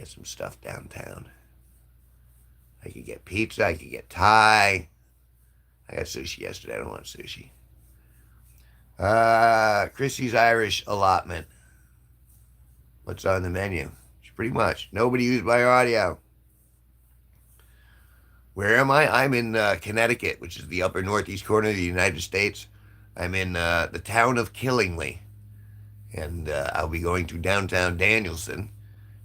some stuff downtown. I could get pizza. I could get Thai. I got sushi yesterday. I don't want sushi. Chrissy's Irish allotment. What's on the menu? It's pretty much nobody used my audio. Where am I? I'm in Connecticut, which is the upper northeast corner of the United States. I'm in the town of Killingly, and I'll be going to downtown Danielson,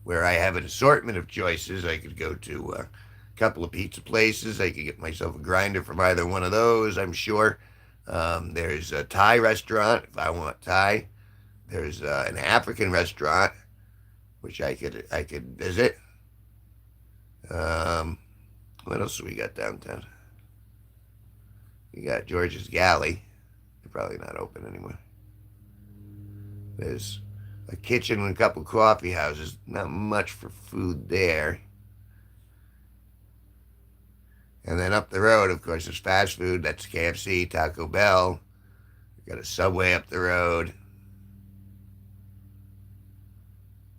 where I have an assortment of choices. I could go to a couple of pizza places. I could get myself a grinder from either one of those, I'm sure. There's a Thai restaurant if I want Thai. There's an African restaurant, which I could visit. What else do we got downtown? We got George's Galley. They're probably not open anymore. There's a kitchen and a couple coffee houses. Not much for food there. And then up the road, of course, there's fast food. That's KFC, Taco Bell. We got a Subway up the road.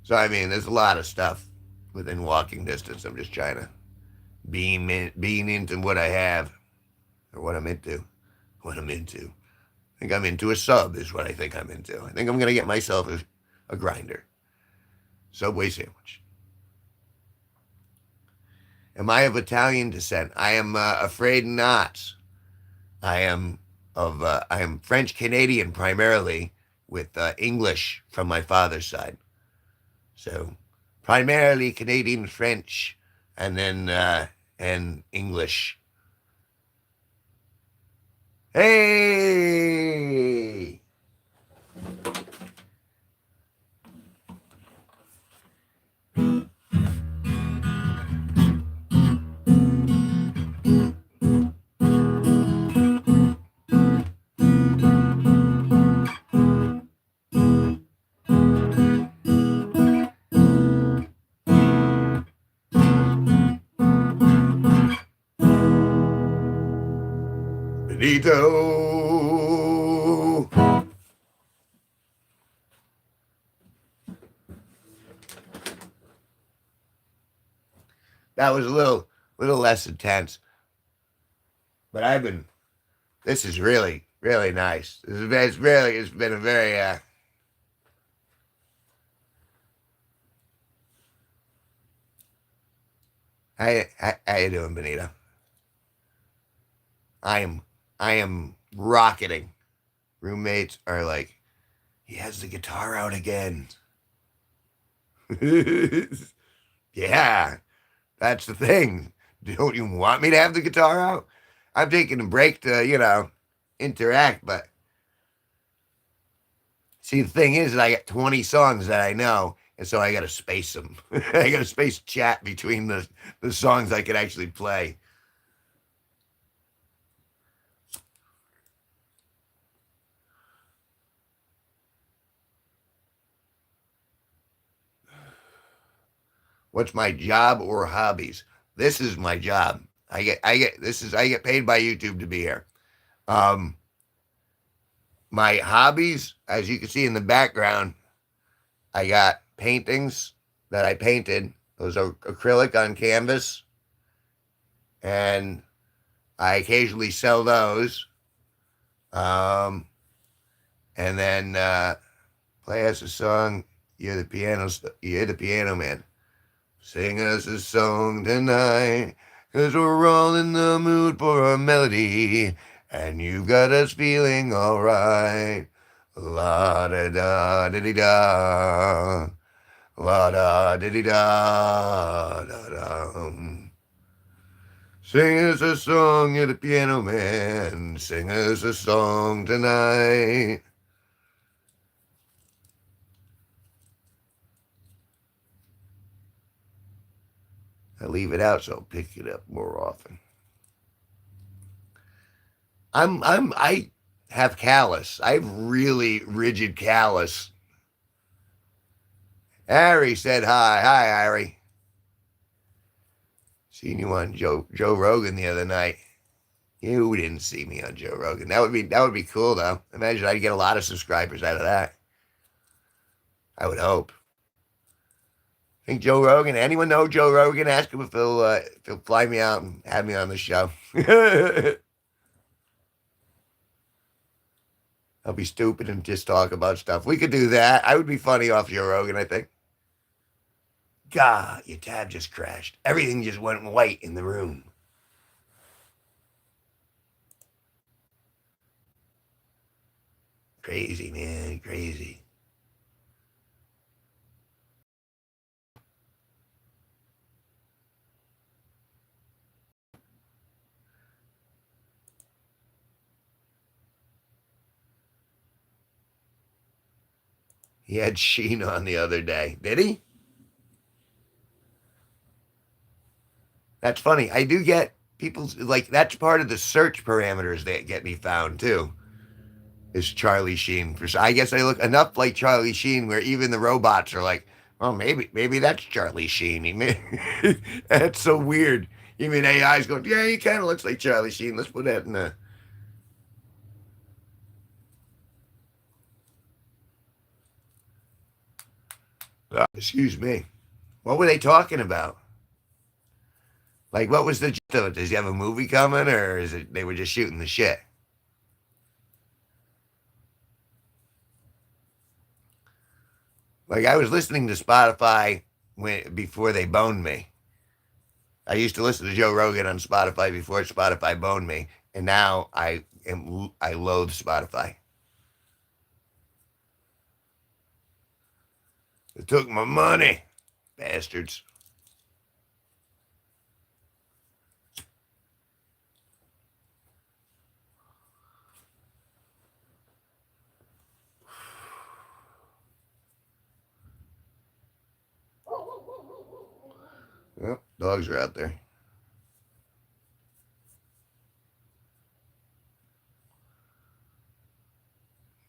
So, I mean, there's a lot of stuff within walking distance. I'm just trying to being into what I have, or what I'm into. What I'm into. I think I'm into a sub is what I think I'm into. I think I'm going to get myself a grinder. Subway sandwich. Am I of Italian descent? I am afraid not. I am French Canadian primarily, with English from my father's side. So primarily Canadian French, and then and English. Hey! Benito. That was a little less intense, but this is really, really nice. It's been a very, how you doing, Benito? I am, I am rocketing. Roommates are like, he has the guitar out again. Yeah, that's the thing. Don't you want me to have the guitar out? I'm taking a break to, interact, but see, the thing is that I got 20 songs that I know, and so I got to space them. I got to space chat between the songs I could actually play. What's my job or hobbies? This is my job. I get paid by YouTube to be here. Um, my hobbies, as you can see in the background, I got paintings that I painted. Those are acrylic on canvas, and I occasionally sell those. Um, and then play us a song. You're the piano man. Sing us a song tonight, 'cause we're all in the mood for a melody, and you've got us feeling alright. La da da diddy da, la da diddy da da da. Sing us a song, you're the piano man. Sing us a song tonight. I leave it out, so I'll pick it up more often. I have callus. I have really rigid callus. Harry said hi. Hi, Harry. Seen you on Joe Rogan the other night. You didn't see me on Joe Rogan. That would be cool though. Imagine I'd get a lot of subscribers out of that. I would hope. Think Joe Rogan? Anyone know Joe Rogan? Ask him if he'll fly me out and have me on the show. I'll be stupid and just talk about stuff. We could do that. I would be funny off Joe Rogan, I think. God, your tab just crashed. Everything just went white in the room. Crazy, man. Crazy. He had Sheen on the other day. Did he? That's funny. I do get people's, like, that's part of the search parameters that get me found, too, is Charlie Sheen. I guess I look enough like Charlie Sheen where even the robots are like, well, maybe that's Charlie Sheen. That's so weird. Even AI's going, yeah, he kind of looks like Charlie Sheen. Let's put that in the. Excuse me. What were they talking about? Like, what was the gist of it? Does he have a movie coming, or is it they were just shooting the shit? Like, I was listening to Spotify before they boned me. I used to listen to Joe Rogan on Spotify before Spotify boned me, and now I loathe Spotify. They took my money, bastards. Well, dogs are out there.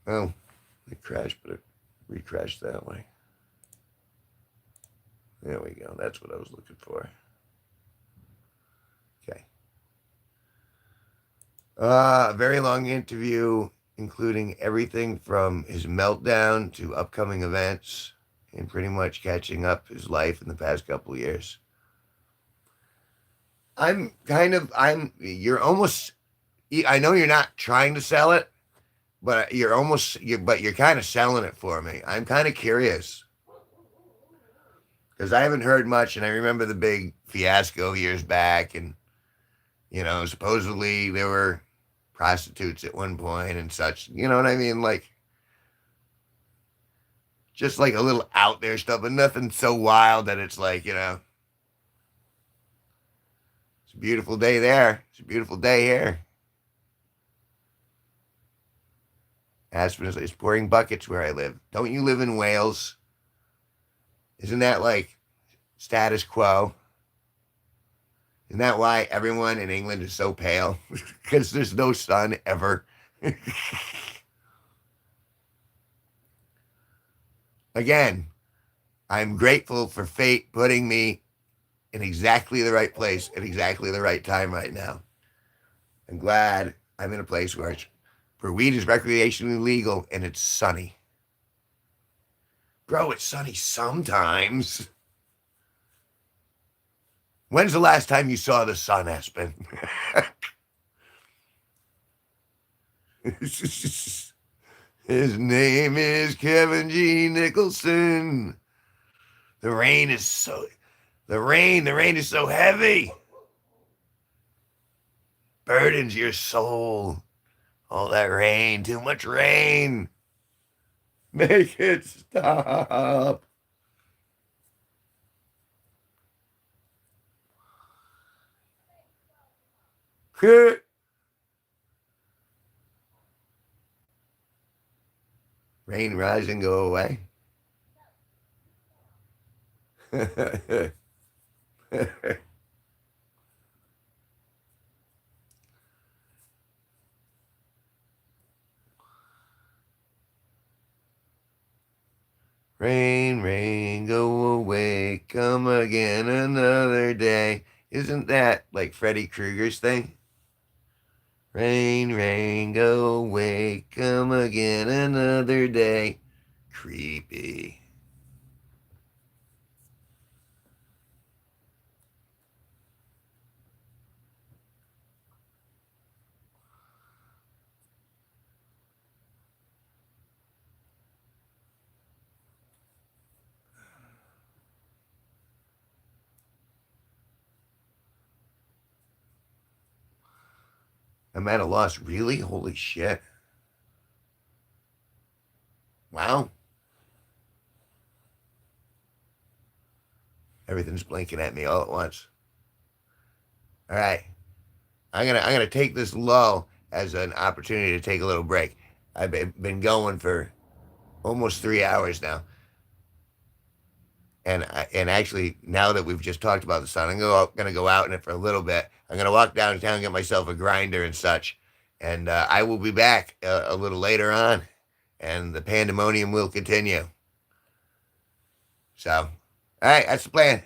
Well, it crashed, but it recrashed that way. There we go. That's what I was looking for. Okay. A very long interview, including everything from his meltdown to upcoming events and pretty much catching up his life in the past couple of years. You're almost, I know you're not trying to sell it, but you're kind of selling it for me. I'm kind of curious because I haven't heard much, and I remember the big fiasco years back, and supposedly there were prostitutes at one point and such. You know what I mean? Like just like a little out there stuff, but nothing so wild that it's like it's a beautiful day there. It's a beautiful day here. Aspen is pouring buckets where I live. Don't you live in Wales? Isn't that like status quo? Isn't that why everyone in England is so pale? Because there's no sun ever. Again, I'm grateful for fate putting me in exactly the right place at exactly the right time right now. I'm glad I'm in a place where weed is recreationally legal and it's sunny. Bro, it's sunny sometimes. When's the last time you saw the sun, Aspen? His name is Kevin G Nicholson. The rain is so heavy. Burdens your soul. All that rain, too much rain. Make it stop. Rain, rise, and go away. Rain, rain, go away, come again another day. Isn't that like Freddy Krueger's thing? Rain, rain, go away, come again another day. Creepy. I'm at a loss. Really? Holy shit. Wow. Everything's blinking at me all at once. All right. I'm gonna take this lull as an opportunity to take a little break. I've been going for almost 3 hours now. And actually, now that we've just talked about the sun, I'm gonna go out in it for a little bit. I'm gonna walk downtown and get myself a grinder and such, and I will be back a little later on, and the pandemonium will continue. So, all right, that's the plan.